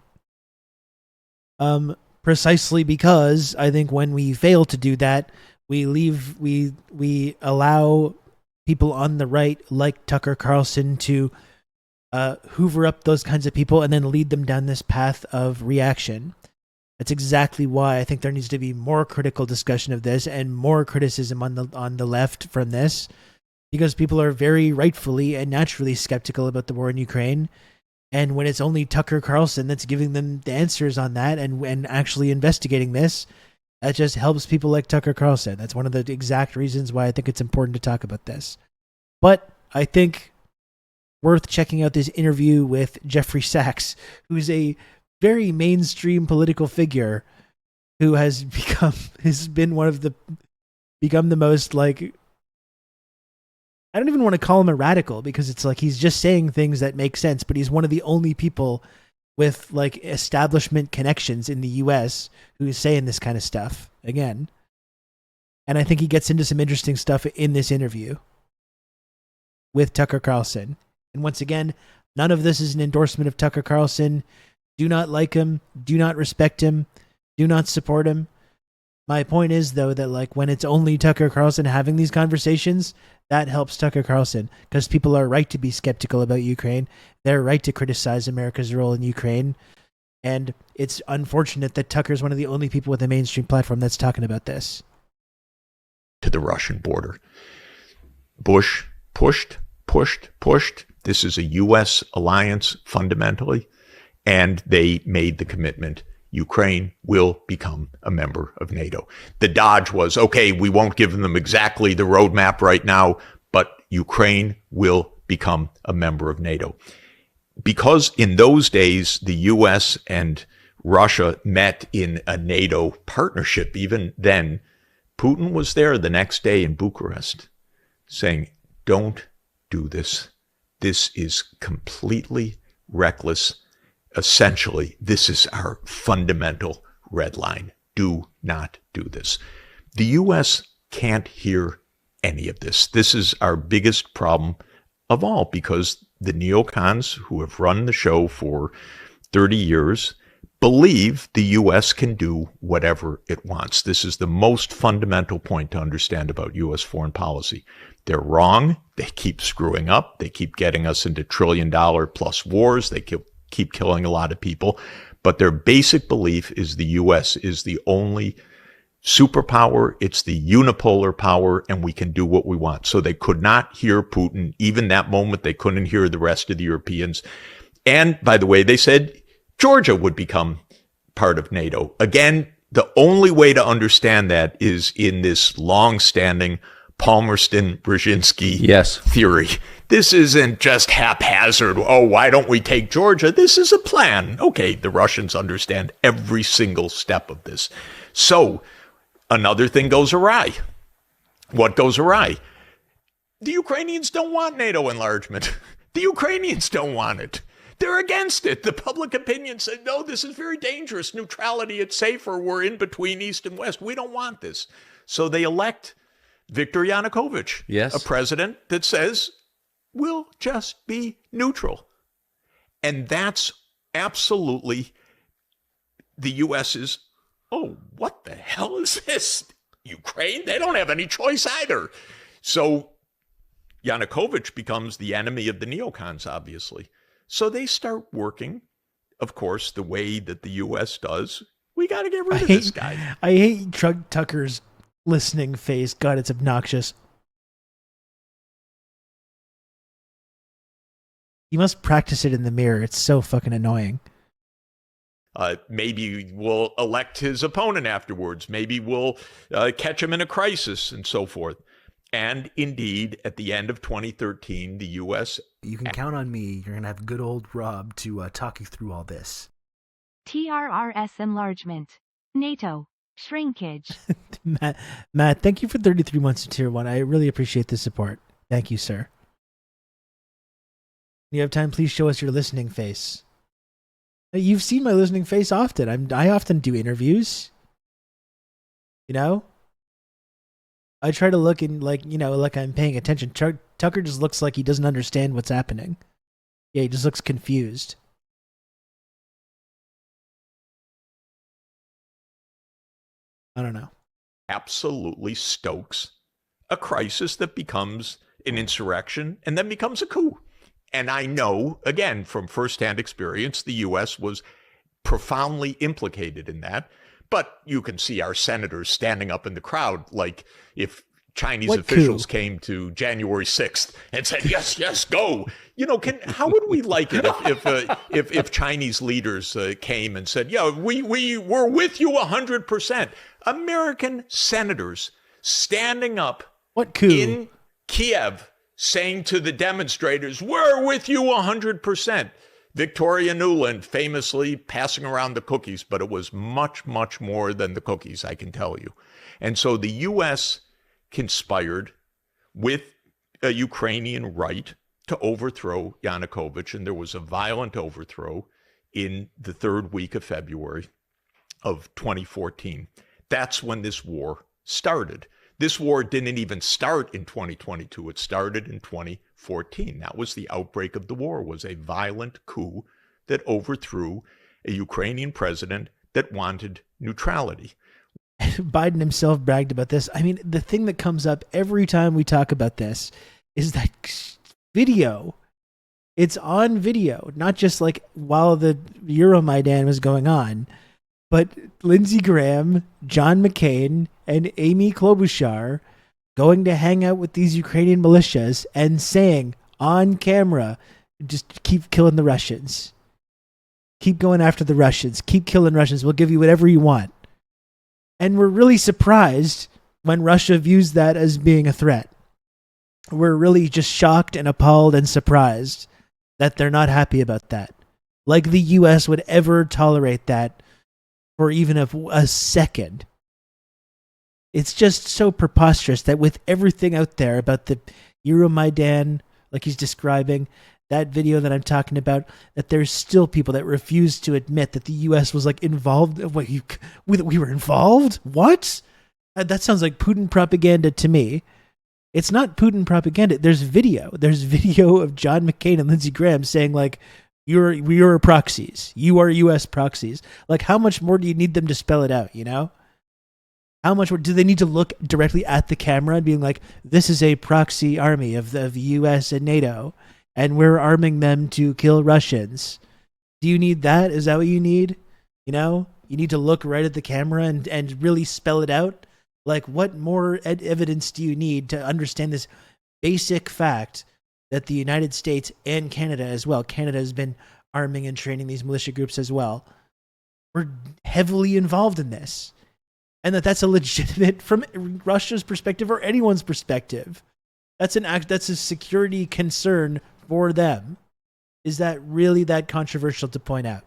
Precisely because I think when we fail to do that, we allow people on the right like Tucker Carlson to hoover up those kinds of people and then lead them down this path of reaction. That's exactly why I think there needs to be more critical discussion of this and more criticism on the left from this, because people are very rightfully and naturally skeptical about the war in Ukraine. And when it's only Tucker Carlson that's giving them the answers on that and actually investigating this, that just helps people like Tucker Carlson. That's one of the exact reasons why I think it's important to talk about this. But I think worth checking out this interview with Jeffrey Sachs, who's a very mainstream political figure who has become the most, like, I don't even want to call him a radical, because it's like he's just saying things that make sense, but he's one of the only people with like establishment connections in the US who is saying this kind of stuff again. And I think he gets into some interesting stuff in this interview with Tucker Carlson. And once again, none of this is an endorsement of Tucker Carlson. Do not like him, do not respect him, do not support him. My point is, though, that like when it's only Tucker Carlson having these conversations, that helps Tucker Carlson, because people are right to be skeptical about Ukraine. They're right to criticize America's role in Ukraine. And it's unfortunate that Tucker's one of the only people with a mainstream platform that's talking about this. To the Russian border. Bush pushed. This is a U.S. alliance fundamentally, and they made the commitment Ukraine will become a member of NATO. The dodge was, okay, we won't give them exactly the roadmap right now, but Ukraine will become a member of NATO. Because in those days, the U.S. and Russia met in a NATO partnership, even then, Putin was there the next day in Bucharest saying, don't do this. This is completely reckless. Essentially, this is our fundamental red line. Do not do this. The U.S. can't hear any of this. This is our biggest problem of all, because the neocons who have run the show for 30 years believe the U.S. can do whatever it wants. This is the most fundamental point to understand about U.S. foreign policy. They're wrong. They keep screwing up. They keep getting us into trillion-dollar-plus wars. They keep killing a lot of people. But their basic belief is the U.S. is the only superpower. It's the unipolar power, and we can do what we want. So they could not hear Putin. Even that moment, they couldn't hear the rest of the Europeans. And by the way, they said Georgia would become part of NATO. Again, the only way to understand that is in this long-standing Palmerston-Brzezinski theory. This isn't just haphazard. Oh, why don't we take Georgia? This is a plan. Okay, the Russians understand every single step of this. So another thing goes awry. What goes awry? The Ukrainians don't want NATO enlargement. The Ukrainians don't want it. They're against it. The public opinion said, no, this is very dangerous. Neutrality, it's safer. We're in between East and West. We don't want this. So they elect Viktor Yanukovych, a president that says, we'll just be neutral. And that's absolutely the U.S.'s, oh, what the hell is this? Ukraine? They don't have any choice either. So Yanukovych becomes the enemy of the neocons, obviously. So they start working, of course, the way that the U.S. does. We got to get rid of this guy. I hate Tucker's listening face. God, it's obnoxious. You must practice it in the mirror. It's so fucking annoying. Maybe we'll elect his opponent afterwards. Maybe we'll catch him in a crisis and so forth. And indeed, at the end of 2013, the U.S. You can count on me. You're going to have good old Rob to talk you through all this. TRRS enlargement. NATO. Shrinkage. Matt, thank you for 33 months of Tier 1. I really appreciate the support. Thank you, sir. When you have time, please show us your listening face. You've seen my listening face often. I often do interviews. You know? I try to look in like I'm paying attention. Tucker just looks like he doesn't understand what's happening. Yeah, he just looks confused. I don't know. Absolutely stokes a crisis that becomes an insurrection and then becomes a coup. And I know, again, from firsthand experience, the U.S. was profoundly implicated in that. But you can see our senators standing up in the crowd like if Chinese officials came to January 6th and said, yes, yes, go. How would we like it if Chinese leaders came and said, yeah, we're with you 100%. American senators standing up in Kiev saying to the demonstrators, we're with you 100%. Victoria Nuland famously passing around the cookies, but it was much, much more than the cookies, I can tell you. And so the U.S. conspired with a Ukrainian right to overthrow Yanukovych, and there was a violent overthrow in the third week of February of 2014. That's when this war started. This war didn't even start in 2022. It started in 2014. That was the outbreak of the war, was a violent coup that overthrew a Ukrainian president that wanted neutrality. Biden himself bragged about this. I mean, the thing that comes up every time we talk about this is that video. It's on video, not just like while the Euromaidan was going on, but Lindsey Graham, John McCain, and Amy Klobuchar going to hang out with these Ukrainian militias and saying on camera, just keep killing the Russians. Keep going after the Russians. Keep killing Russians. We'll give you whatever you want. And we're really surprised when Russia views that as being a threat. We're really just shocked and appalled and surprised that they're not happy about that. Like the U.S. would ever tolerate that for even a second. It's just so preposterous that with everything out there about the Euromaidan, like he's describing, that video that I'm talking about, that there's still people that refuse to admit that the U.S. was like involved. Wait, we were involved? What? That sounds like Putin propaganda to me. It's not Putin propaganda. There's video. There's video of John McCain and Lindsey Graham saying like, you're proxies. You are U.S. proxies. Like, how much more do you need them to spell it out, How much more do they need to look directly at the camera and being like, this is a proxy army of the U.S. and NATO, and we're arming them to kill Russians? Do you need that? Is that what you need? You need to look right at the camera and really spell it out? Like, what more evidence do you need to understand this basic fact that the United States and Canada as well, Canada has been arming and training these militia groups as well, we're heavily involved in this? And that's a legitimate, from Russia's perspective or anyone's perspective, that's a security concern for them. Is that really that controversial to point out?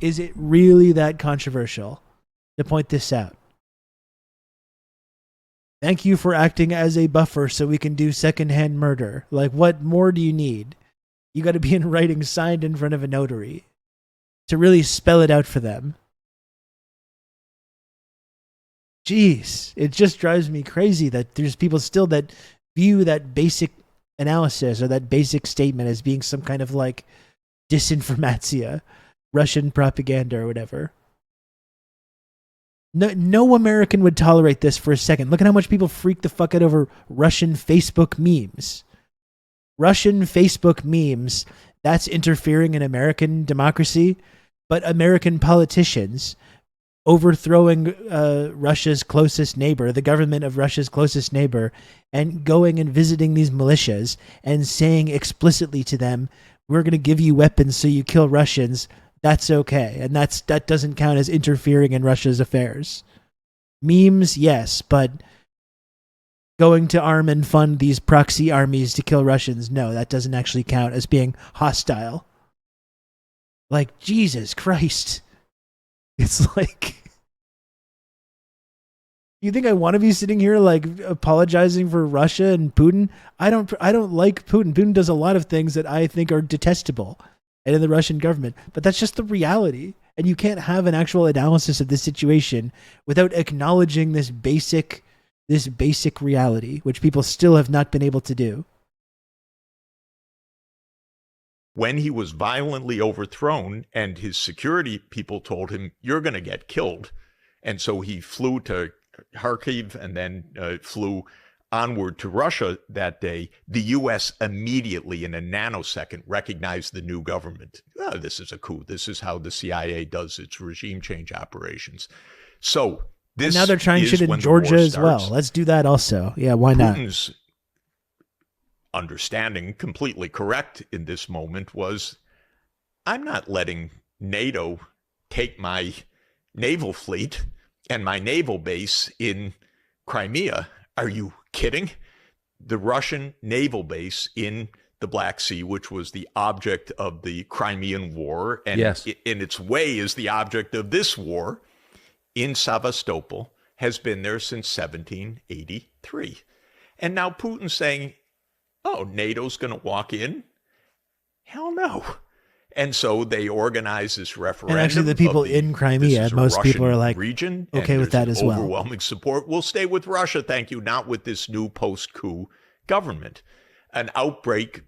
Is it really that controversial to point this out? Thank you for acting as a buffer so we can do secondhand murder. Like, what more do you need? You got to be in writing, signed in front of a notary to really spell it out for them. Jeez, it just drives me crazy that there's people still that view that basic analysis or that basic statement as being some kind of like disinformatia, Russian propaganda or whatever. No American would tolerate this for a second. Look at how much people freak the fuck out over Russian Facebook memes. Russian Facebook memes, that's interfering in American democracy, but American politicians overthrowing Russia's closest neighbor, the government of Russia's closest neighbor, and going and visiting these militias and saying explicitly to them, we're going to give you weapons so you kill Russians. That's okay. And that doesn't count as interfering in Russia's affairs. Memes, yes, but going to arm and fund these proxy armies to kill Russians, no, that doesn't actually count as being hostile. Like, Jesus Christ. It's like, you think I want to be sitting here like apologizing for Russia and Putin? I don't like Putin. Putin does a lot of things that I think are detestable and in the Russian government, but that's just the reality. And you can't have an actual analysis of this situation without acknowledging this basic this basic reality, which people still have not been able to do. When he was violently overthrown and his security people told him, you're going to get killed. And so he flew to Kharkiv and then flew onward to Russia that day. The U.S. immediately, in a nanosecond, recognized the new government. Oh, this is a coup. This is how the CIA does its regime change operations. So this and now they're trying is shit in when the Georgia war as well. starts. Let's do that also. Yeah, why not? Putin's understanding, completely correct in this moment, was I'm not letting NATO take my naval fleet and my naval base in Crimea. Are you kidding? The Russian naval base in the Black Sea, which was the object of the Crimean War, and Yes. in its way is the object of this war, in Sevastopol, has been there since 1783. And now Putin's saying, oh, NATO's going to walk in? Hell no. And so they organize this referendum. And actually, the people in Crimea, most people are like, region, okay and with that there's as well. overwhelming support. We'll stay with Russia, thank you, not with this new post-coup government. An outbreak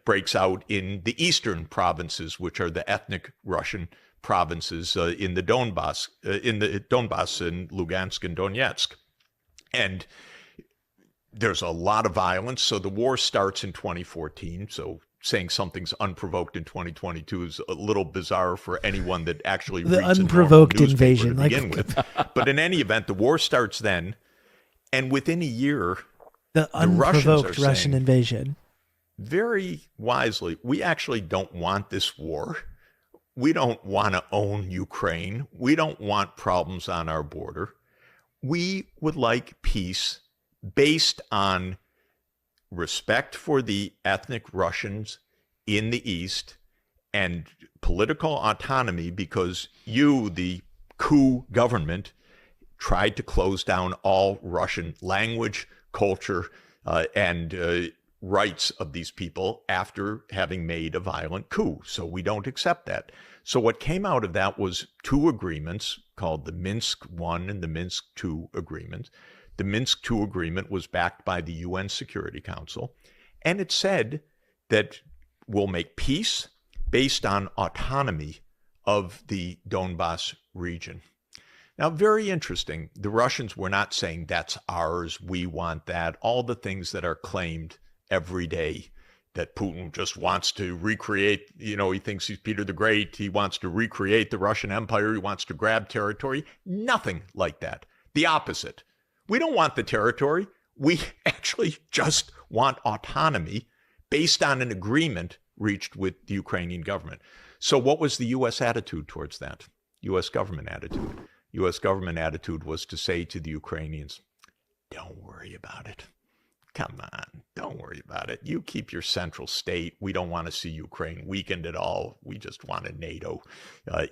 breaks out in the eastern provinces, which are the ethnic Russian provinces in the Donbass, and Lugansk and Donetsk. And there's a lot of violence. So the war starts in 2014. So saying something's unprovoked in 2022 is a little bizarre for anyone that actually The reads unprovoked a normal newspaper invasion, to like- begin with. But in any event, the war starts then, and within a year, The Russians unprovoked are Russian saying, invasion. very wisely, we actually don't want this war. We don't want to own Ukraine. We don't want problems on our border. We would like peace based on respect for the ethnic Russians in the East and political autonomy, because you, the coup government, tried to close down all Russian language, culture, and rights of these people after having made a violent coup. So we don't accept that. So what came out of that was two agreements called the Minsk I and the Minsk II agreement. The Minsk II agreement was backed by the UN Security Council, and it said that we'll make peace based on autonomy of the Donbass region. Now, very interesting. The Russians were not saying that's ours, we want that, all the things that are claimed every day, that Putin just wants to recreate, he thinks he's Peter the Great, he wants to recreate the Russian Empire, he wants to grab territory. Nothing like that. The opposite. We don't want the territory. We actually just want autonomy based on an agreement reached with the Ukrainian government. So what was the U.S. attitude towards that? U.S. government attitude. U.S. government attitude was to say to the Ukrainians, don't worry about it. Come on, don't worry about it. You keep your central state. We don't want to see Ukraine weakened at all. We just want a NATO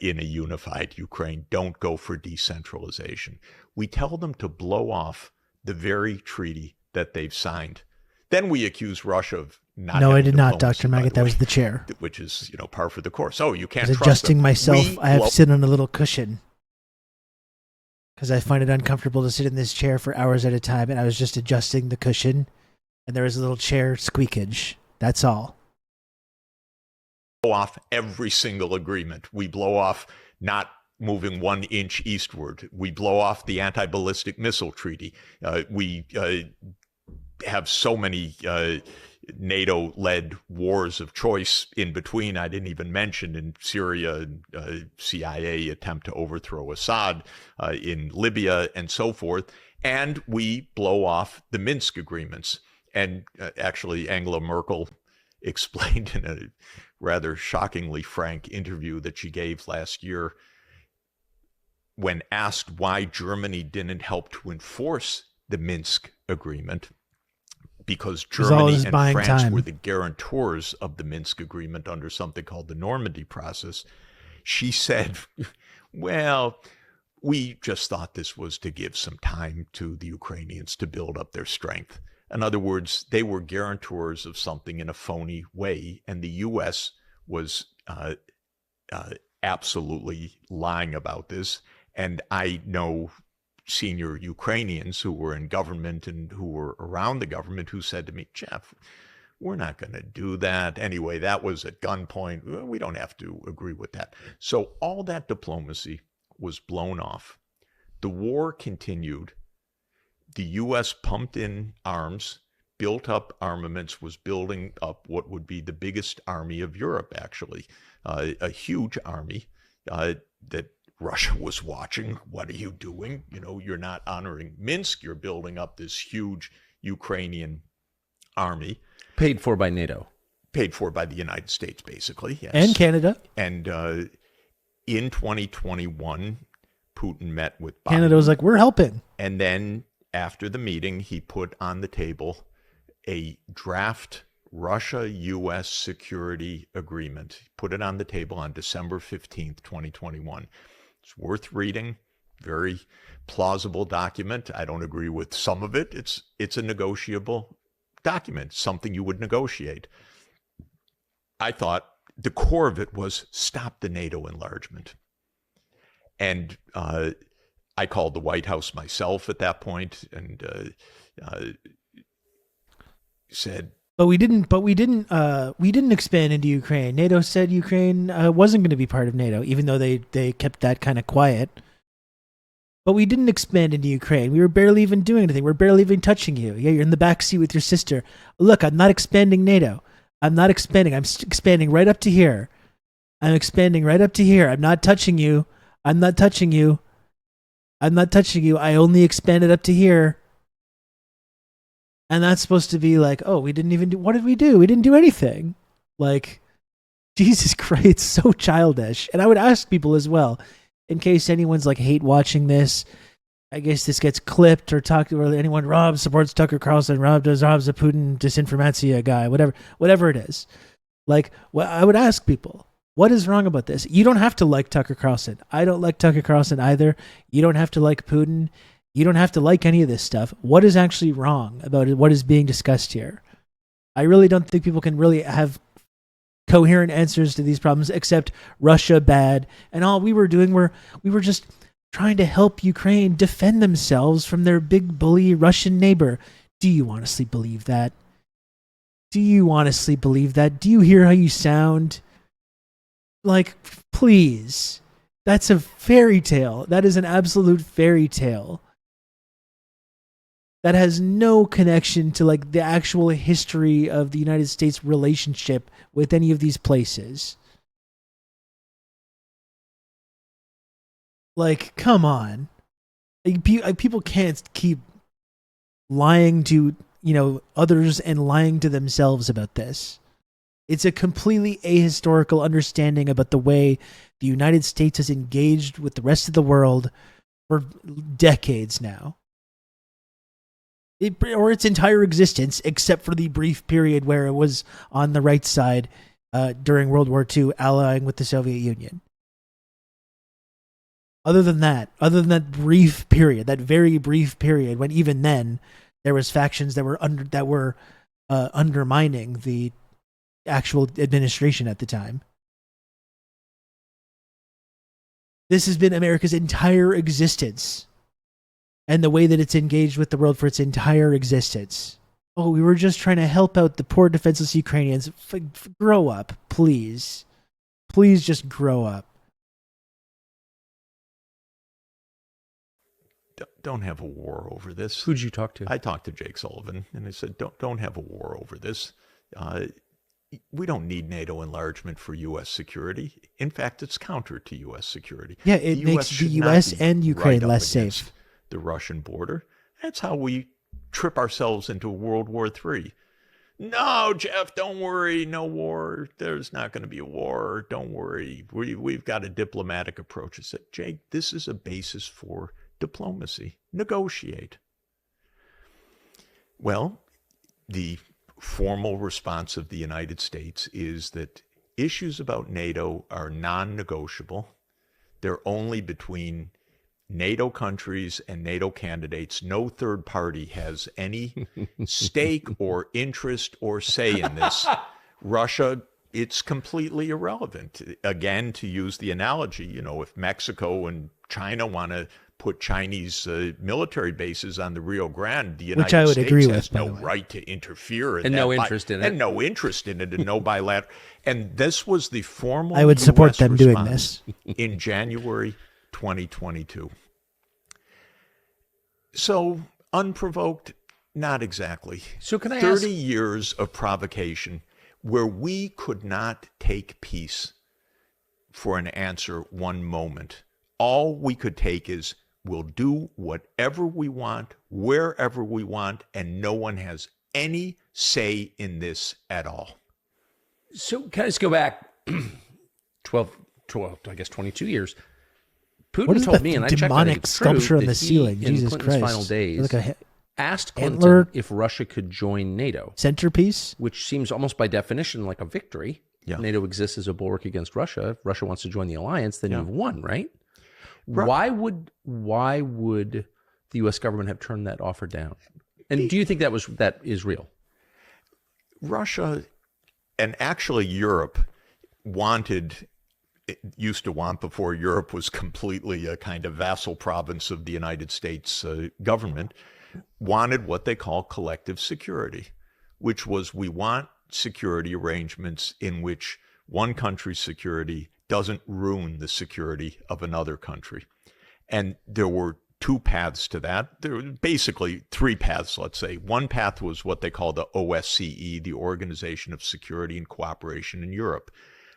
in a unified Ukraine. Don't go for decentralization. We tell them to blow off the very treaty that they've signed. Then we accuse Russia of not. No, I having did not, diplomacy, Dr. by Maggot. the That was way, the chair. which is, par for the course. Oh, you I can't was trust adjusting them. myself. We I have blow- to sit on a little cushion because I find it uncomfortable to sit in this chair for hours at a time, and I was just adjusting the cushion, and there was a little chair squeakage. That's all. blow off every single agreement. We blow off not moving 1 inch eastward. We blow off the anti-ballistic missile treaty. We have so many NATO-led wars of choice in between. I didn't even mention in Syria, CIA attempt to overthrow Assad, in Libya, and so forth. And we blow off the Minsk agreements. And actually, Angela Merkel explained in a rather shockingly frank interview that she gave last year, when asked why Germany didn't help to enforce the Minsk agreement, because was all Germany just and buying France time. were the guarantors of the Minsk agreement under something called the Normandy process. She said, well, we just thought this was to give some time to the Ukrainians to build up their strength. In other words, they were guarantors of something in a phony way, and the U.S. was absolutely lying about this. And I know senior Ukrainians who were in government and who were around the government who said to me, Jeff, we're not going to do that. Anyway, that was at gunpoint. We don't have to agree with that. So all that diplomacy was blown off. The war continued. The U.S. pumped in arms, built up armaments, was building up what would be the biggest army of Europe, actually, a huge army that Russia was watching. What are you doing? You know, you're not honoring Minsk. You're building up this huge Ukrainian army. Paid for by NATO. Paid for by the United States, basically, yes. And Canada. And in 2021, Putin met with Biden. Canada was like, we're helping. And then after the meeting, he put on the table a draft Russia-U.S. security agreement. He put it on the table on December 15th, 2021. It's worth reading. Very plausible document. I don't agree with some of it. It's a negotiable document, something you would negotiate. I thought the core of it was stop the NATO enlargement. And I called the White House myself at that point and said, But we didn't expand into Ukraine. NATO said Ukraine wasn't going to be part of NATO, even though they kept that kind of quiet. But we didn't expand into Ukraine. We were barely even doing anything. We're barely even touching you. Yeah, you're in the backseat with your sister. Look, I'm not expanding NATO. I'm not expanding. I'm expanding right up to here. I'm expanding right up to here. I'm not touching you. I'm not touching you. I'm not touching you. I only expanded up to here. And that's supposed to be like, oh, we didn't even do, what did we do? We didn't do anything. Like, Jesus Christ, it's so childish. And I would ask people as well, in case anyone's like hate watching this, I guess this gets clipped or talked, or anyone, Rob supports Tucker Carlson, Rob's a Putin disinformatia guy, whatever it is. Like, well, I would ask people, what is wrong about this? You don't have to like Tucker Carlson. I don't like Tucker Carlson either. You don't have to like Putin. You don't have to like any of this stuff. What is actually wrong about it? What is being discussed here? I really don't think people can really have coherent answers to these problems except Russia bad. And all we were doing we were just trying to help Ukraine defend themselves from their big bully Russian neighbor. Do you honestly believe that? Do you honestly believe that? Do you hear how you sound? Like, please. That's a fairy tale. That is an absolute fairy tale. That has no connection to like the actual history of the United States relationship with any of these places. Like, come on. People can't keep lying to, others and lying to themselves about this. It's a completely ahistorical understanding about the way the United States has engaged with the rest of the world for decades now. Or its entire existence, except for the brief period where it was on the right side during World War II, allying with the Soviet Union. Other than that brief period, that very brief period, when even then there was factions that were undermining the actual administration at the time. This has been America's entire existence. And the way that it's engaged with the world for its entire existence. Oh, we were just trying to help out the poor defenseless Ukrainians. Grow up, please. Please just grow up. Don't have a war over this. Who'd you talk to? I talked to Jake Sullivan, and I said, don't have a war over this. We don't need NATO enlargement for U.S. security. In fact, it's counter to U.S. security. Yeah, it makes the U.S. and Ukraine less safe. The Russian border. That's how we trip ourselves into World War III. No, Jeff, don't worry. No war. There's not going to be a war. Don't worry. We've got a diplomatic approach. I said, Jake, this is a basis for diplomacy. Negotiate. Well, the formal response of the United States is that issues about NATO are non-negotiable. They're only between NATO countries and NATO candidates. No third party has any stake or interest or say in this. Russia, it's completely irrelevant. Again, to use the analogy, if Mexico and China want to put Chinese military bases on the Rio Grande. The United Which I would States agree with, has by no the way. right to interfere in And that no interest in it. and no interest in it, and no bilateral. And this was the formal I would support US them doing response this. in January 2022. So unprovoked, not exactly. So can I 30 ask- years of provocation where we could not take peace for an answer one moment. All we could take is we'll do whatever we want, wherever we want, and no one has any say in this at all. So can I just go back 12, I guess 22 years? Putin What is told the me, and I checked, I demonic think it's sculpture true, on the that ceiling? he, in Jesus Clinton's Christ. final days, Like a asked Clinton antler if Russia could join NATO. centerpiece. Which seems almost by definition like a victory. Yeah. NATO exists as a bulwark against Russia. If Russia wants to join the alliance, then Yeah. you've won, right? Ru- Why would the U.S. government have turned that offer down? And do you think that is real? Russia, and actually Europe, used to want, before Europe was completely a kind of vassal province of the United States government, wanted what they call collective security, which was, we want security arrangements in which one country's security doesn't ruin the security of another country. And there were two paths to that. There were basically three paths, let's say. One path was what they call the OSCE, the Organization of Security and Cooperation in Europe.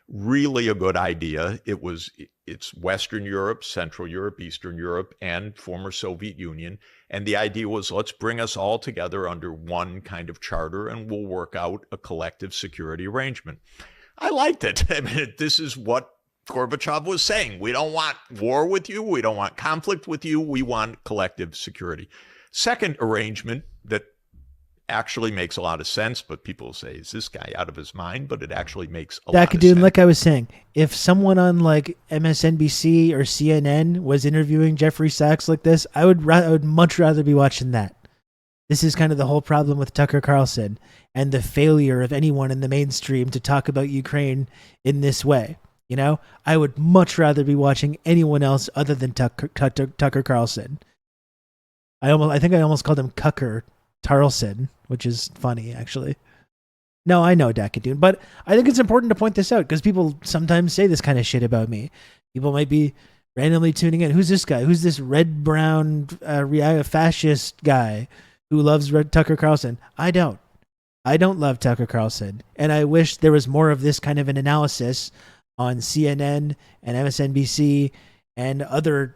Really a good idea. It's Western Europe, Central Europe, Eastern Europe, and former Soviet Union. And the idea was, let's bring us all together under one kind of charter and we'll work out a collective security arrangement. I liked it. I mean, this is what Gorbachev was saying. We don't want war with you. We don't want conflict with you. We want collective security. Second arrangement that actually makes a lot of sense, but people say, is this guy out of his mind? But it actually makes a lot of Dude, sense. like I was saying, if someone on like MSNBC or CNN was interviewing Jeffrey Sachs like this, I would much rather be watching that. This is kind of the whole problem with Tucker Carlson and the failure of anyone in the mainstream to talk about Ukraine in this way. You know, I would much rather be watching anyone else other than Tucker Carlson. I think I almost called him Cucker Tarlson, which is funny, actually. No, I know, Dakadoon, but I think it's important to point this out because people sometimes say this kind of shit about me. People might be randomly tuning in. Who's this guy? Who's this red-brown fascist guy who loves Tucker Carlson? I don't love Tucker Carlson, and I wish there was more of this kind of an analysis on CNN and MSNBC and other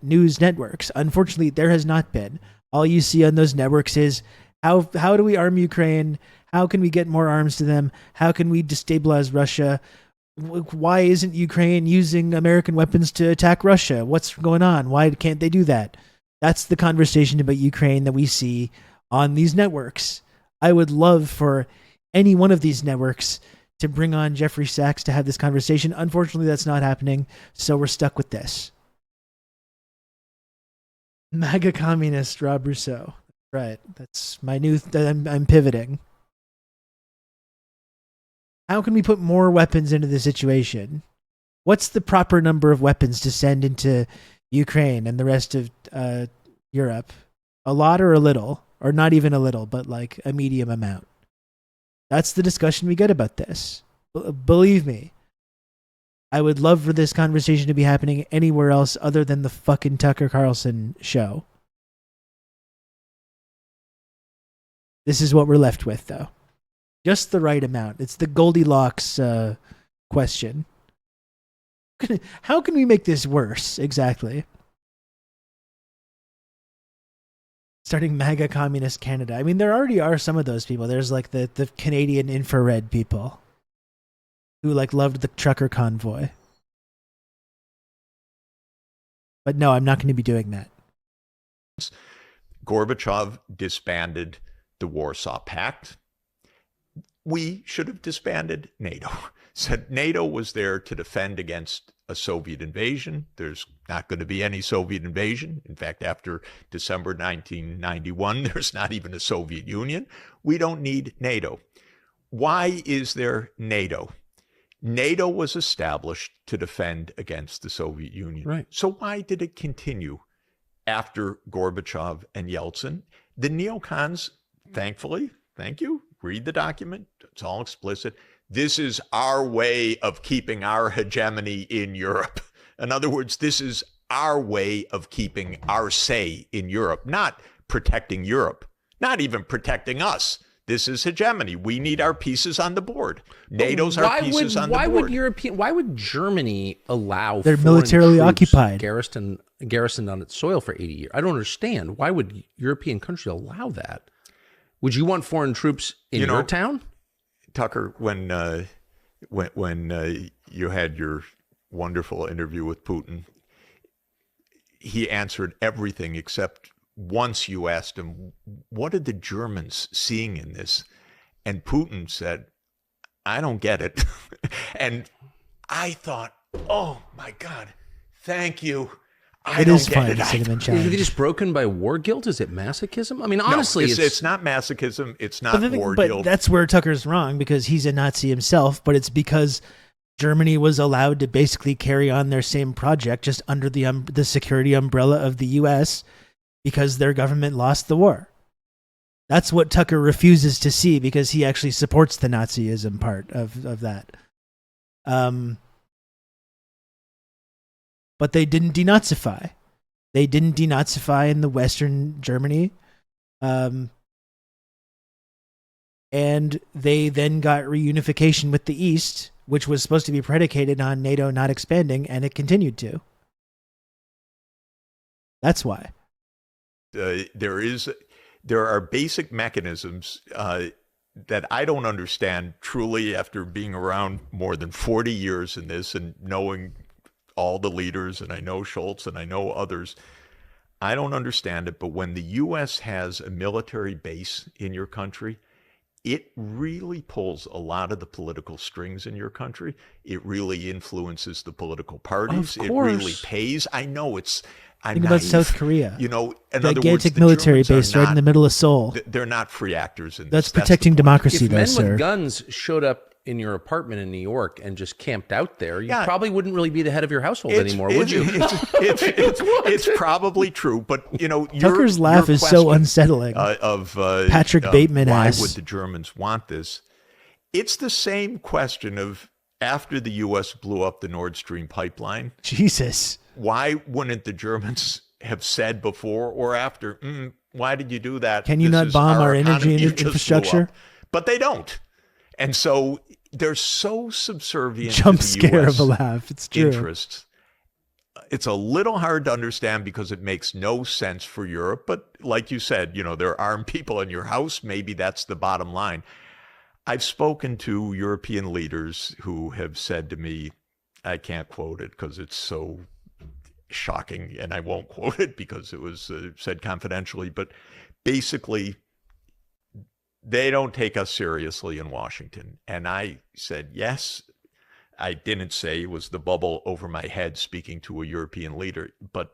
news networks. Unfortunately, there has not been. All you see on those networks is how do we arm Ukraine? How can we get more arms to them? How can we destabilize Russia? Why isn't Ukraine using American weapons to attack Russia? What's going on? Why can't they do that? That's the conversation about Ukraine that we see on these networks. I would love for any one of these networks to bring on Jeffrey Sachs to have this conversation. Unfortunately, that's not happening, so we're stuck with this. MAGA communist Rob Rousseau. Right, that's my new... I'm pivoting. How can we put more weapons into the situation? What's the proper number of weapons to send into Ukraine and the rest of Europe? A lot or a little? Or not even a little, but like a medium amount? That's the discussion we get about this. Believe me, I would love for this conversation to be happening anywhere else other than the fucking Tucker Carlson show. This is what we're left with, though. Just the right amount. It's the Goldilocks question. How can we make this worse, exactly? Starting MAGA communist Canada. I mean, there already are some of those people. There's like the Canadian infrared people who like loved the trucker convoy. But no, I'm not going to be doing that. Gorbachev disbanded the Warsaw Pact. We should have disbanded NATO. Said NATO was there to defend against a Soviet invasion. There's not going to be any Soviet invasion. In fact, after December 1991, there's not even a Soviet Union. We don't need NATO. Why is there NATO? NATO was established to defend against the Soviet Union. Right. So why did it continue after Gorbachev and Yeltsin. The neocons, thankfully, thank you, read the document, it's all explicit. This is our way of keeping our hegemony in Europe. In other words, this is our way of keeping our say in Europe, not protecting Europe, not even protecting us. This is hegemony. We need our pieces on the board. NATO's our pieces on the board. Why would Germany allow They're foreign militarily troops occupied. garrisoned on its soil for 80 years? I don't understand. Why would European countries allow that? Would you want foreign troops in your town? Tucker, when you had your wonderful interview with Putin, he answered everything except once you asked him, what are the Germans seeing in this? And Putin said, I don't get it. And I thought, oh my God, thank you. I don't get it. Is it just broken by war guilt? Is it masochism? I mean, honestly, no, it's not masochism. It's not war but guilt. That's where Tucker's wrong, because he's a Nazi himself, but it's because Germany was allowed to basically carry on their same project just under the security umbrella of the U.S. because their government lost the war. That's what Tucker refuses to see, because he actually supports the Nazism part of that. But they didn't denazify. They didn't denazify in the Western Germany. And they then got reunification with the East, which was supposed to be predicated on NATO not expanding, and it continued to. That's why. There are basic mechanisms that I don't understand truly after being around more than 40 years in this and knowing all the leaders, and I know Schultz and I know others. I don't understand it, but when the U.S. has a military base in your country, it really pulls a lot of the political strings in your country. It really influences the political parties. It really pays. I know it's... Think about South Korea. You know, in gigantic other words, the military Germans base are right in the middle of Seoul. They're not free actors in That's this. protecting democracy, If though, men sir. with guns showed up in your apartment in New York and just camped out there, you probably wouldn't really be the head of your household anymore, would you? It's probably true, but you know, Tucker's laugh is so unsettling. Patrick Bateman why asks, would the Germans want this? It's the same question of after the U.S. blew up the Nord Stream pipeline. Jesus, why wouldn't the Germans have said before or after? Why did you do that? Can you not bomb our energy economy just blew infrastructure? up." But they don't, and so they're so subservient Jump to the scare US of a laugh. It's true. interests. It's a little hard to understand because it makes no sense for Europe. But like you said, you know, there are armed people in your house. Maybe that's the bottom line. I've spoken to European leaders who have said to me, I can't quote it because it's so shocking, and I won't quote it because it was said confidentially, but basically, they don't take us seriously in Washington. And I said, yes. I didn't say it was the bubble over my head speaking to a European leader, but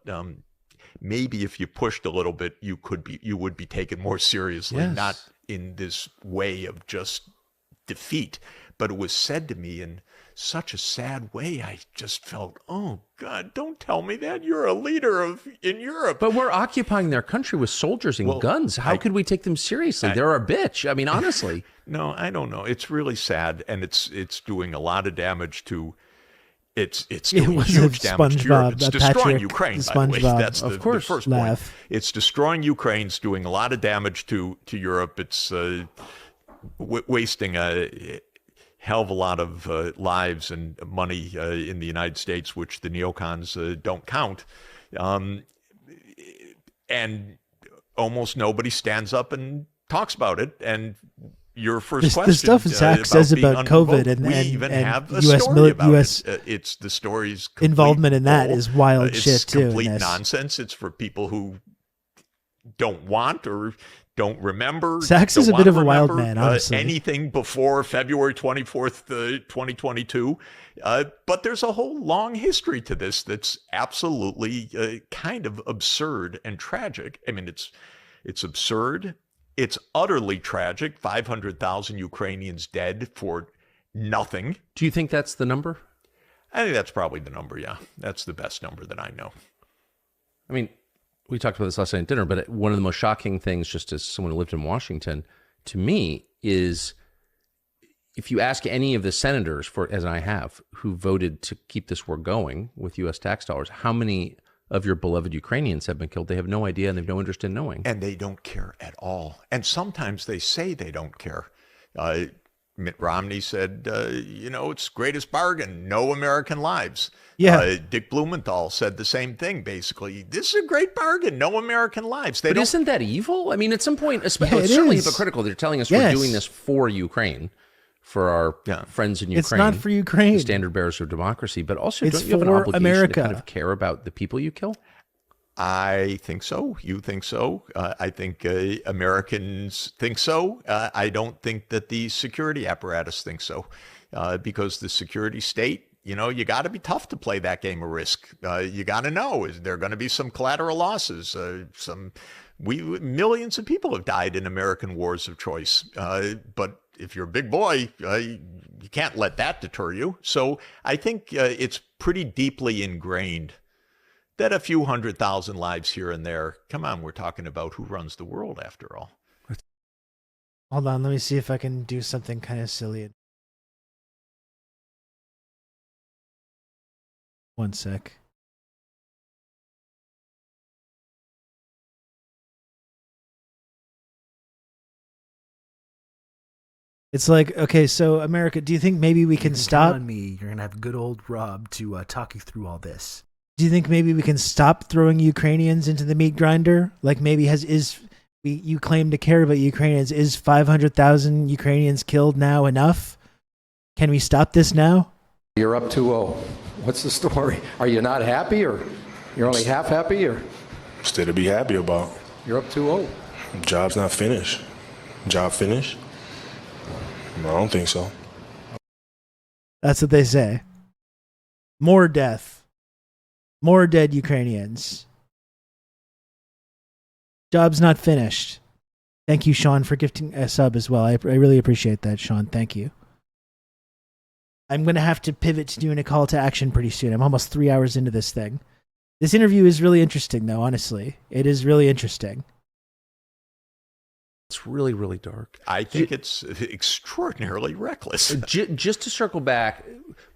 maybe if you pushed a little bit, you would be taken more seriously, Yes. not in this way of just defeat. But it was said to me in such a sad way. I just felt, oh God, don't tell me that. You're a leader in Europe. But we're occupying their country with soldiers and guns. How could we take them seriously? They're a bitch. I mean, honestly. No, I don't know. It's really sad, and it's doing a lot to it's doing huge damage to Europe. It's destroying Ukraine, by the way. That's the first point. It's destroying Ukraine. It's doing a lot of damage to Europe. It's wasting a hell of a lot of lives and money in the United States, which the neocons don't count. And almost nobody stands up and talks about it. And your first question, the stuff Zach says about COVID and have a US story about US it. It's the story's involvement in that is wild it's shit too. complete nonsense. It's for people who don't want or don't remember. Sachs is a bit of a wild man, honestly. Anything before February 24th, 2022. But there's a whole long history to this that's absolutely kind of absurd and tragic. I mean, it's absurd. It's utterly tragic. 500,000 Ukrainians dead for nothing. Do you think that's the number? I think that's probably the number, yeah. That's the best number that I know. I mean, we talked about this last night at dinner, but one of the most shocking things, just as someone who lived in Washington, to me, is if you ask any of the senators, as I have, who voted to keep this war going with U.S. tax dollars, how many of your beloved Ukrainians have been killed? They have no idea, and they have no interest in knowing. And they don't care at all. And sometimes they say they don't care. Mitt Romney said, it's greatest bargain, no American lives. Yeah. Dick Blumenthal said the same thing, basically. This is a great bargain, no American lives. But isn't that evil? I mean, at some point, it's certainly hypocritical. They're telling us we're doing this for Ukraine, for our friends in Ukraine. It's not for Ukraine. The standard bearers of democracy. But also, It's don't you have an for obligation America. to kind of care about the people you kill? I think so. You think so. I think Americans think so. I don't think that the security apparatus thinks so, because the security state, you got to be tough to play that game of risk. You got to know, is there going to be some collateral losses? Millions of people have died in American wars of choice. But if you're a big boy, you can't let that deter you. So I think it's pretty deeply ingrained that a few 100,000 lives here and there, come on, we're talking about who runs the world after all. Hold on, let me see if I can do something kind of silly. One sec. It's like, okay, so America, do you think maybe we can stop? Count on me. You're gonna have good old Rob to talk you through all this. Do you think maybe we can stop throwing Ukrainians into the meat grinder? Like maybe you claim to care about Ukrainians. Is 500,000 Ukrainians killed now enough? Can we stop this now? You're up 2-0. What's the story? Are you not happy, or you're only half happy, or? Still to be happy about. You're up 2-0. Job's not finished. Job finished? No, I don't think so. That's what they say. More death. More dead Ukrainians. Job's not finished. Thank you, Sean, for gifting a sub as well. I really appreciate that, Sean. Thank you. I'm going to have to pivot to doing a call to action pretty soon. I'm almost 3 hours into this thing. This interview is really interesting, though, honestly. It is really interesting. It's really, really dark. I think it's extraordinarily reckless. Just to circle back,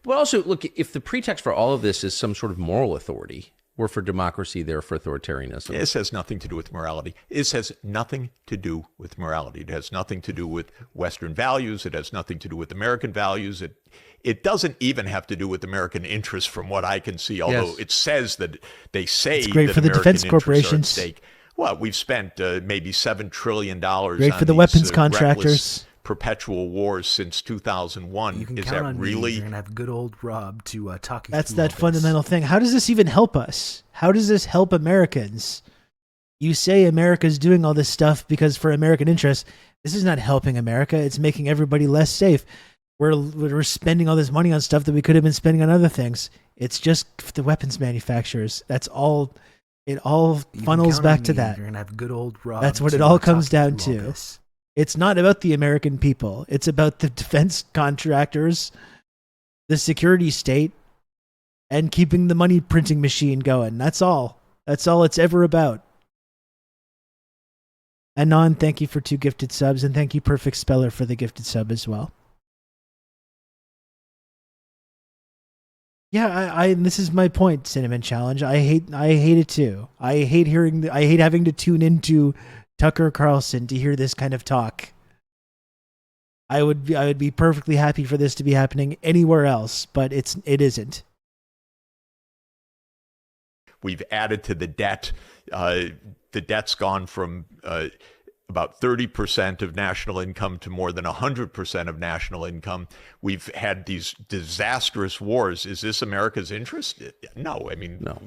but also, look, if the pretext for all of this is some sort of moral authority, we're for democracy, they're for authoritarianism. This has nothing to do with morality. This has nothing to do with morality. It has nothing to do with Western values. It has nothing to do with American values. It doesn't even have to do with American interests from what I can see, although it says that they say it's great that for the American defense interests corporations. are at stake. Well, we've spent maybe $7 trillion Great on for the these, weapons reckless contractors. perpetual wars since 2001. You can Is count that on really? me. You're gonna have good old Rob to talk you That's through that all this. fundamental thing. How does this even help us? How does this help Americans? You say America's doing all this stuff because for American interests. This is not helping America. It's making everybody less safe. We're spending all this money on stuff that we could have been spending on other things. It's just the weapons manufacturers. That's all. It all funnels back to that. You're gonna have good old Rob. That's what it to all talk comes you down through all to. this. It's not about the American people. It's about the defense contractors, the security state, and keeping the money printing machine going. That's all. That's all it's ever about. Anon, thank you for 2 gifted subs, and thank you, Perfect Speller, for the gifted sub as well. Yeah, I this is my point, Cinnamon Challenge. I hate it too. I hate having to tune into Tucker Carlson to hear this kind of talk. I would be perfectly happy for this to be happening anywhere else, but it isn't. We've added to the debt. The debt's gone from about 30% of national income to more than 100% of national income. We've had these disastrous wars. Is this America's interest? No. I mean, no.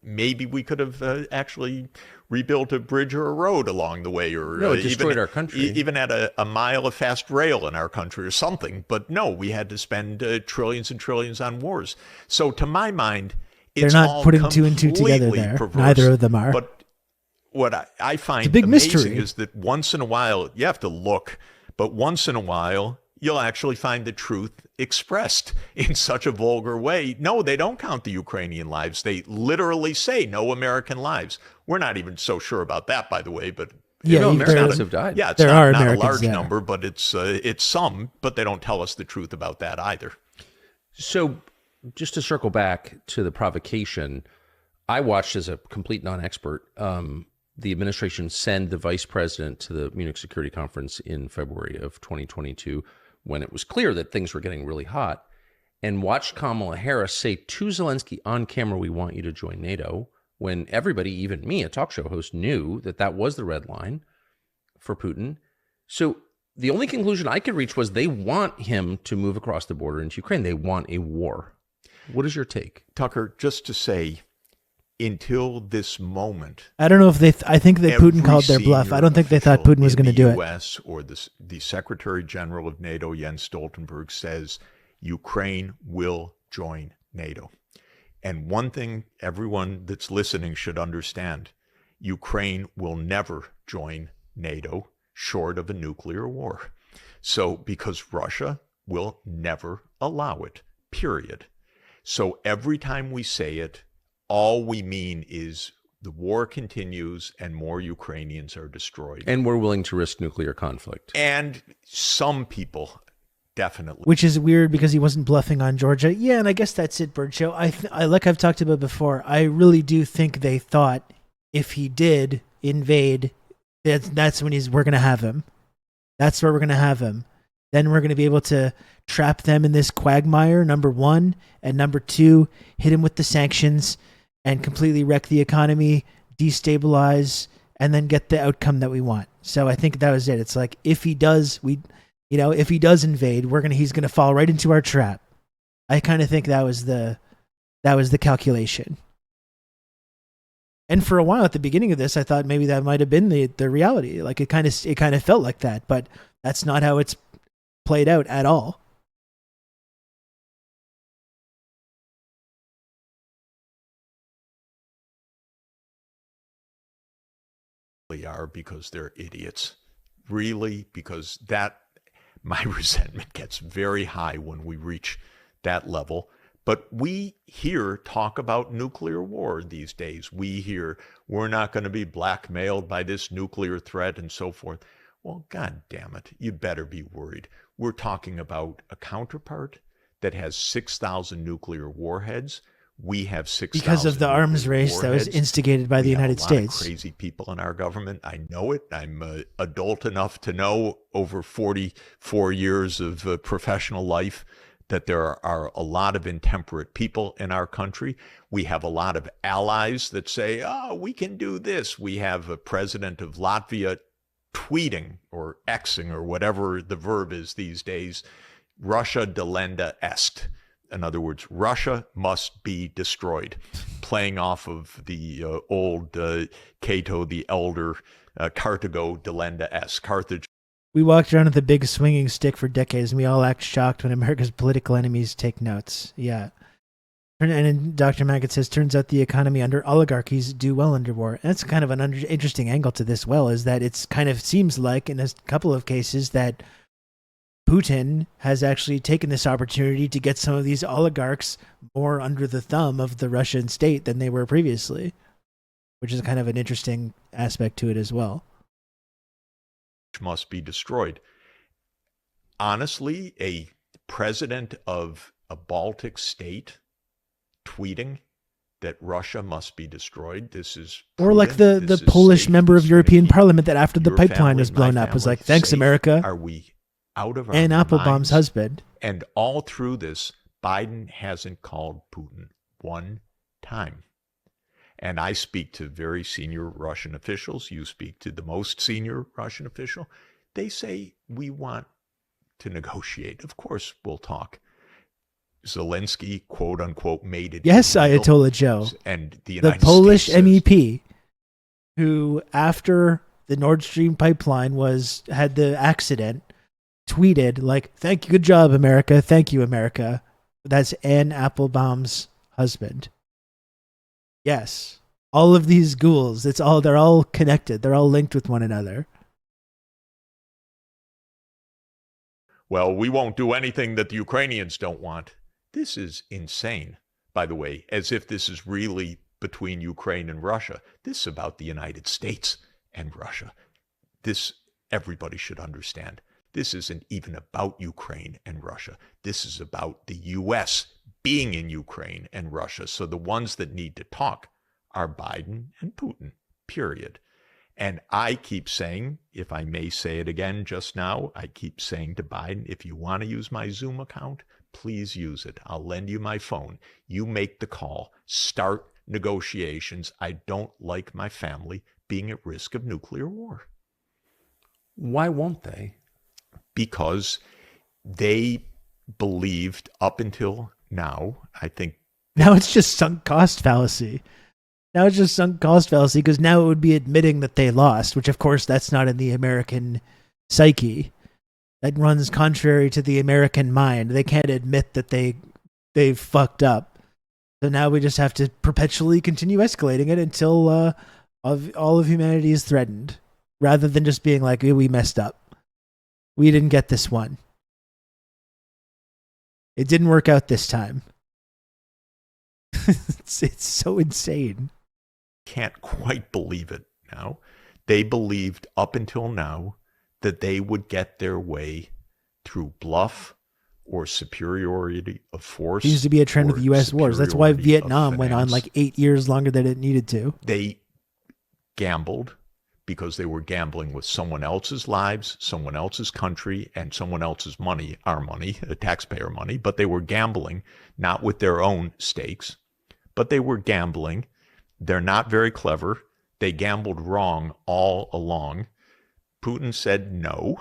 Maybe we could have actually rebuilt a bridge or a road along the way, or no, it destroyed our country. Even had a mile of fast rail in our country or something. But no, we had to spend trillions and trillions on wars. So to my mind, it's they're not all putting 2 and 2 together completely there. perverse. Neither of them are. But what I find big amazing mystery. is that once in a while, you have to look, but once in a while, you'll actually find the truth expressed in such a vulgar way. No, they don't count the Ukrainian lives. They literally say no American lives. We're not even so sure about that, by the way, but Yeah, Americans have died. Yeah, it's There not, are not a Americans large there. number, but it's some, but they don't tell us the truth about that either. So just to circle back to the provocation, I watched as a complete non-expert the administration send the vice president to the Munich Security Conference in February of 2022 when it was clear that things were getting really hot, and watched Kamala Harris say to Zelensky on camera, "We want you to join NATO," when everybody, even me, a talk show host, knew that that was the red line for Putin. So the only conclusion I could reach was they want him to move across the border into Ukraine. They want a war. What is your take? Tucker, just to say, until this moment, I don't know if they. I think that Putin called their bluff. I don't think they thought Putin was going to do it. The U.S. or the Secretary General of NATO, Jens Stoltenberg, says Ukraine will join NATO. And one thing everyone that's listening should understand, Ukraine will never join NATO short of a nuclear war. So, because Russia will never allow it, period. So every time we say it, all we mean is the war continues and more Ukrainians are destroyed. And we're willing to risk nuclear conflict. And some people definitely. Which is weird because he wasn't bluffing on Georgia. Yeah, and I guess that's it, Bird Show. I like I've talked about before, I really do think they thought if he did invade, that's when we're going to have him. That's where we're going to have him. Then we're going to be able to trap them in this quagmire, number one. And number two, hit him with the sanctions and completely wreck the economy, destabilize, and then get the outcome that we want. So I think that was it. It's like if he does, if he does invade, he's gonna fall right into our trap. I kind of think that was the calculation. And for a while at the beginning of this, I thought maybe that might have been the reality. Like it kind of felt like that, but that's not how it's played out at all. Are because they're idiots. Really, because my resentment gets very high when we reach that level. But we hear talk about nuclear war these days. We hear we're not going to be blackmailed by this nuclear threat and so forth. Well, God damn it, you better be worried. We're talking about a counterpart that has 6,000 nuclear warheads. We have 6,000 because of the arms race that was instigated by the United States. Crazy people in our government. I know it. I'm adult enough to know over 44 years of professional life that there are a lot of intemperate people in our country. We have a lot of allies that say, "Oh, we can do this." We have a president of Latvia tweeting or Xing or whatever the verb is these days, Russia delenda est. In other words, Russia must be destroyed, playing off of the old Cato the Elder, Carthago delenda est, Carthage. We walked around with a big swinging stick for decades, and we all act shocked when America's political enemies take notes. Yeah. And Dr. Maggot says, turns out the economy under oligarchies do well under war. And that's kind of an interesting angle to this, is that it's kind of seems like in a couple of cases that Putin has actually taken this opportunity to get some of these oligarchs more under the thumb of the Russian state than they were previously, which is kind of an interesting aspect to it as well. Must be destroyed. Honestly, a president of a Baltic state tweeting that Russia must be destroyed. This is or like the Polish member of European Parliament that after the pipeline was blown up was like, "Thanks, America." Are we out of our and minds? Applebaum's husband. And all through this, Biden hasn't called Putin one time. And I speak to very senior Russian officials. You speak to the most senior Russian official. They say, we want to negotiate. Of course, we'll talk. Zelensky, quote unquote, made it. Yes, illegal. Ayatollah Joe. And the Polish States MEP, who after the Nord Stream pipeline had the accident, tweeted like, "Thank you, good job, America. Thank you, America." That's Ann Applebaum's husband. Yes, all of these ghouls. They're all connected. They're all linked with one another. well, we won't do anything that the Ukrainians don't want. This is insane, by the way, as if this is really between Ukraine and Russia. This is about the United States and Russia. This, everybody should understand. This isn't even about Ukraine and Russia. This is about the U.S. being in Ukraine and Russia. So the ones that need to talk are Biden and Putin, period. And I keep saying, if I may say it again just now, I keep saying to Biden, if you want to use my Zoom account, please use it. I'll lend you my phone. You make the call. Start negotiations. I don't like my family being at risk of nuclear war. Why won't they? Because they believed up until now, I think. Now it's just sunk cost fallacy. Now it's just sunk cost fallacy because now it would be admitting that they lost, which of course that's not in the American psyche. That runs contrary to the American mind. They can't admit that they've fucked up. So now we just have to perpetually continue escalating it until all of humanity is threatened, rather than just being like, we messed up. We didn't get this one. It didn't work out this time. It's so insane. Can't quite believe it now. They believed up until now that they would get their way through bluff or superiority of force. Seems to be a trend with U.S. wars. That's why Vietnam went on like 8 years longer than it needed to. They gambled because they were gambling with someone else's lives, someone else's country, and someone else's money, our money, taxpayer money. But they were gambling not with their own stakes, but they were gambling. They're not very clever. They gambled wrong all along. Putin said no.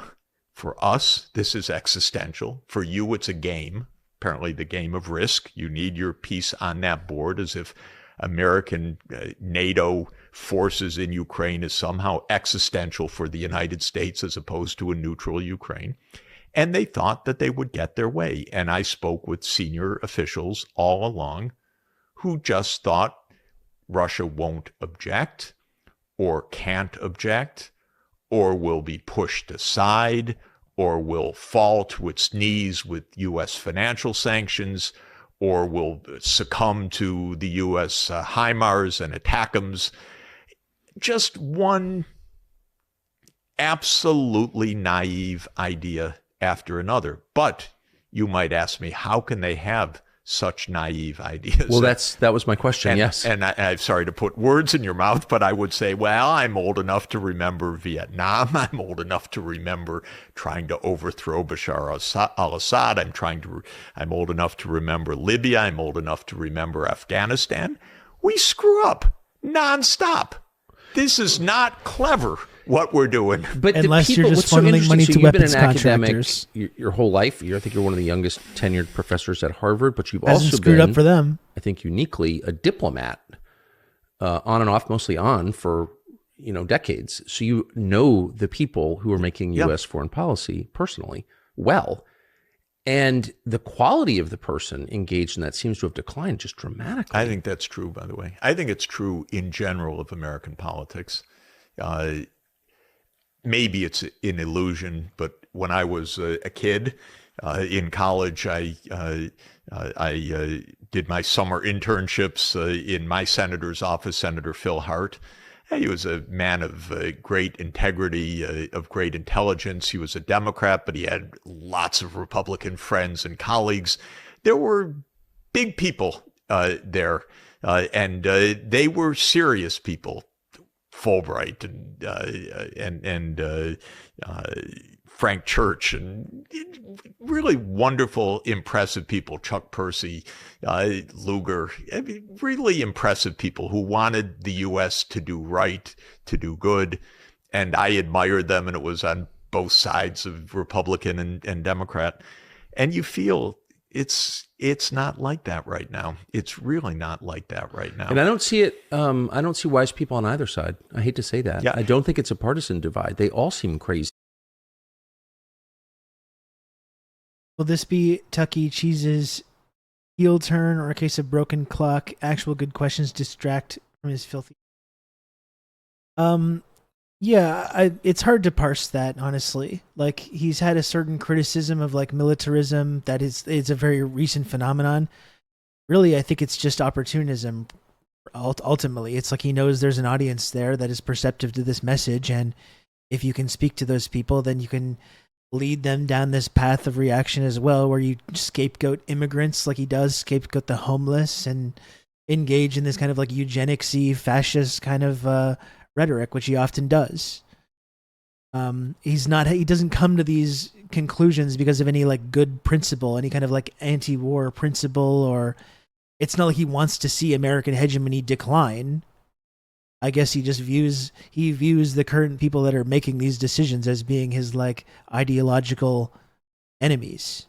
For us, this is existential. For you, it's a game, apparently the game of risk. You need your piece on that board, as if American NATO forces in Ukraine is somehow existential for the United States as opposed to a neutral Ukraine. And they thought that they would get their way. And I spoke with senior officials all along who just thought Russia won't object or can't object or will be pushed aside or will fall to its knees with U.S. financial sanctions or will succumb to the U.S. HIMARS and ATACMS. Just one absolutely naive idea after another. But you might ask me, how can they have such naive ideas? Well, that was my question, yes. And I'm sorry to put words in your mouth, but I would say, well, I'm old enough to remember Vietnam. I'm old enough to remember trying to overthrow Bashar al-Assad. I'm old enough to remember Libya. I'm old enough to remember Afghanistan. We screw up nonstop. This is not clever, what we're doing. But unless the people, you're just what's so funneling money to you've been weapons an academic contractors. Your whole life. I think you're one of the youngest tenured professors at Harvard, but you've Hasn't also screwed been, up for them. I think, uniquely a diplomat, on and off, mostly on for decades. So you know the people who are making U.S. foreign policy personally well. And the quality of the person engaged in that seems to have declined just dramatically. I think that's true, by the way. I think it's true in general of American politics. Maybe it's an illusion, but when I was a kid in college, I did my summer internships in my senator's office, Senator Phil Hart. He was a man of great integrity, of great intelligence. He was a Democrat, but he had lots of Republican friends and colleagues. There were big people there, and they were serious people. Fulbright and Frank Church and really wonderful, impressive people. Chuck Percy, Lugar, really impressive people who wanted the U.S. to do right, to do good. And I admired them, and it was on both sides of Republican and Democrat. And you feel it's not like that right now. It's really not like that right now. And I don't see it. I don't see wise people on either side. I hate to say that. Yeah. I don't think it's a partisan divide. They all seem crazy. Will this be Tucky Cheese's heel turn or a case of broken clock? Actual good questions distract from his filthy. Yeah, it's hard to parse that, honestly. Like, he's had a certain criticism of like militarism that it's a very recent phenomenon. Really, I think it's just opportunism. Ultimately, it's like he knows there's an audience there that is perceptive to this message, and if you can speak to those people, then you can lead them down this path of reaction as well, where you scapegoat immigrants like he does, scapegoat the homeless, and engage in this kind of like eugenicsy, fascist kind of rhetoric, which he often does. He doesn't come to these conclusions because of any like good principle, any kind of like anti-war principle, or it's not like he wants to see American hegemony decline. I guess he just views the current people that are making these decisions as being his like ideological enemies.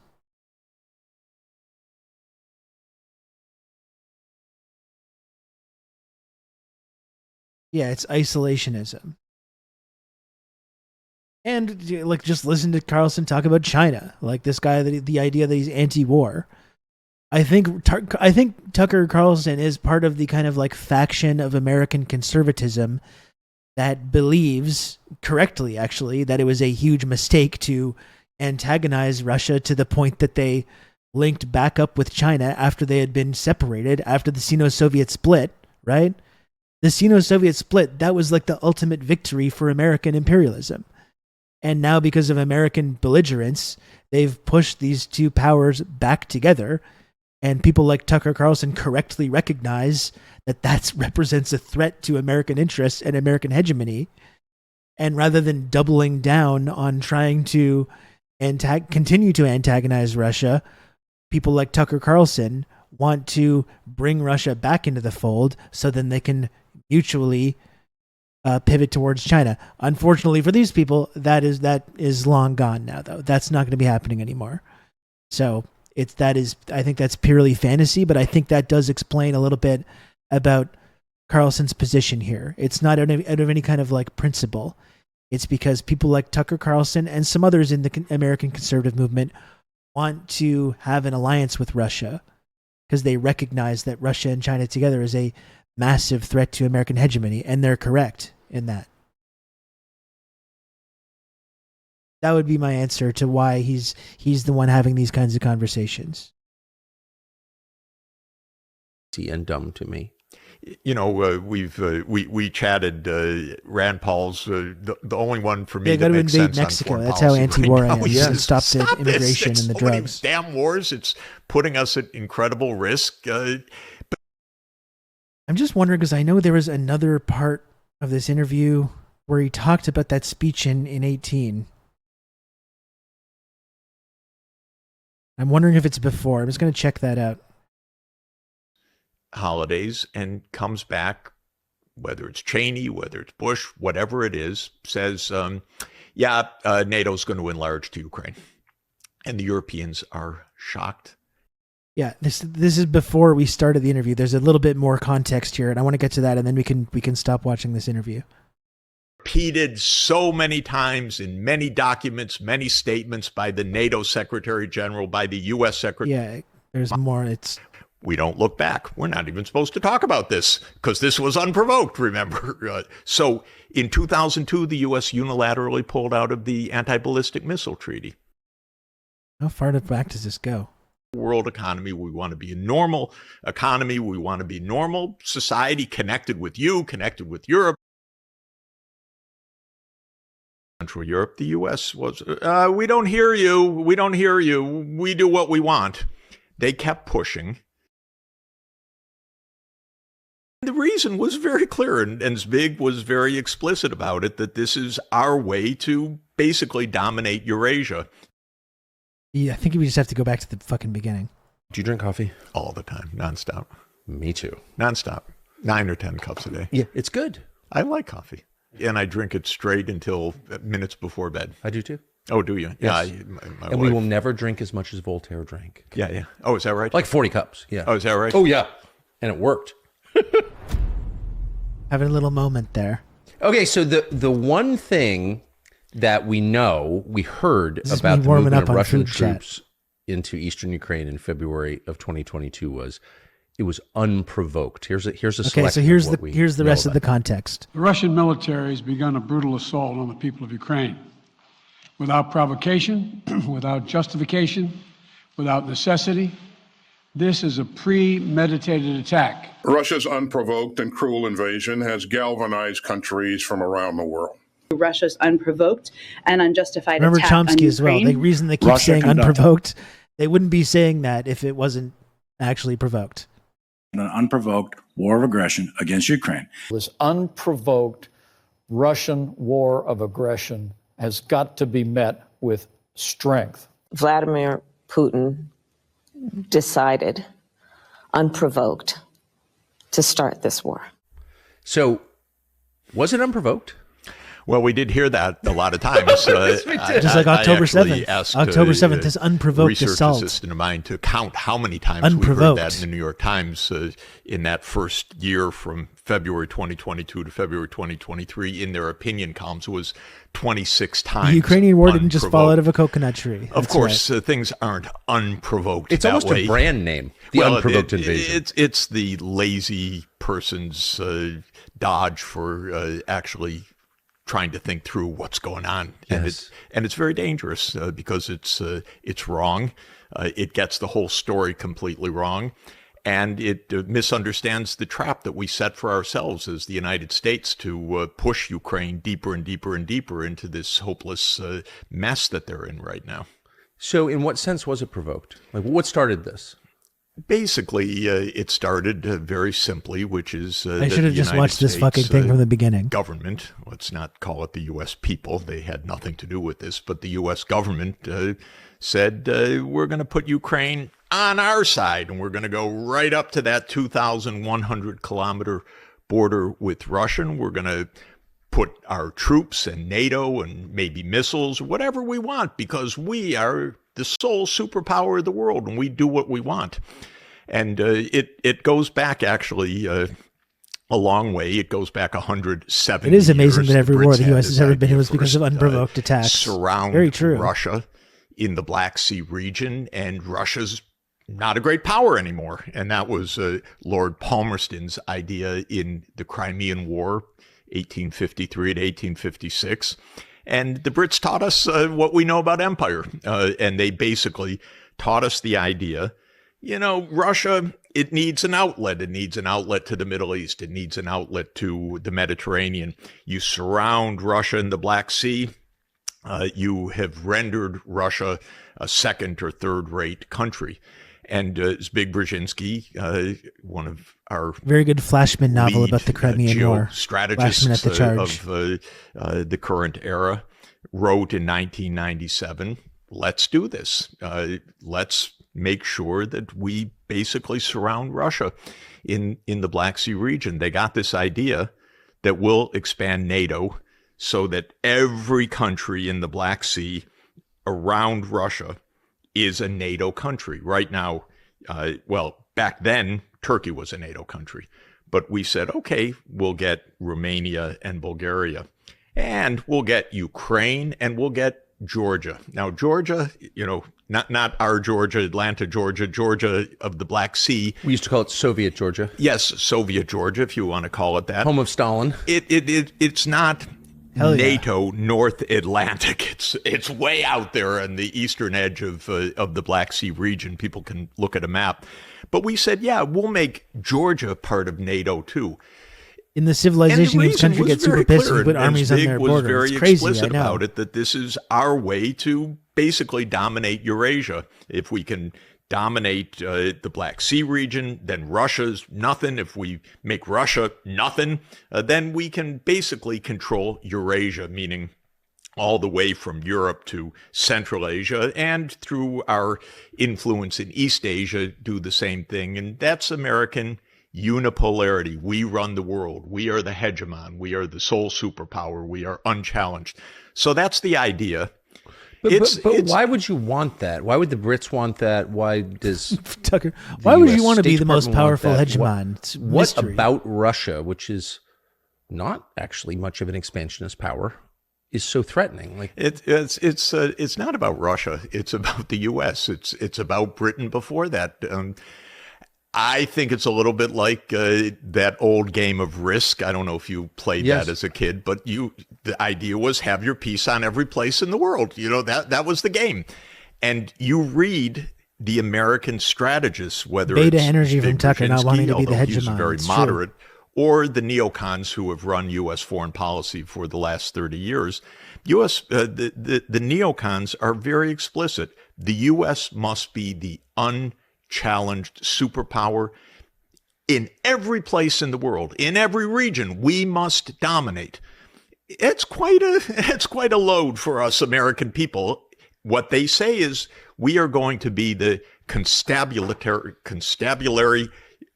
Yeah, it's isolationism. And like, just listen to Carlson talk about China, like this guy, the idea that he's anti-war. I think Tucker Carlson is part of the kind of like faction of American conservatism that believes, correctly actually, that it was a huge mistake to antagonize Russia to the point that they linked back up with China after they had been separated, after the Sino-Soviet split, right? The Sino-Soviet split, that was like the ultimate victory for American imperialism. And now, because of American belligerence, they've pushed these two powers back together. And people like Tucker Carlson correctly recognize that that represents a threat to American interests and American hegemony. And rather than doubling down on trying to continue to antagonize Russia, people like Tucker Carlson want to bring Russia back into the fold so then they can mutually pivot towards China. Unfortunately for these people, that is long gone now, though. That's not going to be happening anymore. So I think that's purely fantasy, but I think that does explain a little bit about Carlson's position here. It's not out of any kind of like principle. It's because people like Tucker Carlson and some others in the American conservative movement want to have an alliance with Russia because they recognize that Russia and China together is a massive threat to American hegemony, and they're correct in that. That would be my answer to why he's the one having these kinds of conversations. And dumb to me. You know, we chatted. Rand Paul's the only one for me that makes sense Mexico. on foreign That's policy how anti-war I am. Right Stop the immigration and the drugs. Damn wars! It's putting us at incredible risk. I'm just wondering because I know there was another part of this interview where he talked about that speech in 18. I'm wondering if it's before. I'm just going to check that out. Holidays, and comes back, whether it's Cheney, whether it's Bush, whatever it is, says, NATO's going to enlarge to Ukraine. And the Europeans are shocked. Yeah, this is before we started the interview. There's a little bit more context here, and I want to get to that, and then we can stop watching this interview. Repeated so many times in many documents, many statements by the NATO Secretary General, by the U.S. Secretary. Yeah, there's more. We don't look back. We're not even supposed to talk about this because this was unprovoked, remember? So in 2002, the U.S. unilaterally pulled out of the anti-ballistic missile treaty. How far back does this go? World economy. We want to be a normal economy. We want to be normal society connected with you, connected with Europe. Central Europe, the U.S. was, we don't hear you. We don't hear you. We do what we want. They kept pushing. The reason was very clear, and Zbig was very explicit about it, that this is our way to basically dominate Eurasia. Yeah, I think we just have to go back to the fucking beginning. Do you drink coffee? All the time, nonstop. Me too. Nonstop. 9 or 10 cups a day. Yeah, it's good. I like coffee. And I drink it straight until minutes before bed. I do too. Oh, do you? Yes. Yeah. My and wife. We will never drink as much as Voltaire drank. Yeah. Oh, is that right? Like 40 cups. Yeah. Oh, is that right? Oh, yeah. And it worked. Having a little moment there. Okay, so the one thing that we heard about the movement of Russian troops into eastern Ukraine in February of 2022 was it was unprovoked. Here's a Okay, so selection here's of what we the know rest of about the context. The Russian military has begun a brutal assault on the people of Ukraine without provocation, without justification, without necessity. This is a premeditated attack. Russia's unprovoked and cruel invasion has galvanized countries from around the world. Russia's unprovoked and unjustified Remember attack on Chomsky as well. Ukraine. The reason they keep saying unprovoked, they wouldn't be saying that if it wasn't actually provoked. An unprovoked war of aggression against Ukraine. This unprovoked Russian war of aggression has got to be met with strength. Vladimir Putin decided, unprovoked, to start this war. So, was it unprovoked? Well, we did hear that a lot of times. Just like October 7th. October 7th is unprovoked research assault. assistant of mine to count how many times we heard that in the New York Times in that first year from February 2022 to February 2023 in their opinion columns. It was 26 times. The Ukrainian war didn't just fall unprovoked. out of a coconut tree. Of That's course, right. things aren't unprovoked. It's that almost way. a brand name, the unprovoked invasion. It's the lazy person's dodge for actually trying to think through what's going on, Yes. and it's very dangerous because it's wrong. It gets the whole story completely wrong, and it misunderstands the trap that we set for ourselves as the United States to push Ukraine deeper and deeper and deeper into this hopeless mess that they're in right now. So, in what sense was it provoked? Like, what started this? Basically, it started very simply, which is I should have just watched this fucking thing from the beginning. Government, let's not call it the U.S. people. They had nothing to do with this, but the U.S. government said, we're going to put Ukraine on our side, and we're going to go right up to that 2,100-kilometer border with Russia. We're going to put our troops and NATO and maybe missiles, whatever we want, because we are the sole superpower of the world, and we do what we want. And it goes back, actually, a long way. It goes back 170 It is amazing years. that every The war Brits the had U.S. this has ever been in idea was because of first, unprovoked attacks. Surround Very true. Russia in the Black Sea region, and Russia's not a great power anymore. And that was Lord Palmerston's idea in the Crimean War, 1853 to 1856. And the Brits taught us what we know about empire. And they basically taught us the idea, Russia, it needs an outlet. It needs an outlet to the Middle East. It needs an outlet to the Mediterranean. You surround Russia in the Black Sea. You have rendered Russia a second or third-rate country. And Zbig Brzezinski, one of our Very good Flashman novel about the Crimean War. Strategists Flashman at the charge. of the current era, wrote in 1997, let's do this. Let's make sure that we basically surround Russia in the Black Sea region. They got this idea that we'll expand NATO so that every country in the Black Sea around Russia is a NATO country. Right now, back then, Turkey was a NATO country. But we said, okay, we'll get Romania and Bulgaria, and we'll get Ukraine, and we'll get Georgia. Now, Georgia, not our Georgia, Atlanta, Georgia of the Black Sea. We used to call it Soviet Georgia. Yes, Soviet Georgia, if you want to call it that. Home of Stalin. It's not Hell yeah. NATO North Atlantic. It's way out there on the eastern edge of the Black Sea region. People can look at a map. But we said, yeah, we'll make Georgia part of NATO too. In the civilization, And the each country reason gets was very super pissed clear, and put and armies on Zbig their was border. very It's crazy, explicit I know. about it, that this is our way to basically dominate Eurasia. If we can dominate the Black Sea region, then Russia's nothing. If we make Russia nothing, then we can basically control Eurasia, meaning all the way from Europe to Central Asia, and through our influence in East Asia, do the same thing. And that's American unipolarity. We run the world. We are the hegemon. We are the sole superpower. We are unchallenged. So that's the idea. But why would you want that? Why would the Brits want that? Why does Tucker? Why would you want to be State the most Department want powerful that? hegemon? It's What mystery. about Russia, which is not actually much of an expansionist power, is so threatening? Like It's not about Russia. It's about the U.S. It's about Britain before that. I think it's a little bit like that old game of Risk. I don't know if you played Yes. that as a kid, but the idea was have your piece on every place in the world. That was the game. And you read the American strategists, whether Beta it's energy from Dick Tucker not Brzezinski, wanting to be the although he's hegemon. very It's true. moderate, or the neocons who have run U.S. foreign policy for the last 30 years. The neocons are very explicit. The U.S. must be the unchallenged superpower in every place in the world, in every region. We must dominate. It's quite a load for us American people. What they say is we are going to be the constabulary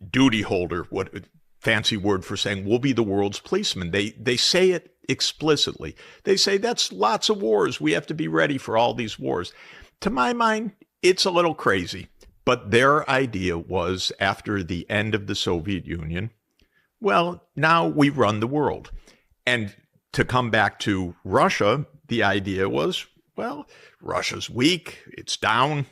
duty holder. What fancy word for saying we'll be the world's policeman. They say it explicitly. They say that's lots of wars. We have to be ready for all these wars. To my mind, it's a little crazy. But their idea was after the end of the Soviet Union, well, now we run the world. And to come back to Russia, the idea was, well, Russia's weak. It's down.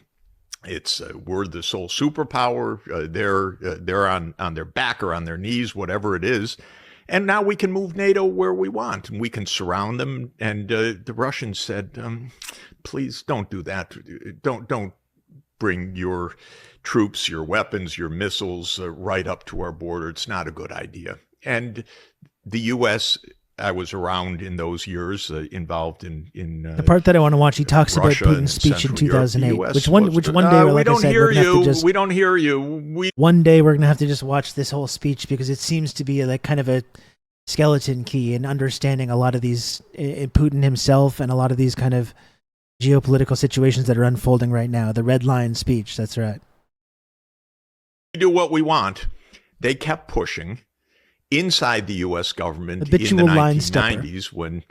We're the sole superpower. They're on their back or on their knees, whatever it is. And now we can move NATO where we want, and we can surround them. And the Russians said, please don't do that. Don't bring your troops, your weapons, your missiles right up to our border. It's not a good idea. And the U.S., I was around in those years, involved in The part that I want to watch, he talks Russia about and Putin's speech in Central Europe. 2008, The US which one day, we like I don't said, hear we're gonna have to just, we don't hear you. one day we're gonna have to just watch this whole speech because it seems to be like kind of a skeleton key in understanding a lot of these, Putin himself and a lot of these kind of geopolitical situations that are unfolding right now. The red line speech, that's right. We do what we want. They kept pushing. Inside the U.S. government Habitual in the line 1990s, when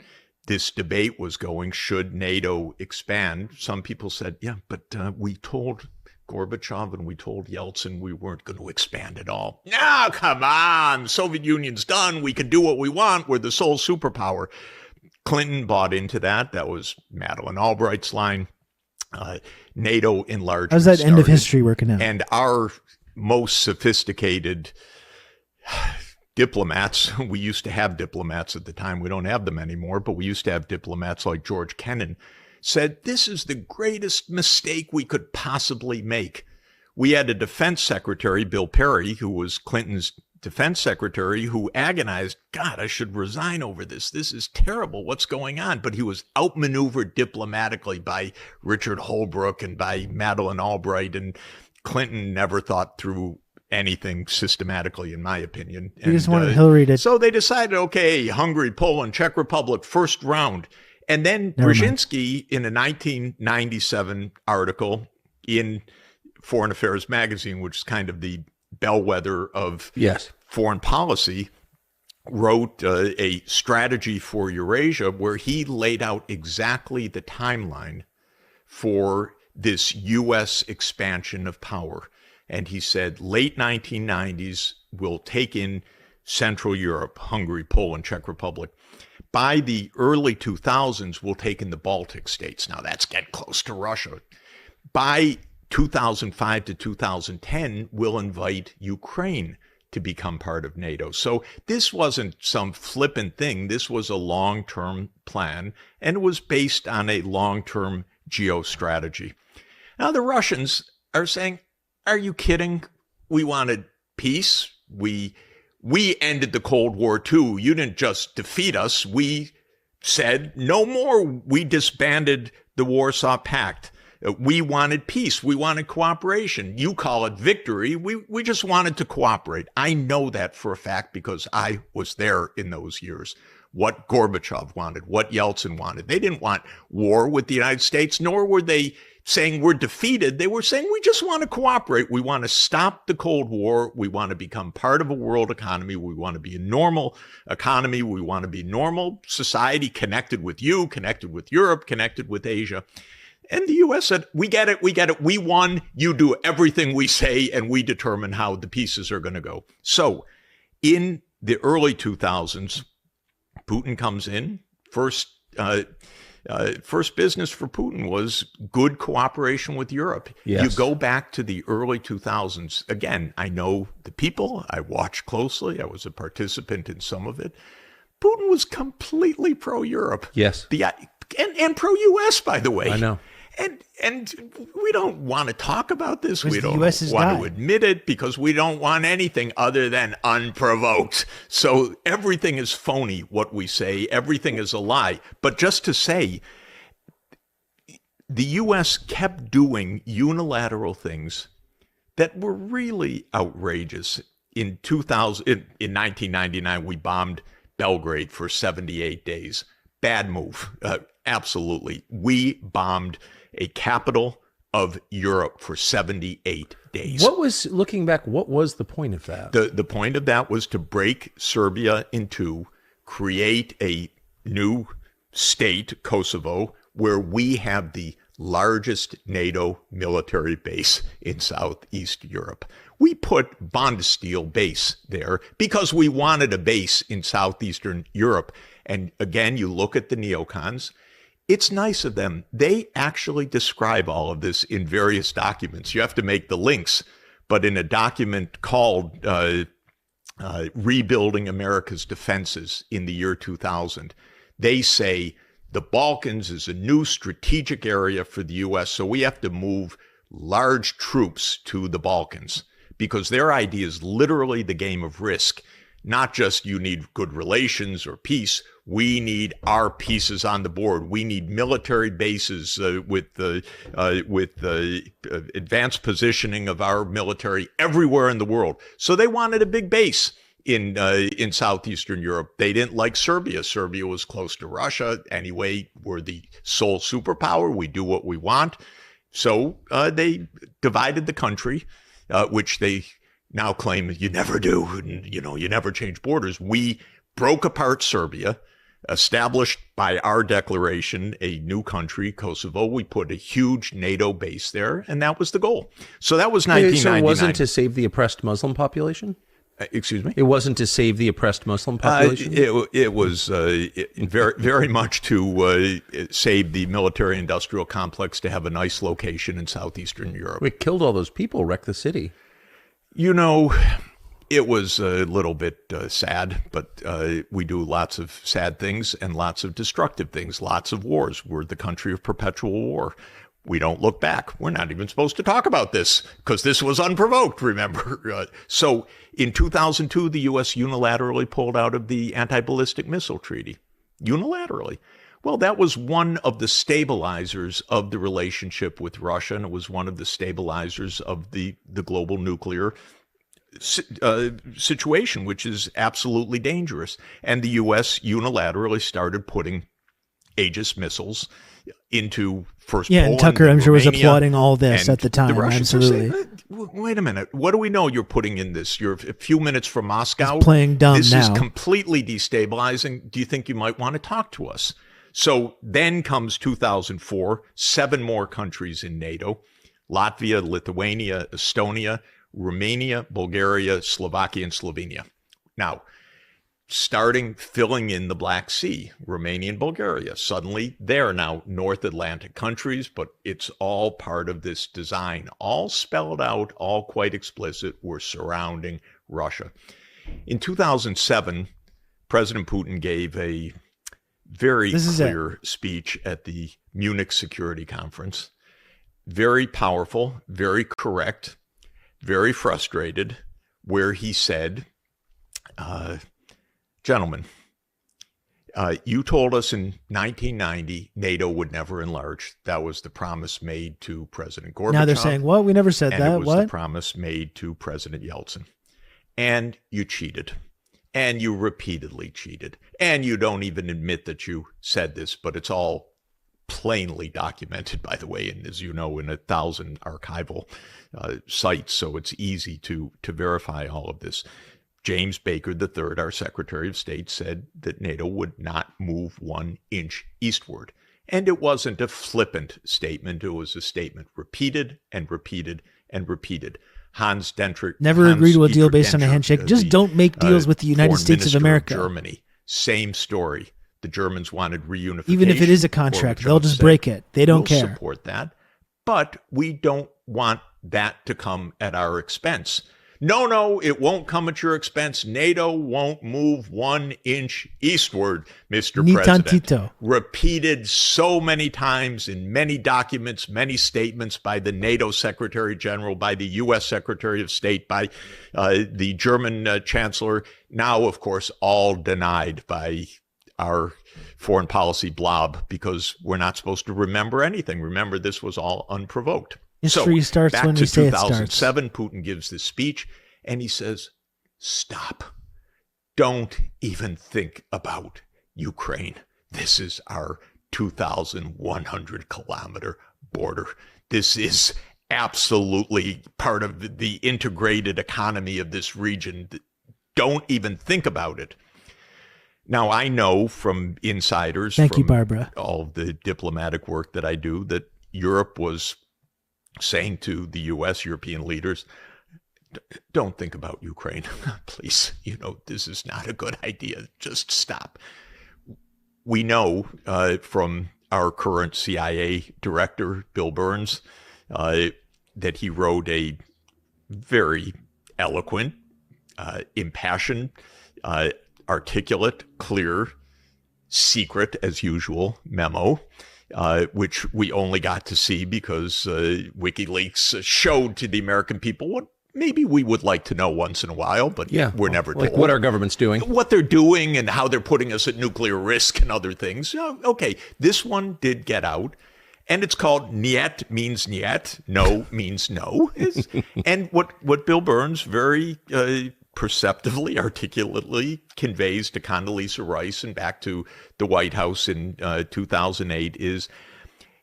this debate was going, should NATO expand? Some people said, yeah, but we told Gorbachev and we told Yeltsin we weren't going to expand at all. No, come on. Soviet Union's done. We can do what we want. We're the sole superpower. Clinton bought into that. That was Madeleine Albright's line. NATO enlargement. How's that end of started, history working out? And our most sophisticated diplomats, we used to have diplomats at the time, we don't have them anymore, but we used to have diplomats like George Kennan, said this is the greatest mistake we could possibly make. We had a defense secretary, Bill Perry, who was Clinton's defense secretary, who agonized, God, I should resign over this. This is terrible. What's going on? But he was outmaneuvered diplomatically by Richard Holbrooke and by Madeleine Albright, and Clinton never thought through anything systematically, in my opinion. He just wanted Hillary to... So they decided, okay, Hungary, Poland, Czech Republic, first round. And then Brzezinski, in a 1997 article in Foreign Affairs magazine, which is kind of the bellwether of foreign policy, wrote a strategy for Eurasia where he laid out exactly the timeline for this U.S. expansion of power. And he said, late 1990s, we'll take in Central Europe, Hungary, Poland, Czech Republic. By the early 2000s, we'll take in the Baltic states. Now, that's getting close to Russia. By 2005 to 2010, we'll invite Ukraine to become part of NATO. So this wasn't some flippant thing. This was a long-term plan, and it was based on a long-term geostrategy. Now, the Russians are saying, are you kidding? We wanted peace. We ended the Cold War too. You didn't just defeat us. We said no more. We disbanded the Warsaw Pact. We wanted peace. We wanted cooperation. You call it victory. We just wanted to cooperate. I know that for a fact because I was there in those years. What Gorbachev wanted, what Yeltsin wanted. They didn't want war with the United States, nor were they saying we're defeated. They were saying we just want to cooperate. We want to stop the Cold War. We want to become part of a world economy. We want to be a normal economy. We want to be normal society connected with you, connected with Europe, connected with Asia. And the U.S. said, we get it. We won. You do everything we say, and we determine how the pieces are going to go. So in the early 2000s, Putin comes in. First First business for Putin was good cooperation with Europe. Yes. You go back to the early 2000s. Again, I know the people. I watched closely. I was a participant in some of it. Putin was completely pro-Europe. Yes. And pro-U.S., by the way. I know. And we don't want to talk about this. We don't US has want died. to admit it because we don't want anything other than unprovoked. So everything is phony, what we say. Everything is a lie. But just to say, the U.S. kept doing unilateral things that were really outrageous. In 1999, we bombed Belgrade for 78 days. Bad move. Absolutely. We bombed a capital of Europe for 78 days. Looking back, what was the point of that? The point of that was to break Serbia in two, create a new state, Kosovo, where we have the largest NATO military base in Southeast Europe. We put Bondesteel base there because we wanted a base in Southeastern Europe. And again, you look at the neocons. It's nice of them. They actually describe all of this in various documents. You have to make the links, but in a document called Rebuilding America's Defenses in the year 2000, they say the Balkans is a new strategic area for the U.S., so we have to move large troops to the Balkans because their idea is literally the game of Risk. Not just you need good relations or peace. We need our pieces on the board. We need military bases with the advanced positioning of our military everywhere in the world. So they wanted a big base in Southeastern Europe. They didn't like Serbia. Serbia was close to Russia. Anyway, we're the sole superpower. We do what we want. So they divided the country, which they now claim you never do, and, you never change borders. We broke apart Serbia, established by our declaration a new country, Kosovo. We put a huge NATO base there, and that was the goal. So that was 1999. So it wasn't to save the oppressed Muslim population? Excuse me? It wasn't to save the oppressed Muslim population? It was very, very much to save the military-industrial complex to have a nice location in Southeastern Europe. We killed all those people, wrecked the city. It was a little bit sad, but we do lots of sad things and lots of destructive things, lots of wars. We're the country of perpetual war. We don't look back. We're not even supposed to talk about this because this was unprovoked, remember? So in 2002, the U.S. unilaterally pulled out of the anti-ballistic missile treaty. Unilaterally. Well, that was one of the stabilizers of the relationship with Russia, and it was one of the stabilizers of the global nuclear situation, which is absolutely dangerous. And the U.S. unilaterally started putting Aegis missiles into first Poland, and Tucker, I'm sure, was Romania, applauding all this at the time. The Russians are Absolutely. saying, wait a minute. What do we know you're putting in this? You're a few minutes from Moscow. It's playing dumb This now. is completely destabilizing. Do you think you might want to talk to us? So then comes 2004, 7 more countries in NATO: Latvia, Lithuania, Estonia, Romania, Bulgaria, Slovakia, and Slovenia. Now, filling in the Black Sea, Romania and Bulgaria. Suddenly, they're now North Atlantic countries, but it's all part of this design, all spelled out, all quite explicit. We're surrounding Russia. In 2007, President Putin gave a very clear speech at the Munich Security Conference. Very powerful, very correct, very frustrated, where he said, gentlemen, you told us in 1990 NATO would never enlarge. That was the promise made to President Gorbachev. Now they're saying, what? We never said and that. It was what? the promise made to President Yeltsin. And you cheated. And you repeatedly cheated. And you don't even admit that you said this, but it's all plainly documented, by the way, and as you know, in 1,000 archival sites, so it's easy to verify all of this. James Baker III, our Secretary of State, said that NATO would not move 1 inch eastward. And it wasn't a flippant statement. It was a statement repeated and repeated and repeated. Hans Never agreed to a deal Dietrich based on a Genscher, handshake. Just don't make deals with the United Foreign States of Minister America. Germany, same story. the Germans wanted reunification. Even if it is a or contract, which they'll I've just said, break it. They don't we'll care. support that. But we don't want that to come at our expense. No, it won't come at your expense. NATO won't move 1 inch eastward, Mr. Ni President. tantito. Repeated so many times in many documents, many statements by the NATO Secretary General, by the U.S. Secretary of State, by the German Chancellor. Now, of course, all denied by our foreign policy blob, because we're not supposed to remember anything. Remember, this was all unprovoked. History starts back when to we say it 2007, Putin gives this speech, and he says, stop. Don't even think about Ukraine. This is our 2,100-kilometer border. This is absolutely part of the integrated economy of this region. Don't even think about it. Now, I know from insiders, Thank you, from Barbara. all of the diplomatic work that I do, that Europe was saying to the U.S., European leaders, don't think about Ukraine, please. This is not a good idea. Just stop. We know from our current CIA director, Bill Burns, that he wrote a very eloquent, impassioned, articulate, clear, secret, as usual, memo, which we only got to see because WikiLeaks showed to the American people what maybe we would like to know once in a while, but we're never told. Like what our government's doing. What they're doing and how they're putting us at nuclear risk and other things. Okay, this one did get out, and it's called Niet means Niet, no means no. And what Bill Burns very perceptively, articulately conveys to Condoleezza Rice and back to the White House in 2008 is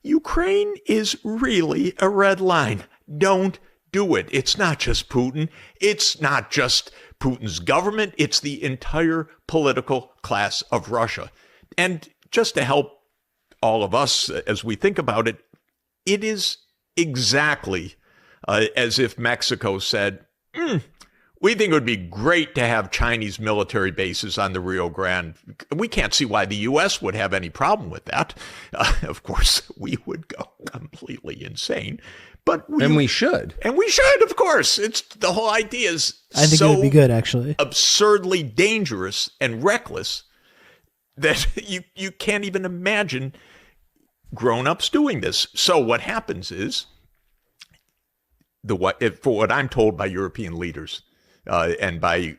Ukraine is really a red line. Don't do it. It's not just Putin. It's not just Putin's government. It's the entire political class of Russia. And just to help all of us as we think about it, it is exactly as if Mexico said, we think it would be great to have Chinese military bases on the Rio Grande. We can't see why the U.S. would have any problem with that. Of course, we would go completely insane. And we should. And we should, of course. It's the whole idea is I think it would be good, actually. Absurdly dangerous and reckless that you can't even imagine grown-ups doing this. So what happens is, for what I'm told by European leaders, and by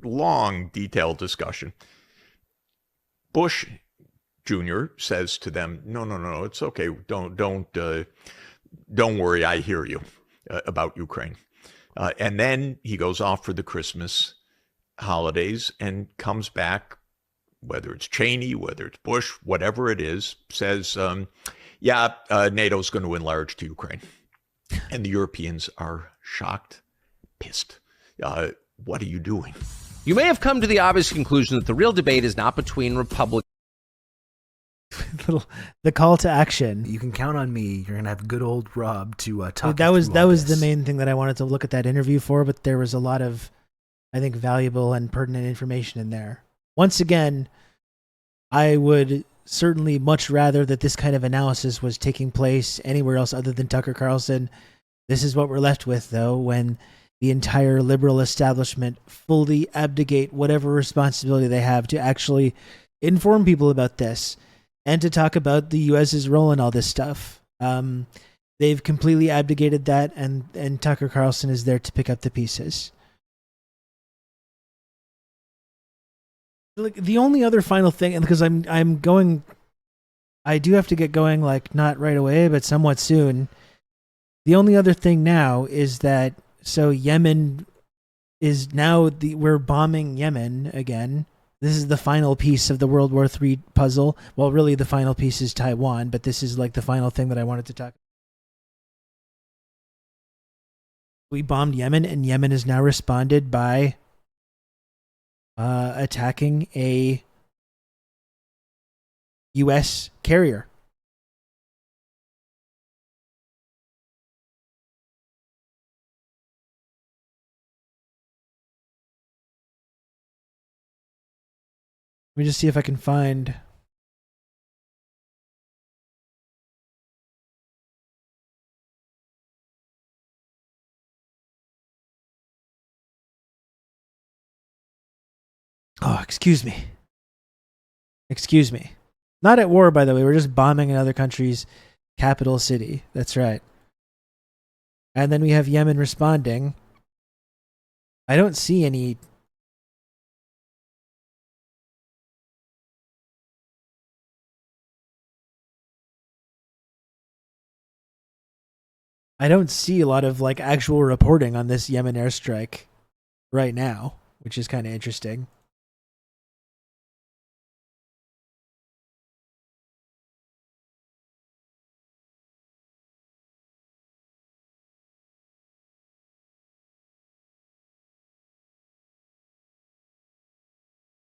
long, detailed discussion, Bush Jr. says to them, no, it's okay. Don't worry. I hear you about Ukraine. And then he goes off for the Christmas holidays and comes back, whether it's Cheney, whether it's Bush, whatever it is, says, NATO's going to enlarge to Ukraine. And the Europeans are shocked, pissed. What are you doing? You may have come to the obvious conclusion that the real debate is not between Republicans. The call to action. You can count on me. You're gonna have good old Rob to talk. That was the main thing that I wanted to look at that interview for. But there was a lot of, I think, valuable and pertinent information in there. Once again, I would certainly much rather that this kind of analysis was taking place anywhere else other than Tucker Carlson. This is what we're left with, though, when the entire liberal establishment fully abdicate whatever responsibility they have to actually inform people about this and to talk about the U.S.'s role in all this stuff. They've completely abdicated that, and Tucker Carlson is there to pick up the pieces. Like, the only other final thing, and because I'm going, I do have to get going, like not right away, but somewhat soon. The only other thing now is that Yemen is now we're bombing Yemen again. This is the final piece of the World War III puzzle. Well, really, the final piece is Taiwan, but this is like the final thing that I wanted to talk about. We bombed Yemen, and Yemen has now responded by attacking a U.S. carrier. Let me just see if I can find Oh, excuse me. Excuse me. Not at war, by the way. We're just bombing another country's capital city. That's right. And then we have Yemen responding. I don't see any... I don't see a lot of like actual reporting on this Yemen airstrike right now, which is kind of interesting.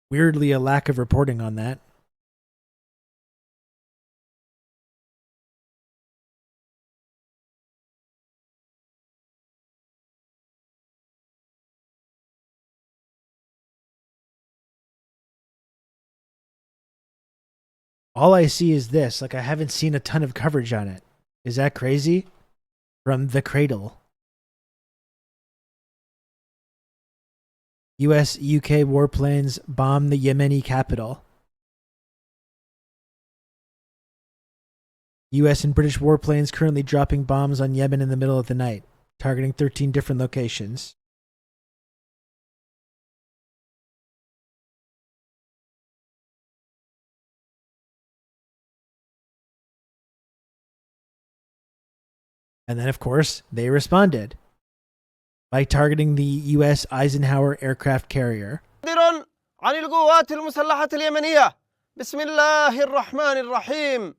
Weirdly, a lack of reporting on that. All I see is this. Like, I haven't seen a ton of coverage on it. Is that crazy? From the cradle. US-UK warplanes bomb the Yemeni capital. US and British warplanes currently dropping bombs on Yemen in the middle of the night, targeting 13 different locations. And then, of course, they responded by targeting the U.S. Eisenhower aircraft carrier. عن القوات المسلحة اليمنية بسم الله الرحمن الرحيم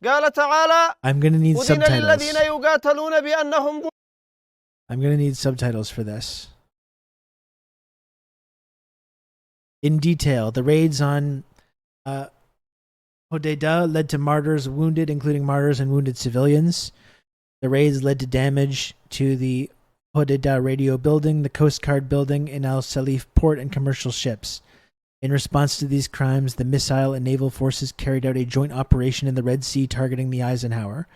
قال تعالى I'm going to need أذن subtitles. للذين يقاتلون بأنهم I'm going to need subtitles for this. In detail, the raids on Hodeidah led to martyrs wounded, including martyrs and wounded civilians. The raids led to damage to the Hodeidah radio building, the Coast Guard building in Al Salif port, and commercial ships. In response to these crimes, the missile and naval forces carried out a joint operation in the Red Sea targeting the Eisenhower.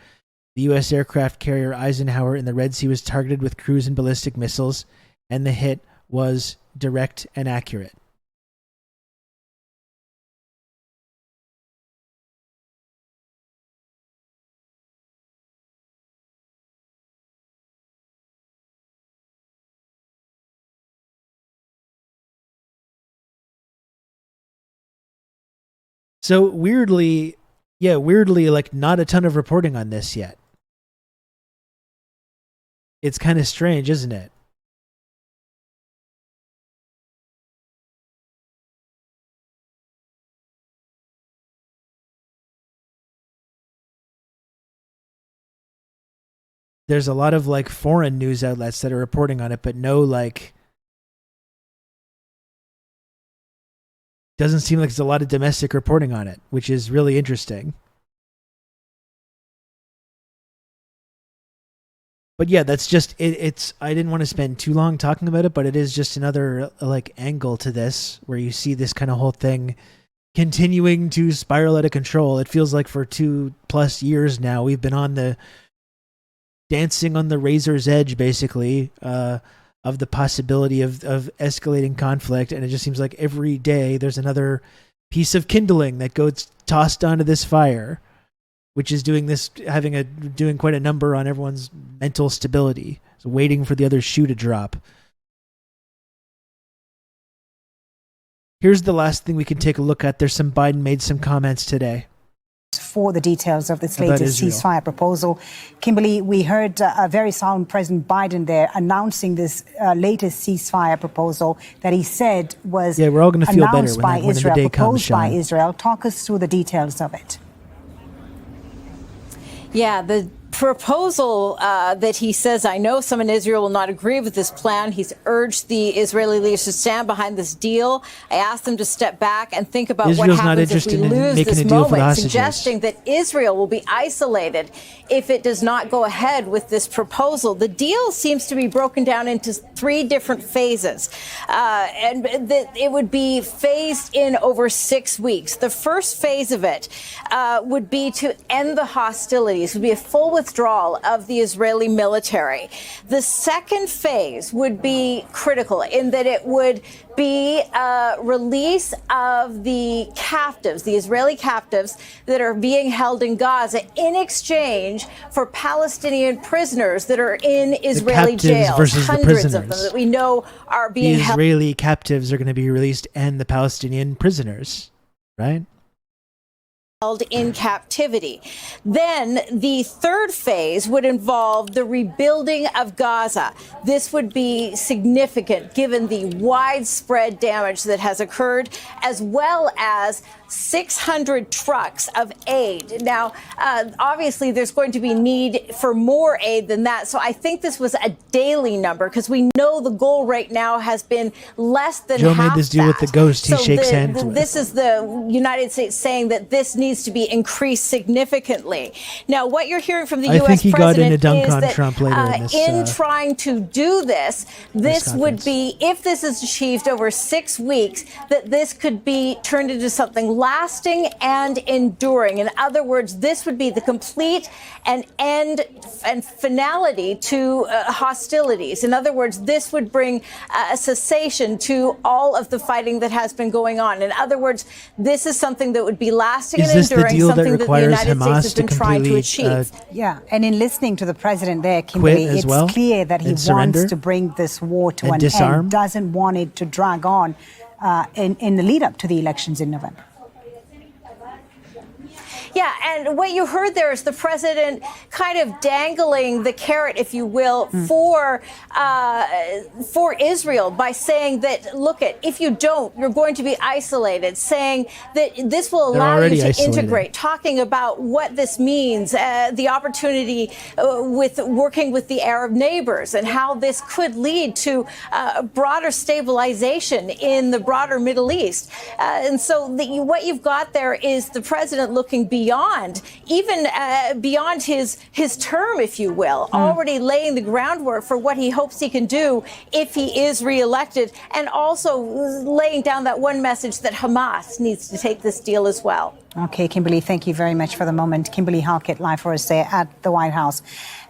The U.S. aircraft carrier Eisenhower in the Red Sea was targeted with cruise and ballistic missiles, and the hit was direct and accurate. So weirdly, like not a ton of reporting on this yet. It's kind of strange, isn't it? There's a lot of like foreign news outlets that are reporting on it, but no like... Doesn't seem like there's a lot of domestic reporting on it, which is really interesting. But yeah, that's just it's I didn't want to spend too long talking about it, but it is just another like angle to this where you see this kind of whole thing continuing to spiral out of control. It feels like for 2+ years now we've been on the dancing on the razor's edge, basically, of the possibility of escalating conflict, and it just seems like every day there's another piece of kindling that goes tossed onto this fire, which is doing quite a number on everyone's mental stability, so waiting for the other shoe to drop. Here's the last thing we can take a look at. Biden made some comments today. For the details of this latest ceasefire proposal. Kimberly, we heard a very solemn President Biden there announcing this latest ceasefire proposal that he said was we're all gonna feel better by when Israel, the day proposed comes, by Sean. Israel. Talk us through the details of it. Yeah, the proposal that he says, I know some in Israel will not agree with this plan. He's urged the Israeli leaders to stand behind this deal. I asked them to step back and think about Israel's what not happens if we interested in lose making this a deal for the moment, hostages. suggesting that Israel will be isolated if it does not go ahead with this proposal. The deal seems to be broken down into 3 different phases, and that it would be phased in over 6 weeks. The first phase of it would be to end the hostilities, would be a full withdrawal withdrawal of the Israeli military. The second phase would be critical in that it would be a release of the captives, the Israeli captives that are being held in Gaza in exchange for Palestinian prisoners that are in Israeli jails. Versus hundreds the of them that we know are being the held. Israeli captives are going to be released and the Palestinian prisoners, right? Held in captivity. Then the third phase would involve the rebuilding of Gaza. This would be significant given the widespread damage that has occurred, as well as 600 trucks of aid. Now, obviously, there's going to be need for more aid than that. So I think this was a daily number because we know the goal right now has been less than Joe half made this deal that. with the ghost he So shakes hands with. This is the United States saying that this needs to be increased significantly. Now, what you're hearing from the I U.S. think he got in president a dunk is on that Trump later in this, in trying to do this, this would be, if this is achieved over 6 weeks, that this could be turned into something lasting and enduring. In other words, this would be the complete and end and finality to hostilities. In other words, this would bring a cessation to all of the fighting that has been going on. In other words, this is something that would be lasting and enduring, something that the United States has been trying to achieve. Yeah, and in listening to the president there, Kimberly, it's clear that he wants to bring this war to an end, doesn't want it to drag on in the lead up to the elections in November. Yeah, and what you heard there is the president kind of dangling the carrot, if you will, for Israel by saying that, look, if you don't, you're going to be isolated, saying that this will allow you to integrate, talking about what this means, the opportunity with working with the Arab neighbors and how this could lead to broader stabilization in the broader Middle East. And so what you've got there is the president looking beyond, even beyond his term, if you will, already laying the groundwork for what he hopes he can do if he is reelected, and also laying down that one message that Hamas needs to take this deal as well. Okay, Kimberly, thank you very much for the moment. Kimberly Halkett, live for us there at the White House.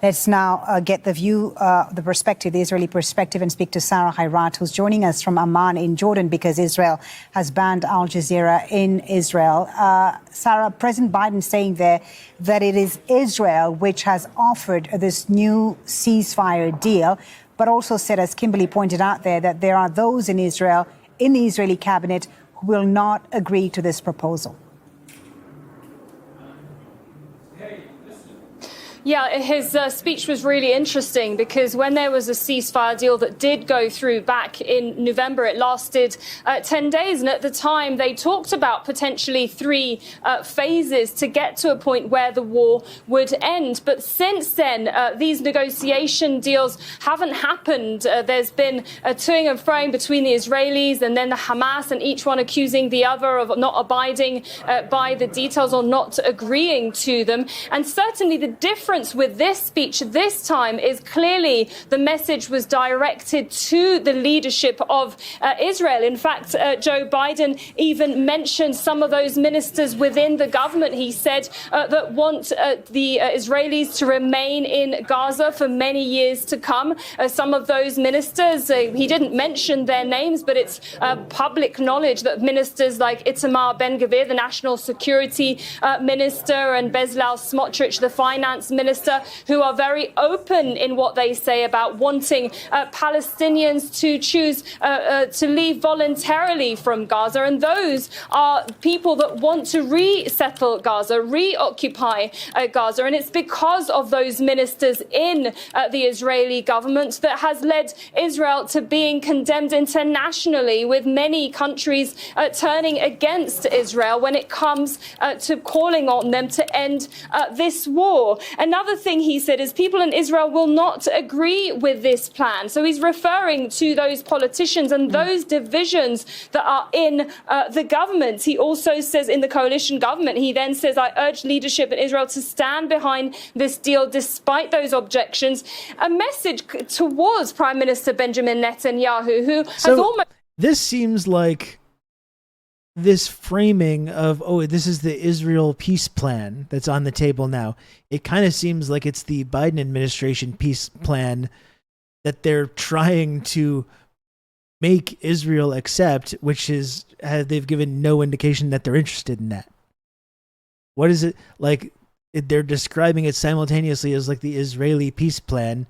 Let's now get the view, the perspective, the Israeli perspective, and speak to Sarah Hayrat, who's joining us from Amman in Jordan because Israel has banned Al Jazeera in Israel. Sarah, President Biden saying there that it is Israel which has offered this new ceasefire deal, but also said, as Kimberly pointed out there, that there are those in Israel, in the Israeli cabinet, who will not agree to this proposal. Yeah, his speech was really interesting because when there was a ceasefire deal that did go through back in November, it lasted 10 days. And at the time, they talked about potentially 3 phases to get to a point where the war would end. But since then, these negotiation deals haven't happened. There's been a toing and froing between the Israelis and then the Hamas, and each one accusing the other of not abiding by the details or not agreeing to them. And certainly the difference with this speech this time is clearly the message was directed to the leadership of Israel. In fact, Joe Biden even mentioned some of those ministers within the government, he said, that want the Israelis to remain in Gaza for many years to come. Some of those ministers, he didn't mention their names, but it's public knowledge that ministers like Itamar Ben-Gvir, the national security minister, and Bezalel Smotrich, the finance minister, who are very open in what they say about wanting Palestinians to choose to leave voluntarily from Gaza. And those are people that want to resettle Gaza, reoccupy Gaza. And it's because of those ministers in the Israeli government that has led Israel to being condemned internationally, with many countries turning against Israel when it comes to calling on them to end this war. Another thing he said is people in Israel will not agree with this plan. So he's referring to those politicians and those divisions that are in the government. He also says in the coalition government, he then says, I urge leadership in Israel to stand behind this deal despite those objections. A message towards Prime Minister Benjamin Netanyahu, who has almost... This seems like this framing of, oh, this is the Israel peace plan that's on the table now. It kind of seems like it's the Biden administration peace plan that they're trying to make Israel accept, which is, they've given no indication that they're interested in that. What is it like? They're describing it simultaneously as like the Israeli peace plan,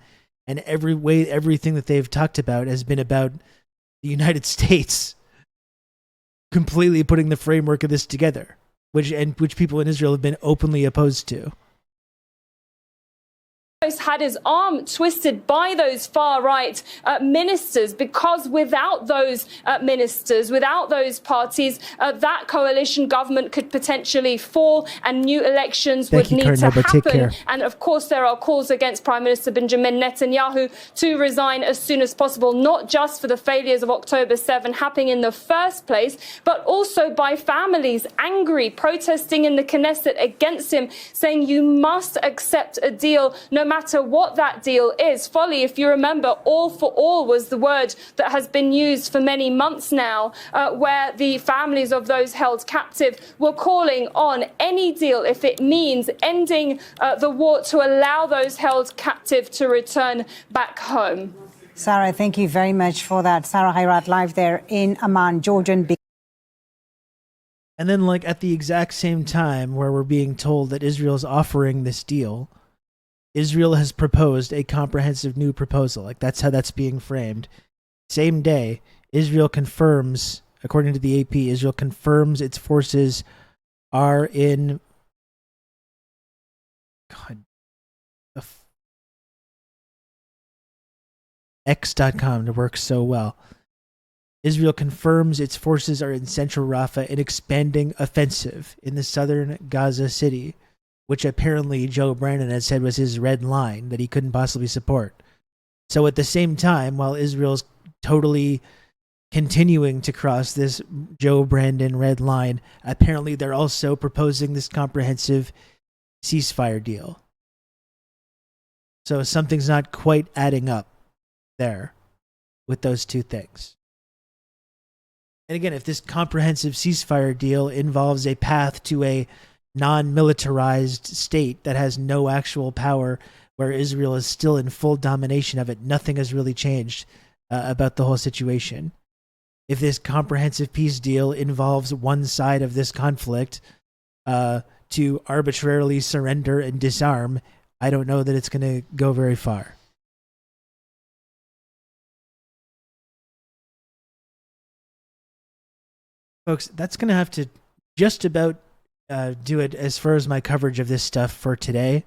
and everything that they've talked about has been about the United States completely putting the framework of this together, which people in Israel have been openly opposed to. Had his arm twisted by those far-right ministers, because without those ministers, without those parties, that coalition government could potentially fall and new elections would need to happen. And of course, there are calls against Prime Minister Benjamin Netanyahu to resign as soon as possible, not just for the failures of October 7 happening in the first place, but also by families angry, protesting in the Knesset against him, saying you must accept a deal no matter what that deal is. Folly, if you remember, all for all was the word that has been used for many months now, where the families of those held captive were calling on any deal if it means ending the war to allow those held captive to return back home. Sarah, thank you very much for that. Sarah Hayrat live there in Amman, Jordan. And then, like, at the exact same time where we're being told that Israel's offering this deal, Israel has proposed a comprehensive new proposal. Like, that's how that's being framed. Same day, Israel confirms, according to the AP, Israel confirms its forces are in... God. X.com to work so well. Israel confirms its forces are in central Rafah, an expanding offensive in the southern Gaza city, which apparently Joe Brandon had said was his red line that he couldn't possibly support. So at the same time, while Israel's totally continuing to cross this Joe Brandon red line, apparently they're also proposing this comprehensive ceasefire deal. So something's not quite adding up there with those two things. And again, if this comprehensive ceasefire deal involves a path to a non-militarized state that has no actual power, where Israel is still in full domination of it, nothing has really changed about the whole situation. If this comprehensive peace deal involves one side of this conflict to arbitrarily surrender and disarm, I don't know that it's going to go very far. Folks, that's going to have to just about do it as far as my coverage of this stuff for today.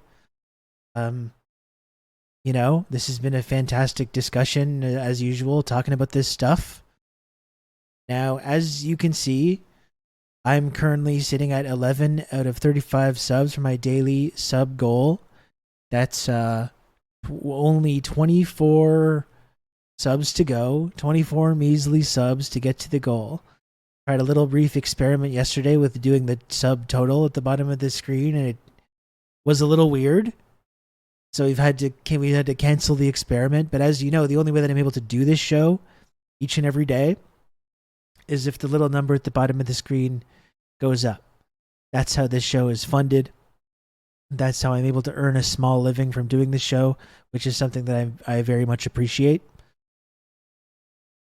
You know, this has been a fantastic discussion, as usual, talking about this stuff. Now, as you can see, I'm currently sitting at 11 out of 35 subs for my daily sub goal. That's only 24 subs to go, 24 measly subs to get to the goal. Tried a little brief experiment yesterday with doing the sub total at the bottom of the screen, and it was a little weird. So we had to cancel the experiment. But as you know, the only way that I'm able to do this show each and every day is if the little number at the bottom of the screen goes up. That's how this show is funded. That's how I'm able to earn a small living from doing this show, which is something that I very much appreciate.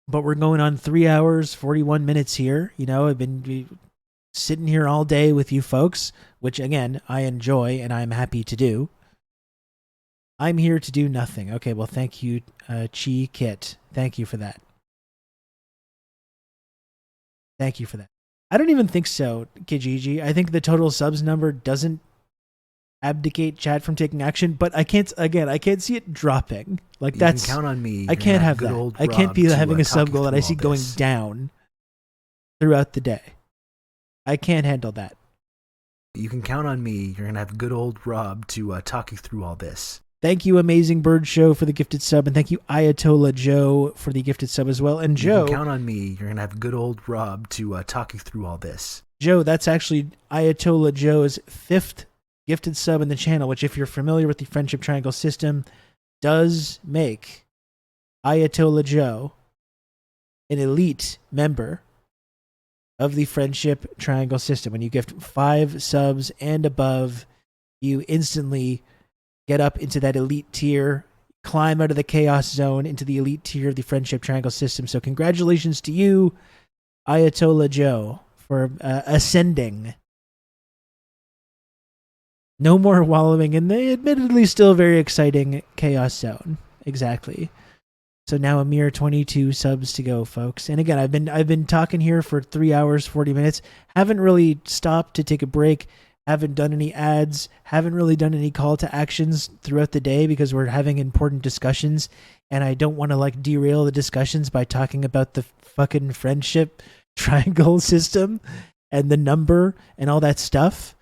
But we're going on 3 hours, 41 minutes here. You know, I've been sitting here all day with you folks, which, again, I enjoy and I'm happy to do. I'm here to do nothing. Okay, well, thank you, Chi Kit. Thank you for that. Thank you for that. I don't even think so, Kijiji. I think the total subs number doesn't abdicate chat from taking action, but I can't see it dropping. Like, that's... You can count on me. I can't have that. I can't be having a sub goal that I see going down throughout the day. I can't handle that. You can count on me. You're going to have good old Rob to talk you through all this. Thank you, Amazing Bird Show, for the gifted sub, and thank you, Ayatollah Joe, for the gifted sub as well. And Joe... You can count on me. You're going to have good old Rob to talk you through all this. Joe, that's actually Ayatollah Joe's 5th gifted sub in the channel, which, if you're familiar with the Friendship Triangle system, does make Ayatollah Joe an elite member of the Friendship Triangle system. When you gift 5 subs and above, you instantly get up into that elite tier, climb out of the chaos zone into the elite tier of the Friendship Triangle system. So congratulations to you, Ayatollah Joe, for ascending. No more wallowing in the admittedly still very exciting chaos zone. Exactly. So now a mere 22 subs to go, folks. And again, I've been talking here for 3 hours, 40 minutes. Haven't really stopped to take a break. Haven't done any ads. Haven't really done any call to actions throughout the day because we're having important discussions. And I don't want to like derail the discussions by talking about the fucking Friendship Triangle system and the number and all that stuff.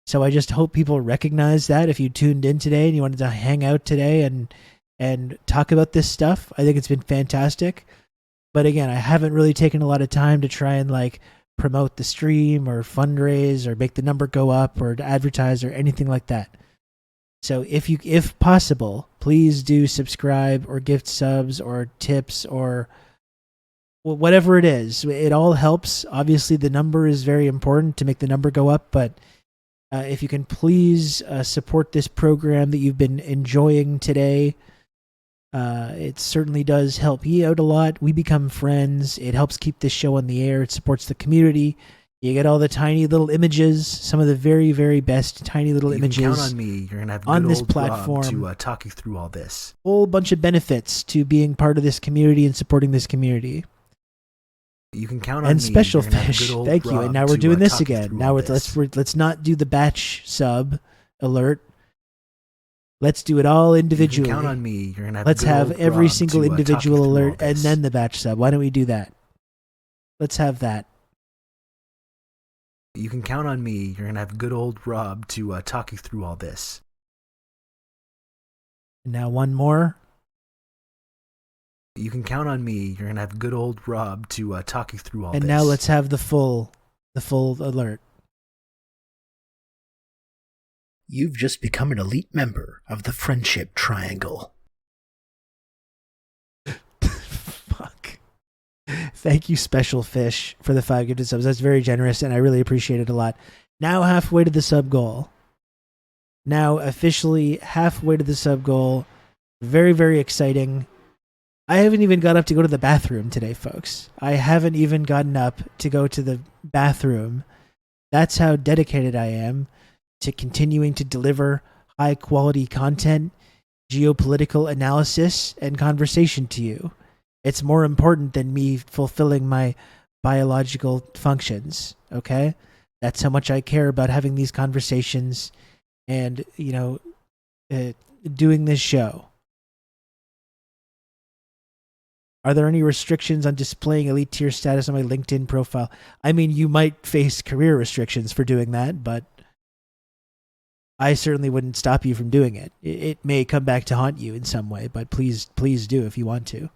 So I just hope people recognize that if you tuned in today and you wanted to hang out today and talk about this stuff. I think it's been fantastic. But again, I haven't really taken a lot of time to try and like promote the stream or fundraise or make the number go up or to advertise or anything like that. So if possible, please do subscribe or gift subs or tips or whatever it is. It all helps. Obviously, the number is very important to make the number go up, but if you can please support this program that you've been enjoying today, it certainly does help me out a lot. We become friends. It helps keep this show on the air. It supports the community. You get all the tiny little images, some of the very, very best tiny little images. You can count on me. You're gonna have on good this old platform Rob to talk you through all this. Whole bunch of benefits to being part of this community and supporting this community. You can count on and me. Special You're gonna have Fish, good old thank you. Rob And now we're to, doing this talk you again. through Now all let's not do the batch sub alert. Let's do it all individually. You can count on me. You're gonna have let's good have old every Rob single to, talk you individual through all alert and this. then the batch sub. Why don't we do that? Let's have that. You can count on me. You're gonna have good old Rob to talk you through all this. And now one more. You can count on me. You're gonna have good old Rob to talk you through all this. And now let's have the full alert. You've just become an elite member of the Friendship Triangle. Fuck. Thank you, Special Fish, for the 5 gifted subs. That's very generous, and I really appreciate it a lot. Now halfway to the sub goal. Now officially halfway to the sub goal. Very, very exciting. I haven't even got up to go to the bathroom today, folks. I haven't even gotten up to go to the bathroom. That's how dedicated I am to continuing to deliver high quality content, geopolitical analysis, and conversation to you. It's more important than me fulfilling my biological functions, okay? That's how much I care about having these conversations and, doing this show. Are there any restrictions on displaying elite tier status on my LinkedIn profile? I mean, you might face career restrictions for doing that, but I certainly wouldn't stop you from doing it. It may come back to haunt you in some way, but please do if you want to.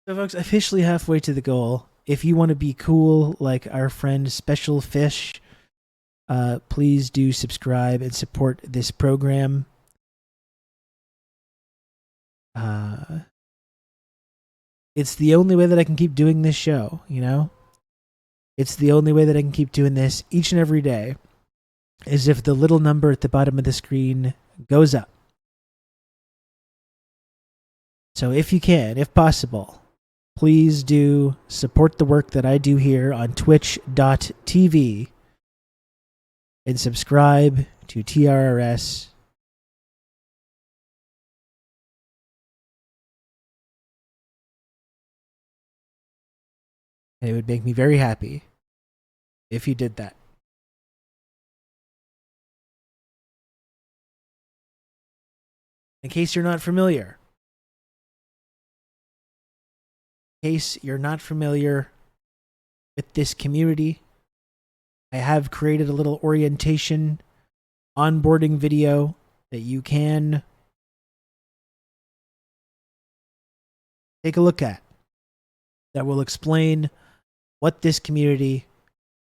So, folks, officially halfway to the goal. If you want to be cool like our friend Special Fish, please do subscribe and support this program. It's the only way that I can keep doing this show, It's the only way that I can keep doing this each and every day is if the little number at the bottom of the screen goes up. So if you can, if possible, please do support the work that I do here on twitch.tv and subscribe to TRRS. It would make me very happy if you did that. In case you're not familiar. With this community, I have created a little orientation onboarding video that you can take a look at that will explain what this community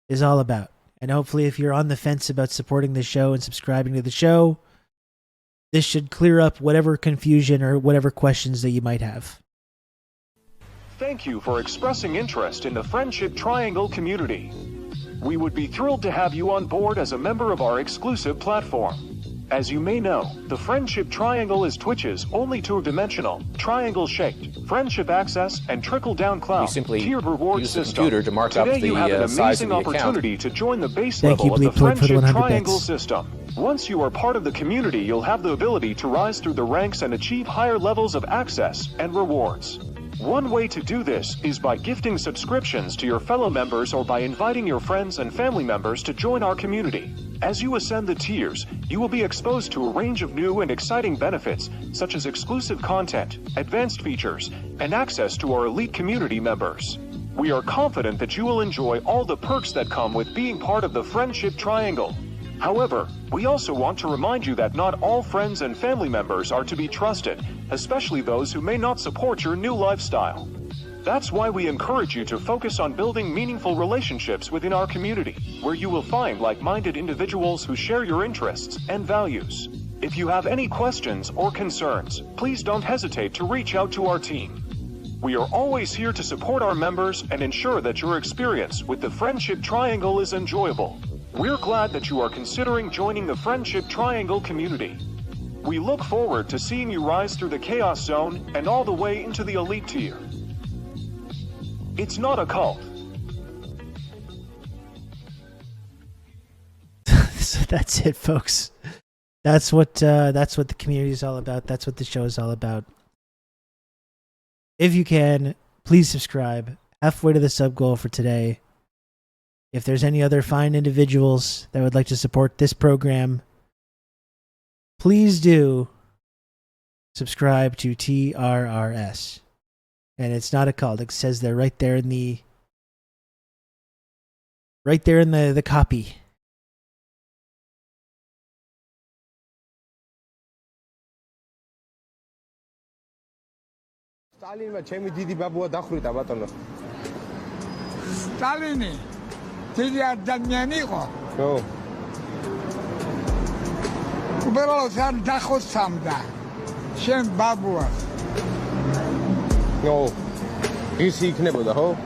is all about. And hopefully if you're on the fence about supporting the show and subscribing to the show, this should clear up whatever confusion or whatever questions that you might have. thank you for expressing interest in the Friendship Triangle community. We would be thrilled to have you on board as a member of our exclusive platform. As you may know, the Friendship Triangle is Twitch's only two-dimensional, triangle-shaped, friendship access and trickle-down cloud tiered reward system. To mark Today up the you have an size of amazing the account. opportunity to join the base Thank level you, of the Bleep Bleep, for the Friendship 100 Triangle bits. system. Once you are part of the community, you'll have the ability to rise through the ranks and achieve higher levels of access and rewards. One way to do this is by gifting subscriptions to your fellow members or by inviting your friends and family members to join our community. As you ascend the tiers, you will be exposed to a range of new and exciting benefits, such as exclusive content, advanced features, and access to our elite community members. We are confident that you will enjoy all the perks that come with being part of the Friendship Triangle. However, we also want to remind you that not all friends and family members are to be trusted, especially those who may not support your new lifestyle. That's why we encourage you to focus on building meaningful relationships within our community, where you will find like-minded individuals who share your interests and values. If you have any questions or concerns, please don't hesitate to reach out to our team. We are always here to support our members and ensure that your experience with the Friendship Triangle is enjoyable. We're glad that you are considering joining the Friendship Triangle community. We look forward to seeing you rise through the Chaos Zone and all the way into the Elite tier. It's not a cult. So that's it, folks. That's what the community is all about. That's what the show is all about. If you can, please subscribe. Halfway to the sub goal for today. If there's any other fine individuals that would like to support this program, please do subscribe to TRRS. And it's not a cult. It says they're right there in the copy. Stalin و چه میدیدی بابا داخل تبعتنا Stalini, تيجي الدنياني قا. شو؟ وبرو سر دخل سامده. شن بابوا. نو. هیچی کنه بوده ها.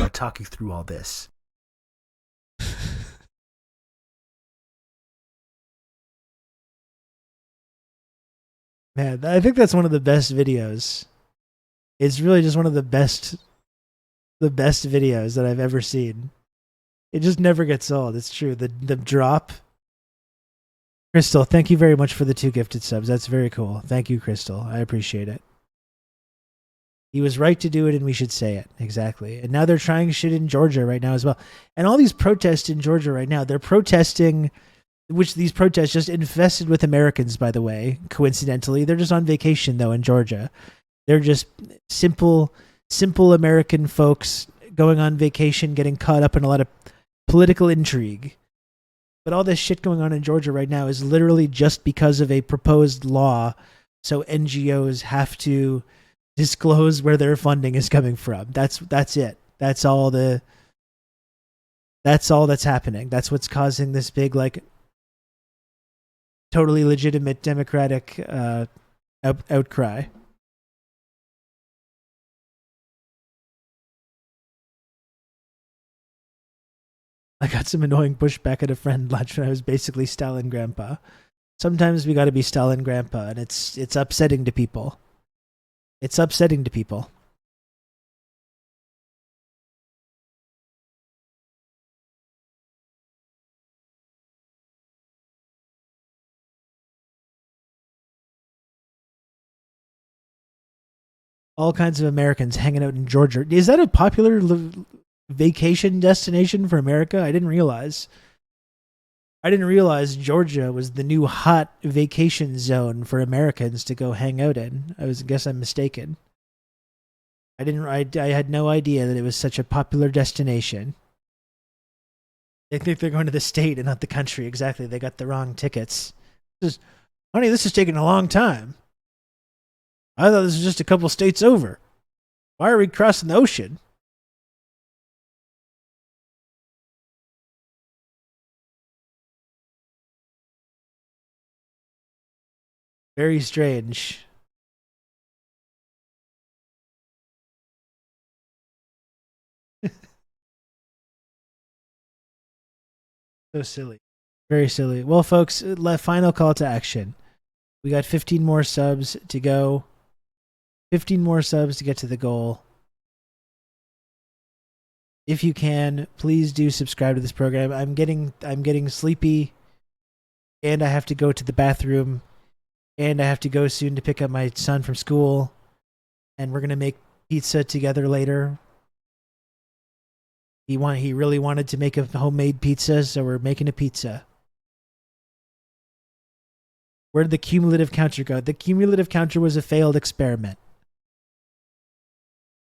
To talk you through all this. Man, I think that's one of the best videos. It's really just one of the best videos that I've ever seen. It just never gets old. It's true. The drop. Crystal, thank you very much for the 2 gifted subs. That's very cool. Thank you, Crystal. I appreciate it. He was right to do it, and we should say it. Exactly. And now they're trying shit in Georgia right now as well. And all these protests in Georgia right now, they're protesting, which these protests just infested with Americans, by the way, coincidentally. They're just on vacation, though, in Georgia. They're just simple American folks going on vacation, getting caught up in a lot of political intrigue. But all this shit going on in Georgia right now is literally just because of a proposed law, so NGOs have to disclose where their funding is coming from. That's it. That's all that's happening. That's what's causing this big, like, totally legitimate democratic outcry. I got some annoying pushback at a friend lunch when I was basically Stalin grandpa. Sometimes we got to be Stalin grandpa, and it's upsetting to people. It's upsetting to people. All kinds of Americans hanging out in Georgia. Is that a popular vacation destination for America? I didn't realize Georgia was the new hot vacation zone for Americans to go hang out in. I guess I'm mistaken. I had no idea that it was such a popular destination. They think they're going to the state and not the country. Exactly. They got the wrong tickets. Honey, this is taking a long time. I thought this was just a couple states over. Why are we crossing the ocean? Very strange. So silly. Very silly. Well, folks, final call to action. We got 15 more subs to go. 15 more subs to get to the goal. If you can, please do subscribe to this program. I'm getting sleepy, and I have to go to the bathroom, and I have to go soon to pick up my son from school, and we're gonna make pizza together later. He really wanted to make a homemade pizza, so we're making a pizza. Where did the cumulative counter go? The cumulative counter was a failed experiment.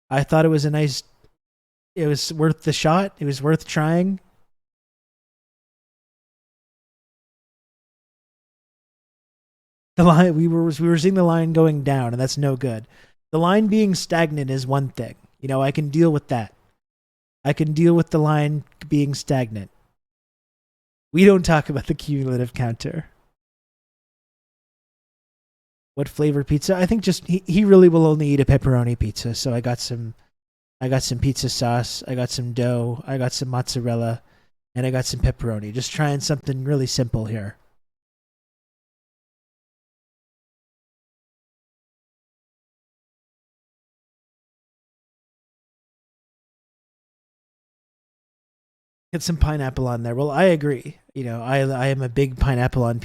I thought it was it was worth the shot. It was worth trying. The line we were seeing the line going down, and that's no good. The line being stagnant is one thing. You know, I can deal with that. I can deal with the line being stagnant. We don't talk about the cumulative counter. What flavor pizza? I think just he really will only eat a pepperoni pizza. So I got some pizza sauce, I got some dough, I got some mozzarella, and I got some pepperoni. Just trying something really simple here. Get some pineapple on there. Well, I agree. You know, I am a big pineapple on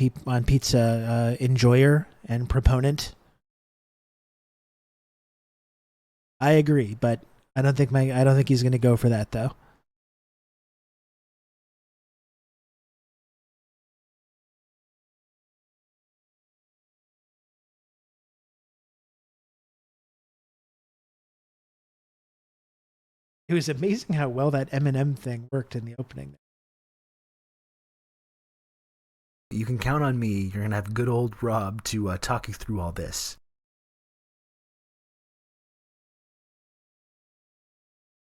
pizza enjoyer and proponent. I agree, but I don't think he's going to go for that though. It was amazing how well that M&M thing worked in the opening. You can count on me. You're going to have good old Rob to talk you through all this.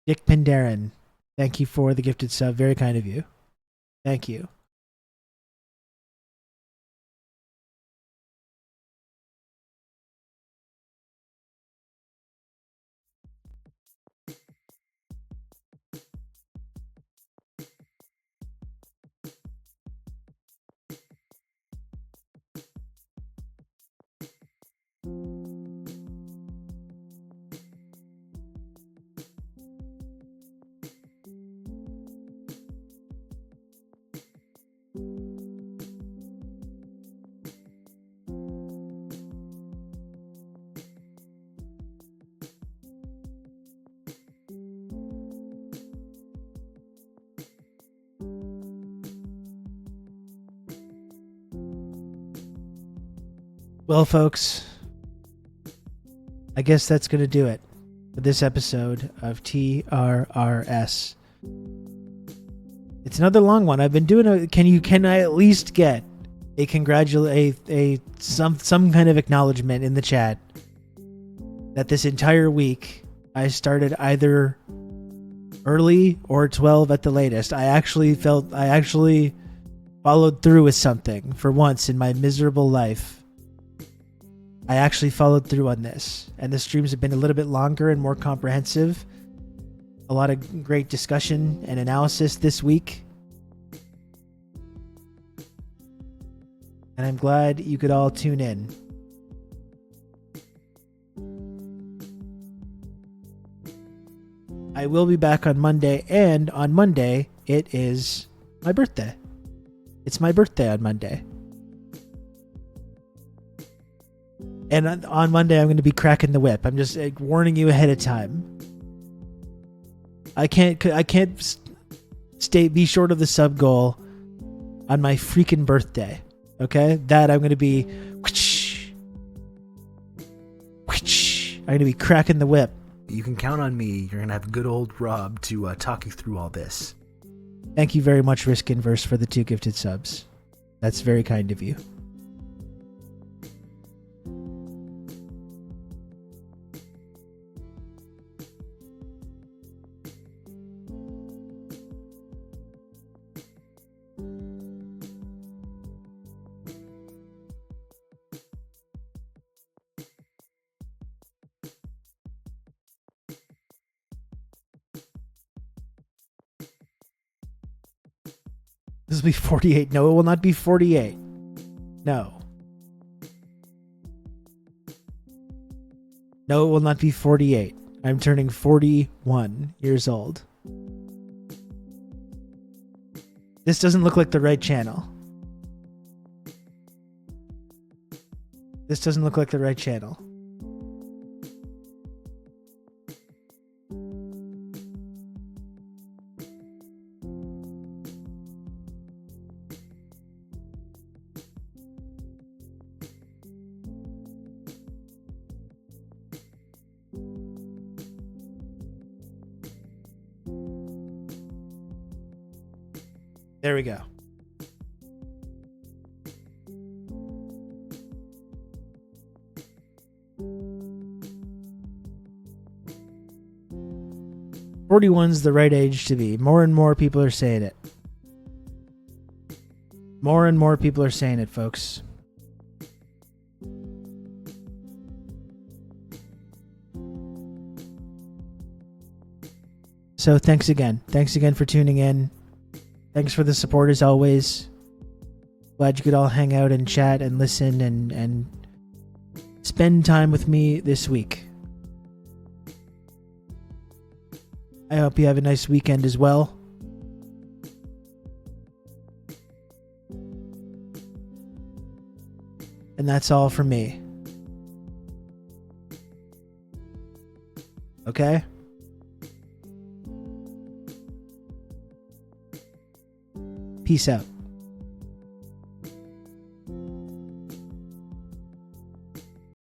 Dick Penderin, thank you for the gifted sub. Very kind of you. Thank you. Well, folks, I guess that's going to do it for this episode of TRRS. It's another long one. I've been doing can I at least get some kind of acknowledgement in the chat that this entire week I started either early or 12 at the latest. I actually followed through with something for once in my miserable life. I actually followed through on this, and the streams have been a little bit longer and more comprehensive. A lot of great discussion and analysis this week. And I'm glad you could all tune in. I will be back on Monday, and on Monday, it is my birthday. It's my birthday on Monday. And on Monday, I'm going to be cracking the whip. I'm just warning you ahead of time. I can't be short of the sub goal on my freaking birthday. Okay? That I'm going to be... I'm going to be cracking the whip. You can count on me. You're going to have good old Rob to talk you through all this. Thank you very much, Risk Inverse, for the 2 gifted subs. That's very kind of you. This will be 48. No, it will not be 48. No. No, it will not be 48. I'm turning 41 years old. This doesn't look like the right channel. This doesn't look like the right channel. There we go. "41's the right age to be." More and more people are saying it. More and more people are saying it, folks. So thanks again. Thanks again for tuning in. Thanks for the support as always. Glad you could all hang out and chat and listen and spend time with me this week. I hope you have a nice weekend as well. And that's all from me. Okay? Peace out.